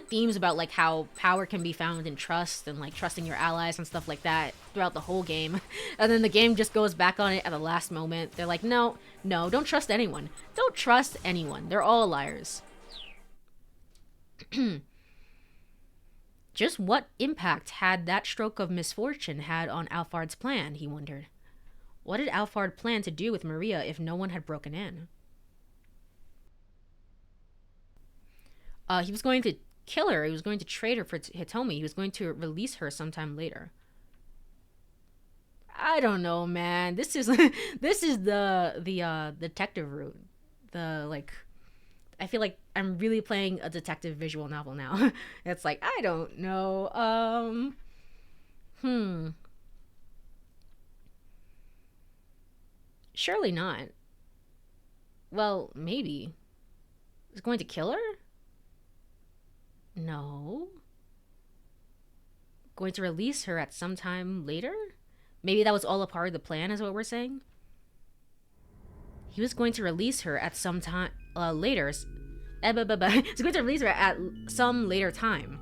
themes about like how power can be found in trust and like trusting your allies and stuff like that throughout the whole game, and then the game just goes back on it at the last moment. They're like, no, don't trust anyone. Don't trust anyone. They're all liars. Just what impact had that stroke of misfortune had on ALPHARD'S plan, he wondered. What did ALPHARD plan to do with Maria if no one had broken in? He was going to kill her. He was going to trade her for Hitomi. He was going to release her sometime later. I don't know, man. This is the detective route. I feel like I'm really playing a detective visual novel now. It's like, I don't know. Surely not. Well, maybe. Is going to kill her? No. Going to release her at some time later? Maybe that was all a part of the plan, is what we're saying? He was going to release her at some time later. He's going to release her at some later time.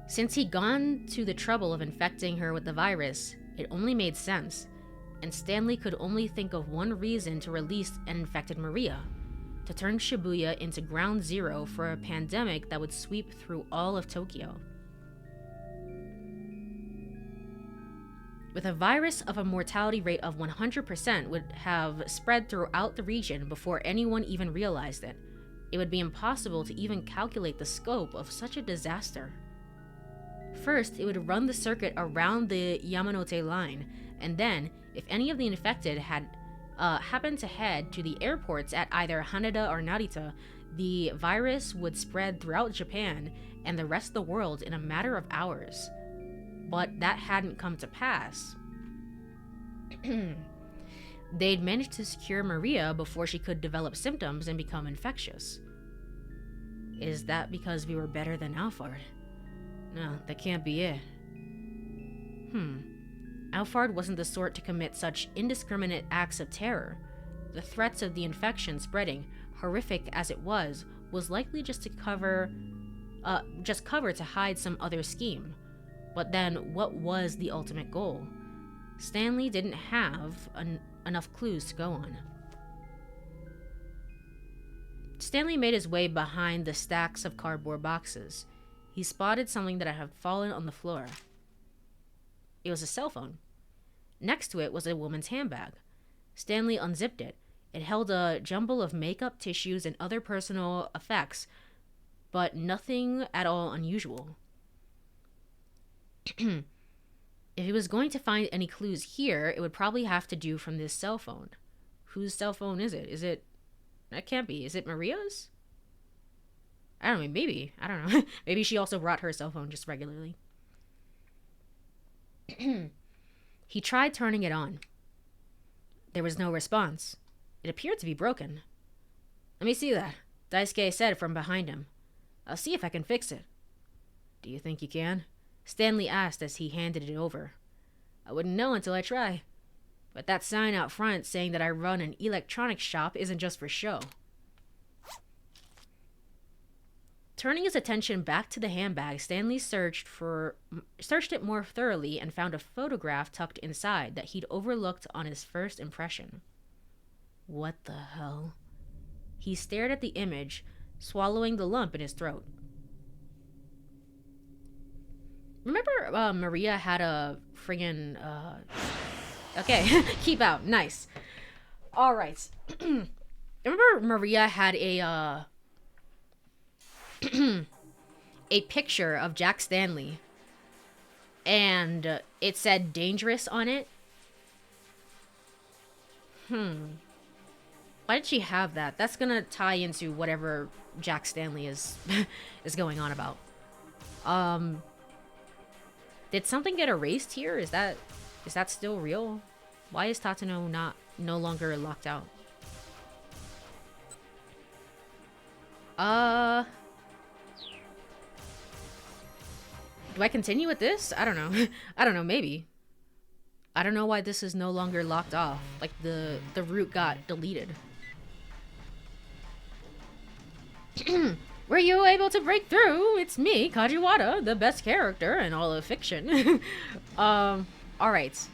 Since he'd gone to the trouble of infecting her with the virus, it only made sense, and Stanley could only think of one reason to release an infected Maria: to turn Shibuya into ground zero for a pandemic that would sweep through all of Tokyo. With a virus of a mortality rate of 100% would have spread throughout the region before anyone even realized it. It would be impossible to even calculate the scope of such a disaster. First, it would run the circuit around the Yamanote line, and then, if any of the infected had happened to head to the airports at either Haneda or Narita, the virus would spread throughout Japan and the rest of the world in a matter of hours. But that hadn't come to pass. They'd managed to secure Maria before she could develop symptoms and become infectious. Is that because we were better than ALPHARD? No, that can't be it. ALPHARD wasn't the sort to commit such indiscriminate acts of terror. The threats of the infection spreading, horrific as it was likely just cover to hide some other scheme. But then, what was the ultimate goal? Stanley didn't have enough clues to go on. Stanley made his way behind the stacks of cardboard boxes. He spotted something that had fallen on the floor. It was a cell phone. Next to it was a woman's handbag. Stanley unzipped it. It held a jumble of makeup, tissues, and other personal effects, but nothing at all unusual. If he was going to find any clues here, it would probably have to do from this cell phone. Whose cell phone is it? That can't be. Is it Maria's? I don't know, maybe. I don't know. Maybe she also brought her cell phone just regularly. He tried turning it on. There was no response. It appeared to be broken. Let me see that, Daisuke said from behind him. I'll see if I can fix it. Do you think you can? Stanley asked as he handed it over. I wouldn't know until I try. But that sign out front saying that I run an electronics shop isn't just for show. Turning his attention back to the handbag, Stanley searched it more thoroughly and found a photograph tucked inside that he'd overlooked on his first impression. What the hell? He stared at the image, swallowing the lump in his throat. Remember Maria had a friggin' okay, keep out, nice. Alright. Remember Maria had a a picture of Jack Stanley and it said dangerous on it. Why did she have that? That's gonna tie into whatever Jack Stanley is is going on about. Did something get erased here? Is that still real? Why is Tatano no longer locked out? Do I continue with this? I don't know. I don't know, maybe. I don't know why this is no longer locked off. Like the route got deleted. Were you able to break through? It's me, Kajiwada, the best character in all of fiction. Alright.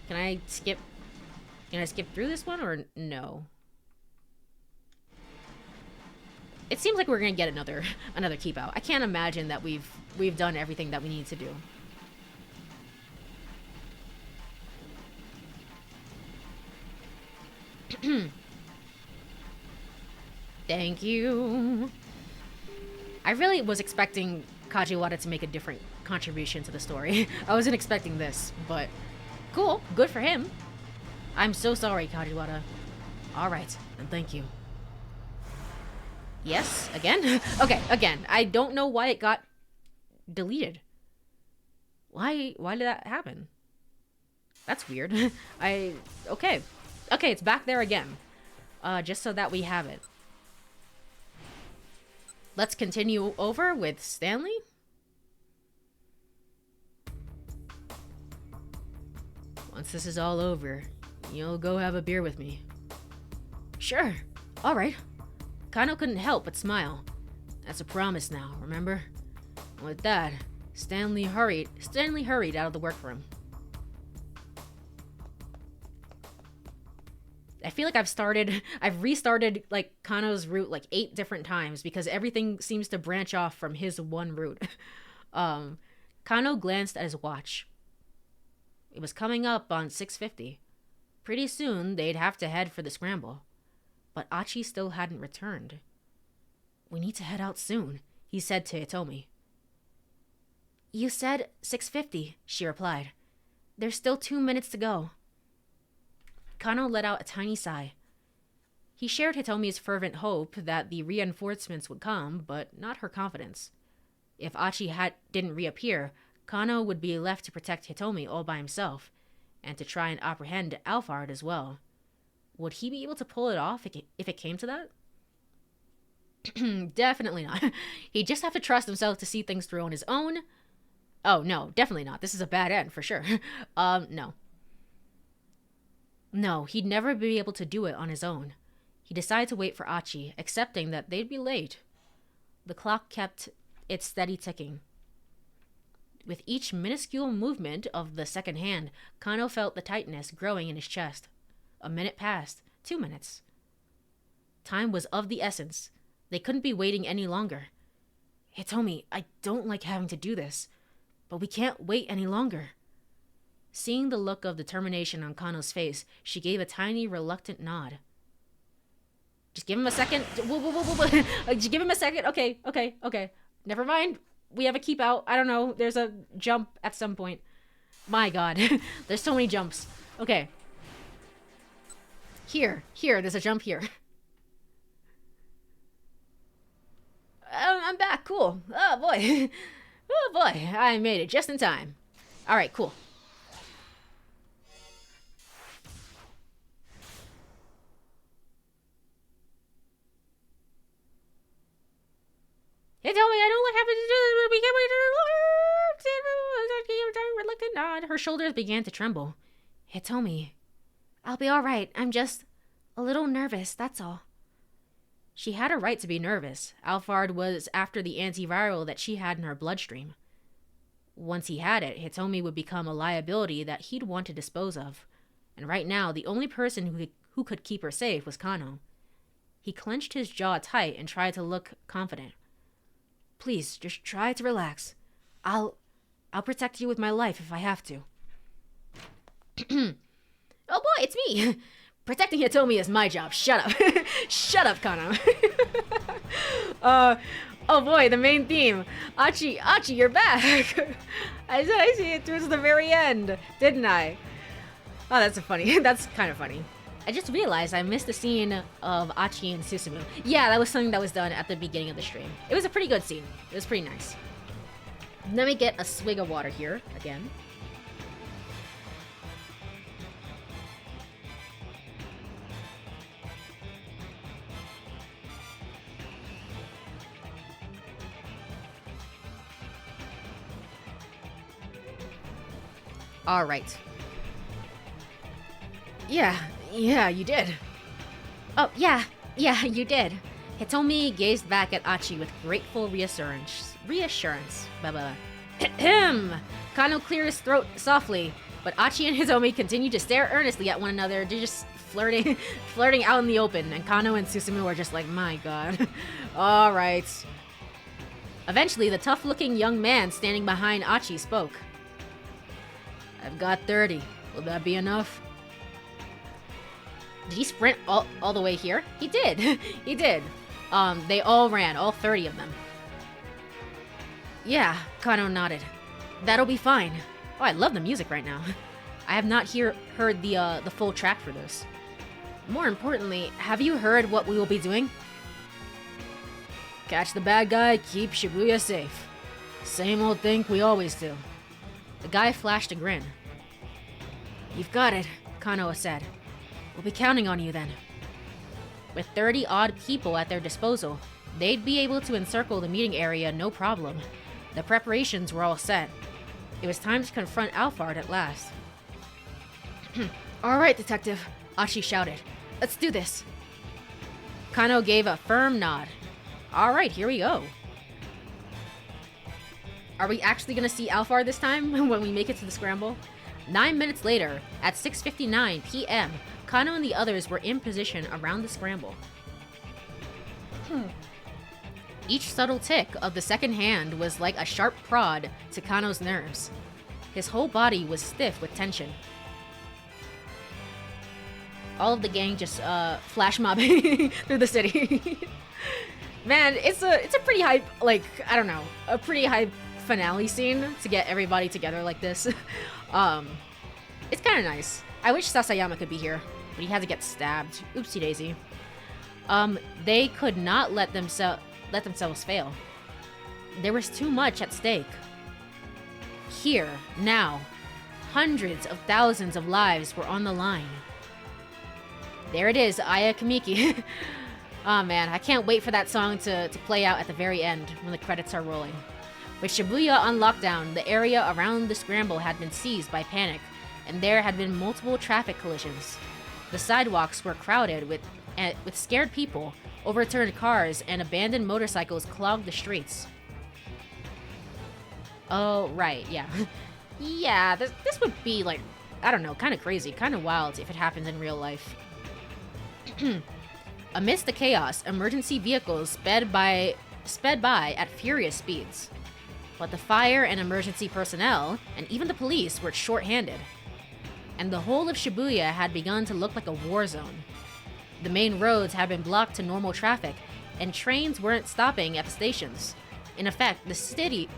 Can I skip through this one or no? It seems like we're gonna get another keep out. I can't imagine that we've done everything that we need to do. Thank you. I really was expecting Kajiwada to make a different contribution to the story. I wasn't expecting this, but cool. Good for him. I'm so sorry, Kajiwada. Alright, and thank you. Yes? Again? Okay, again. I don't know why it got deleted. Why did that happen? That's weird. Okay. Okay, it's back there again. Just so that we have it. Let's continue over with Stanley. Once this is all over, you'll go have a beer with me. Sure. All right. Kano couldn't help but smile. That's a promise now, remember? And with that, Stanley hurried out of the workroom. I feel like I've restarted like Kano's route like 8 different times because everything seems to branch off from his one route. Kano glanced at his watch. It was coming up on 6:50. Pretty soon they'd have to head for the scramble. But Achi still hadn't returned. We need to head out soon, he said to Hitomi. You said 6:50, she replied. There's still 2 minutes to go. Kano let out a tiny sigh. He shared Hitomi's fervent hope that the reinforcements would come, but not her confidence. If Achi didn't reappear, Kano would be left to protect Hitomi all by himself, and to try and apprehend ALPHARD as well. Would he be able to pull it off if it came to that? Definitely not. He'd just have to trust himself to see things through on his own. Oh, no, definitely not. This is a bad end, for sure. No. No, he'd never be able to do it on his own. He decided to wait for Achi, accepting that they'd be late. The clock kept its steady ticking. With each minuscule movement of the second hand, Kano felt the tightness growing in his chest. A minute passed, 2 minutes. Time was of the essence. They couldn't be waiting any longer. Hitomi, I don't like having to do this, but we can't wait any longer. Seeing the look of determination on Kano's face, she gave a tiny, reluctant nod. Just give him a second. Just give him a second. Okay. Never mind. We have a keep out. I don't know. There's a jump at some point. My god. There's so many jumps. Okay. Here. There's a jump here. I'm back. Cool. Oh, boy. Oh, boy. I made it just in time. All right, cool. Hey, tell me, I don't like having to do this, but we can't wait to reluctant nod. Her shoulders began to tremble. Hitomi, I'll be all right. I'm just a little nervous, that's all. She had a right to be nervous. ALPHARD was after the antiviral that she had in her bloodstream. Once he had it, Hitomi would become a liability that he'd want to dispose of. And right now, the only person who could keep her safe was Kano. He clenched his jaw tight and tried to look confident. Please, just try to relax. I'll protect you with my life if I have to. Oh boy, it's me! Protecting Hitomi is my job. Shut up. Shut up, Kano. Oh boy, the main theme. Achi, you're back. I see it towards the very end, didn't I? Oh, that's funny. That's kind of funny. I just realized I missed the scene of Achi and Susumu. Yeah, that was something that was done at the beginning of the stream. It was a pretty good scene. It was pretty nice. Let me get a swig of water here again. All right. Yeah, you did. Oh, yeah, you did. Hitomi gazed back at Achi with grateful reassurance. Blah. Kano cleared his throat softly, but Achi and Hitomi continued to stare earnestly at one another. They're just flirting, flirting out in the open, and Kano and Susumu were just like, my god. All right. Eventually, the tough-looking young man standing behind Achi spoke. I've got 30. Will that be enough? Did he sprint all the way here? He did. He did. They all ran, all 30 of them. Yeah, Kano nodded. That'll be fine. Oh, I love the music right now. I have not heard the full track for this. More importantly, have you heard what we will be doing? Catch the bad guy, keep Shibuya safe. Same old thing we always do. The guy flashed a grin. You've got it, Kano said. We'll be counting on you then. With 30-odd people at their disposal, they'd be able to encircle the meeting area no problem. The preparations were all set. It was time to confront Alphard at last. All right, Detective, Achi shouted. Let's do this. Kano gave a firm nod. All right, here we go. Are we actually going to see Alphard this time when we make it to the scramble? 9 minutes later, at 6:59 p.m., Kano and the others were in position around the scramble. Each subtle tick of the second hand was like a sharp prod to Kano's nerves. His whole body was stiff with tension. All of the gang just flash mobbing through the city. Man, it's a pretty high, like, I don't know, a pretty high finale scene to get everybody together like this. It's kind of nice. I wish Sasayama could be here, but he had to get stabbed. Oopsie daisy. They could not let themselves fail. There was too much at stake. Here, now, hundreds of thousands of lives were on the line. There it is, Aya Kamiki. Oh man, I can't wait for that song to play out at the very end when the credits are rolling. With Shibuya on lockdown, the area around the scramble had been seized by panic, and there had been multiple traffic collisions. The sidewalks were crowded with scared people, overturned cars, and abandoned motorcycles clogged the streets. Oh, right, yeah. Yeah, this would be like, I don't know, kind of crazy, kind of wild if it happened in real life. Amidst the chaos, emergency vehicles sped by at furious speeds. But the fire and emergency personnel, and even the police, were short-handed. And the whole of Shibuya had begun to look like a war zone. The main roads had been blocked to normal traffic, and trains weren't stopping at the stations. In effect, the city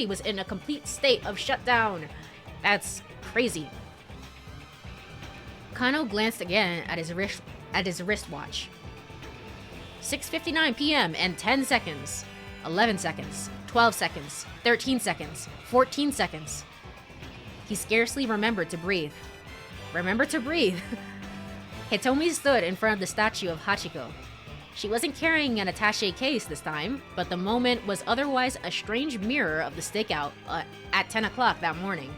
was in a complete state of shutdown. That's crazy. Kano glanced again at his wristwatch. 6:59 p.m. and 10 seconds. 11 seconds. 12 seconds. 13 seconds. 14 seconds. He scarcely remembered to breathe. Remember to breathe. Hitomi stood in front of the statue of Hachiko. She wasn't carrying an attaché case this time, but the moment was otherwise a strange mirror of the stakeout at 10 o'clock that morning.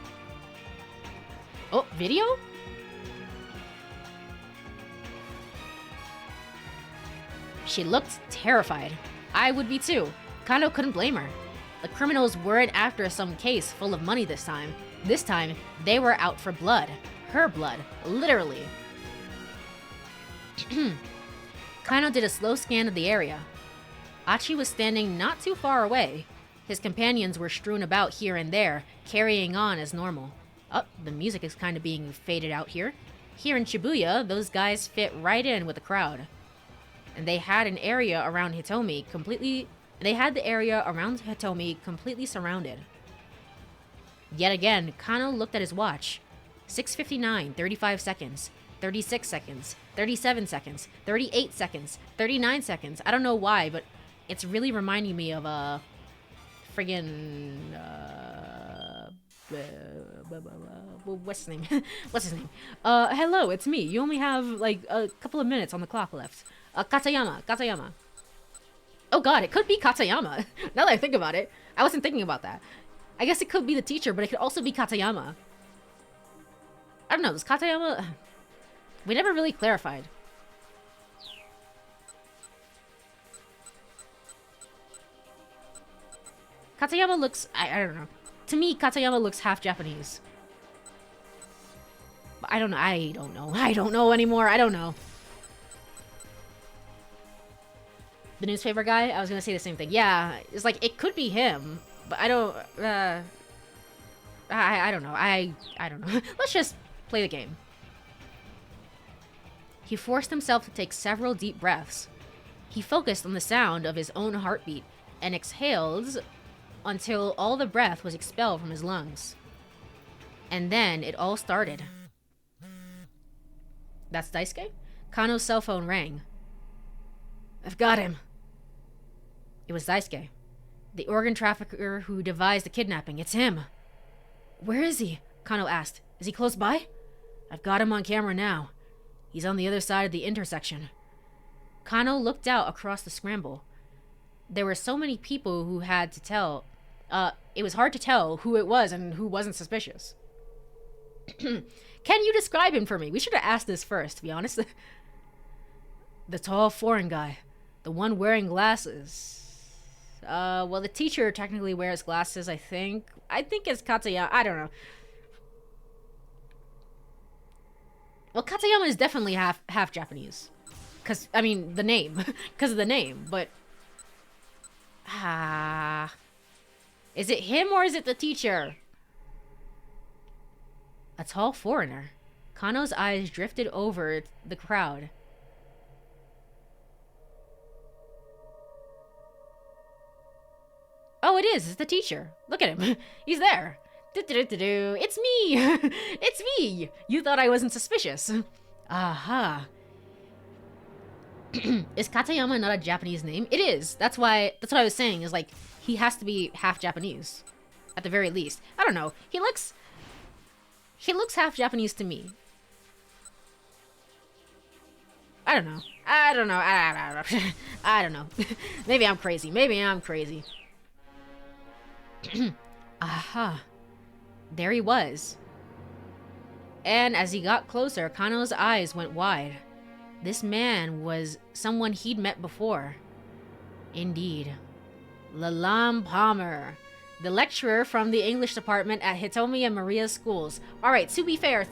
Oh, video? She looked terrified. I would be too. Kano couldn't blame her. The criminals weren't after some case full of money this time. This time, they were out for blood. Her blood, literally. Kano did a slow scan of the area. Achi was standing not too far away. His companions were strewn about here and there, carrying on as normal. Oh, the music is kind of being faded out here. Here in Shibuya, those guys fit right in with the crowd. And they had an area around Hitomi completely They had the area around Hitomi completely surrounded. Yet again, Kano looked at his watch. 6:59, 35 seconds, 36 seconds, 37 seconds, 38 seconds, 39 seconds. I don't know why, but it's really reminding me of a friggin' what's his name? What's his name? Hello, it's me. You only have like a couple of minutes on the clock left. Katayama. Oh god, it could be Katayama. Now that I think about it, I wasn't thinking about that. I guess it could be the teacher, but it could also be Katayama. I don't know, is Katayama... We never really clarified. Katayama looks... I don't know. To me, Katayama looks half Japanese. But I don't know. I don't know anymore. I don't know. The newspaper guy? I was gonna say the same thing. Yeah, it's like, it could be him. But I don't... I don't know. I don't know. Let's just play the game. He forced himself to take several deep breaths. He focused on the sound of his own heartbeat and exhaled until all the breath was expelled from his lungs. And then it all started. That's Daisuke? Kano's cell phone rang. I've got him. It was Daisuke, the organ trafficker who devised the kidnapping. It's him. Where is he? Kano asked. Is he close by? I've got him on camera now. He's on the other side of the intersection. Kano looked out across the scramble. There were so many people who had to tell. It was hard to tell who it was and who wasn't suspicious. Can you describe him for me? We should have asked this first, to be honest. The tall foreign guy. The one wearing glasses. Well, the teacher technically wears glasses, I think. I think it's Katayama. I don't know. Well, Katayama is definitely half Japanese. Cause, I mean, the name. Because of the name, but... Is it him or is it the teacher? A tall foreigner. Kano's eyes drifted over the crowd. Oh, it is. It's the teacher. Look at him. He's there. It's me! It's me! You thought I wasn't suspicious. Aha. Is Katayama not a Japanese name? It is. That's what I was saying, is like, he has to be half Japanese. At the very least. I don't know. He looks half Japanese to me. I don't know. I don't know. Maybe I'm crazy. Aha. There he was. And as he got closer, Kano's eyes went wide. This man was someone he'd met before. Indeed. Lalam Palmer, the lecturer from the English department at Hitomi and Maria's schools. Alright, to be fair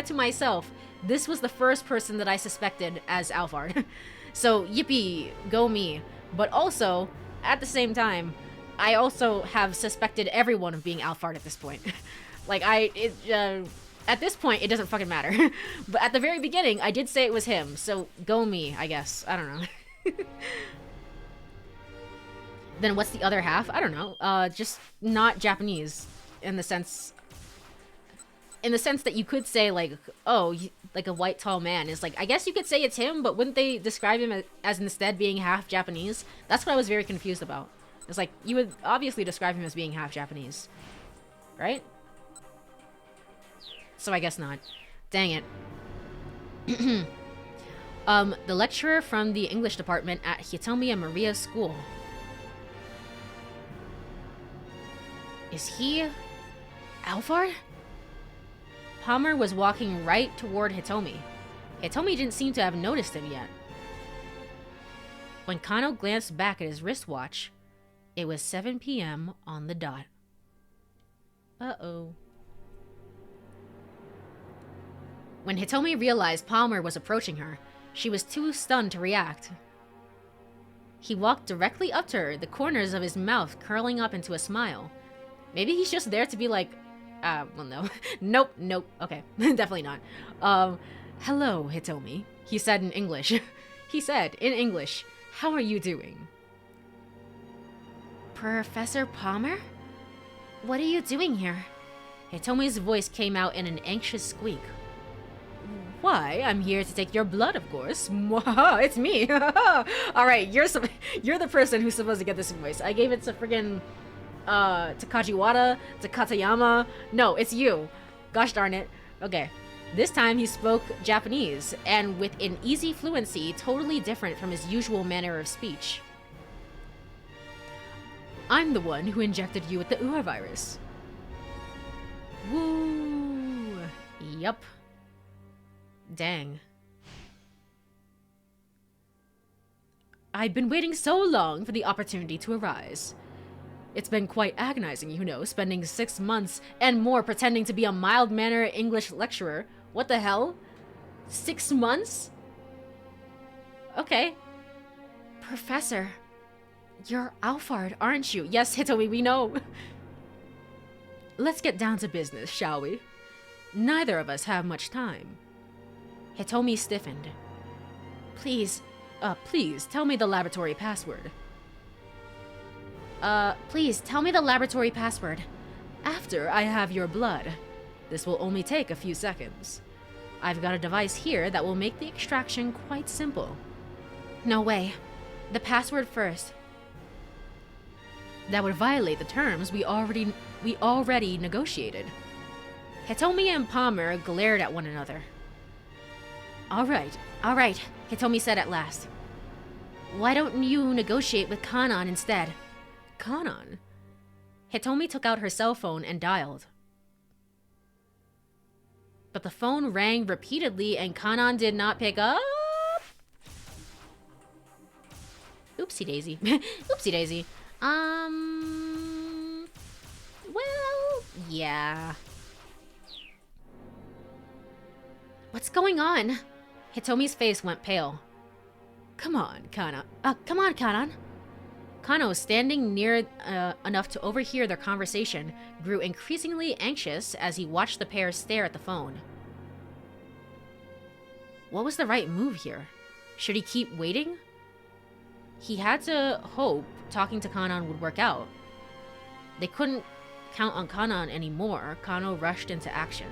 to myself, this was the first person that I suspected as Alphard. So, yippee, go me. But also, at the same time, I also have suspected everyone of being Alphard at this point. Like, at this point, it doesn't fucking matter. But at the very beginning, I did say it was him, so go me, I guess. I don't know. Then what's the other half? I don't know. Just not Japanese in the sense that you could say, like, oh, like a white tall man is like, I guess you could say it's him, but wouldn't they describe him as instead being half Japanese? That's what I was very confused about. It's like, you would obviously describe him as being half Japanese, right? So I guess not. Dang it. The lecturer from the English department at Hitomi and Maria's school. Is he Alphard? Palmer was walking right toward Hitomi. Hitomi didn't seem to have noticed him yet. When Kano glanced back at his wristwatch, it was 7 p.m. on the dot. Uh-oh. When Hitomi realized Palmer was approaching her, she was too stunned to react. He walked directly up to her, the corners of his mouth curling up into a smile. Maybe he's just there to be like, well, no. Nope. Okay, definitely not. Hello, Hitomi, he said in English. He said, in English, how are you doing? Professor Palmer? What are you doing here? Hitomi's voice came out in an anxious squeak. Why? I'm here to take your blood, of course. It's me. Alright, you're the person who's supposed to get this voice. I gave it to friggin' to Kajiwara, to Katayama. No, it's you. Gosh darn it. Okay. This time he spoke Japanese, and with an easy fluency totally different from his usual manner of speech. I'm the one who injected you with the Ua virus. Woo! Yup. Dang. I've been waiting so long for the opportunity to arise. It's been quite agonizing, you know, spending 6 months and more pretending to be a mild-mannered English lecturer. What the hell? 6 months? Okay. Professor, you're ALPHARD, aren't you? Yes, Hitomi, we know. Let's get down to business, shall we? Neither of us have much time. Hitomi stiffened. Please tell me the laboratory password. Please, tell me the laboratory password. After I have your blood. This will only take a few seconds. I've got a device here that will make the extraction quite simple. No way. The password first. That would violate the terms we already negotiated. Hitomi and Palmer glared at one another. All right, Hitomi said at last. Why don't you negotiate with Kanon instead? Kanon? Hitomi took out her cell phone and dialed. But the phone rang repeatedly and Kanon did not pick up. Oopsie daisy. Oopsie daisy. Well, yeah. What's going on? Hitomi's face went pale. Come on, Kanon. Kano, standing near enough to overhear their conversation, grew increasingly anxious as he watched the pair stare at the phone. What was the right move here? Should he keep waiting? He had to hope talking to Kanon would work out. They couldn't count on Kanon anymore. Kano rushed into action.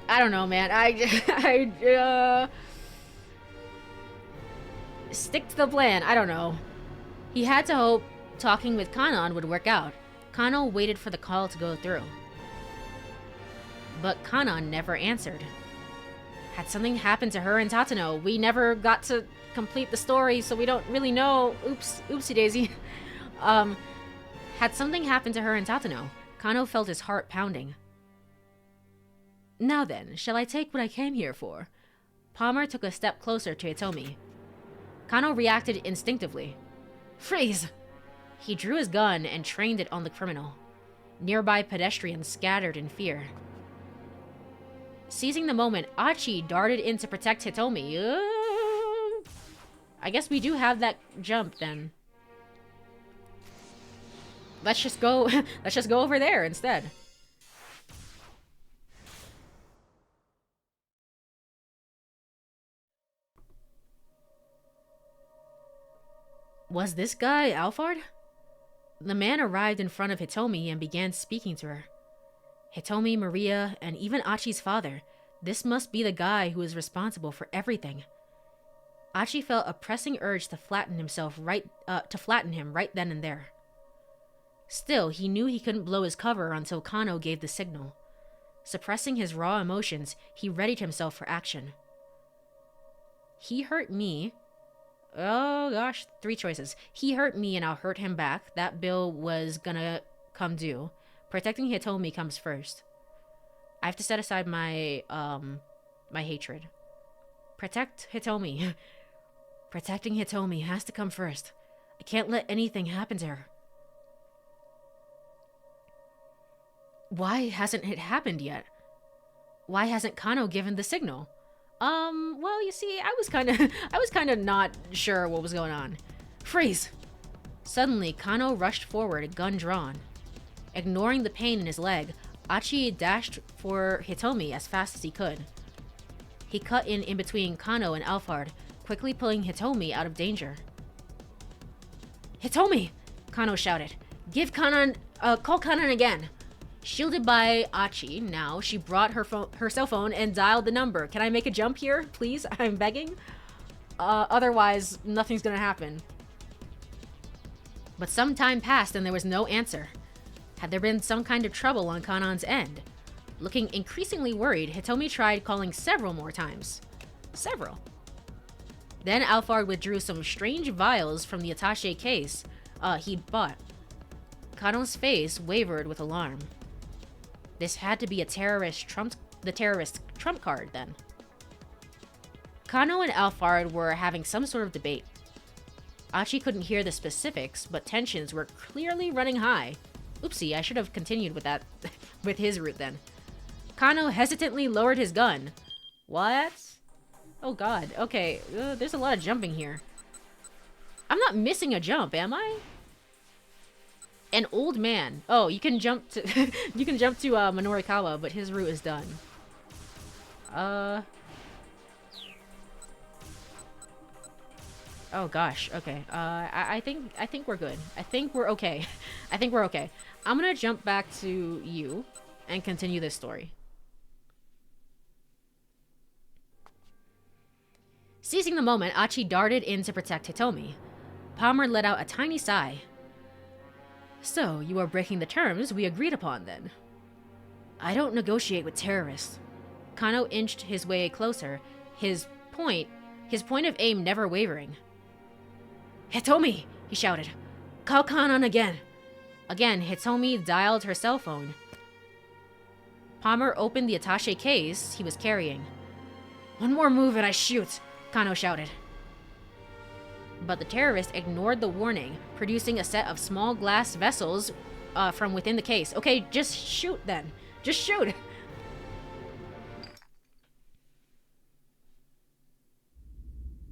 I don't know, man. Stick to the plan. I don't know. He had to hope talking with Kanon would work out. Kano waited for the call to go through. But Kanon never answered. Had something happened to her and Tatano? We never got to complete the story, so we don't really know. Oopsie daisy. Had something happened to her and Tatano? Kano felt his heart pounding. Now then, shall I take what I came here for? Palmer took a step closer to Hitomi. Kano reacted instinctively. Freeze! He drew his gun and trained it on the criminal. Nearby pedestrians scattered in fear. Seizing the moment, Achi darted in to protect Hitomi. I guess we do have that jump then. Let's just go over there instead. Was this guy ALPHARD? The man arrived in front of Hitomi and began speaking to her. Hitomi, Maria, and even Achi's father. This must be the guy who is responsible for everything. Achi felt a pressing urge to flatten him right then and there. Still, he knew he couldn't blow his cover until Kano gave the signal. Suppressing his raw emotions, he readied himself for action. He hurt me. Oh gosh, 3 choices. He hurt me and I'll hurt him back. That bill was gonna come due. Protecting Hitomi comes first. I have to set aside my hatred. Protect Hitomi. Protecting Hitomi has to come first. I can't let anything happen to her. Why hasn't it happened yet? Why hasn't Kano given the signal? Well, you see, I was kind of not sure what was going on. Freeze! Suddenly, Kano rushed forward, gun drawn. Ignoring the pain in his leg, Achi dashed for Hitomi as fast as he could. He cut in between Kano and ALPHARD, quickly pulling Hitomi out of danger. Hitomi! Kano shouted. Call Kanon again. Shielded by Achi, now she brought her cell phone and dialed the number. Can I make a jump here, please? I'm begging. Otherwise, nothing's gonna happen. But some time passed and there was no answer. Had there been some kind of trouble on Kanon's end? Looking increasingly worried, Hitomi tried calling several more times. Several. Then Alphard withdrew some strange vials from the attaché case he'd bought. Kanon's face wavered with alarm. This had to be the terrorist trump card, then. Kano and Alphard were having some sort of debate. Achi couldn't hear the specifics, but tensions were clearly running high. Oopsie, I should have continued with that, with his route then. Kano hesitantly lowered his gun. What? Oh god, okay, there's a lot of jumping here. I'm not missing a jump, am I? An old man. Oh, you can jump to you can jump to Minorikawa, but his route is done. Oh gosh. Okay. I think we're good. I think we're okay. I think we're okay. I'm gonna jump back to you and continue this story. Seizing the moment, Achi darted in to protect Hitomi. Palmer let out a tiny sigh. So, you are breaking the terms we agreed upon, then? I don't negotiate with terrorists. Kano inched his way closer, his point of aim never wavering. Hitomi! He shouted. Call Kanon again! Again, Hitomi dialed her cell phone. Palmer opened the attaché case he was carrying. One more move and I shoot! Kano shouted. But the terrorist ignored the warning, producing a set of small glass vessels from within the case. Okay, just shoot then. Just shoot!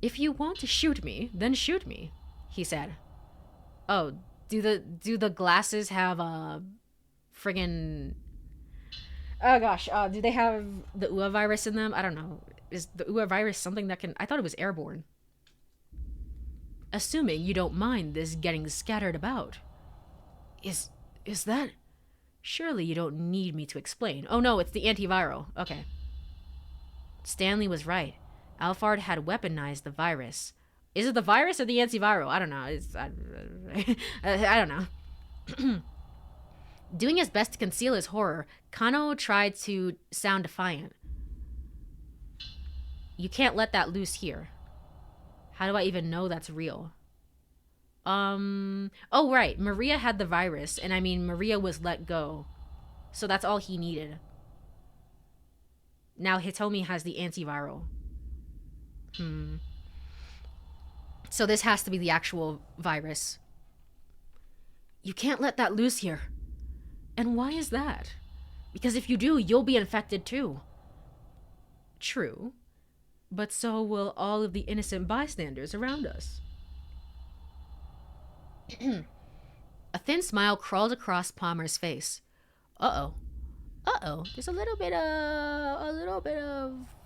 If you want to shoot me, then shoot me, he said. Oh, do the glasses have a friggin'... Oh gosh, do they have the UA virus in them? I don't know. Is the UA virus something that can... I thought it was airborne. Assuming you don't mind this getting scattered about. Is that... Surely you don't need me to explain. Oh no, it's the antiviral. Okay. Stanley was right. Alphard had weaponized the virus. Is it the virus or the antiviral? I don't know. I don't know. Doing his best to conceal his horror, Kano tried to sound defiant. You can't let that loose here. How do I even know that's real? Oh, right. Maria had the virus, and I mean, Maria was let go. So that's all he needed. Now Hitomi has the antiviral. So this has to be the actual virus. You can't let that loose here. And why is that? Because if you do, you'll be infected too. True. But so will all of the innocent bystanders around us. A thin smile crawled across Palmer's face. Uh-oh. Uh-oh. There's a little bit of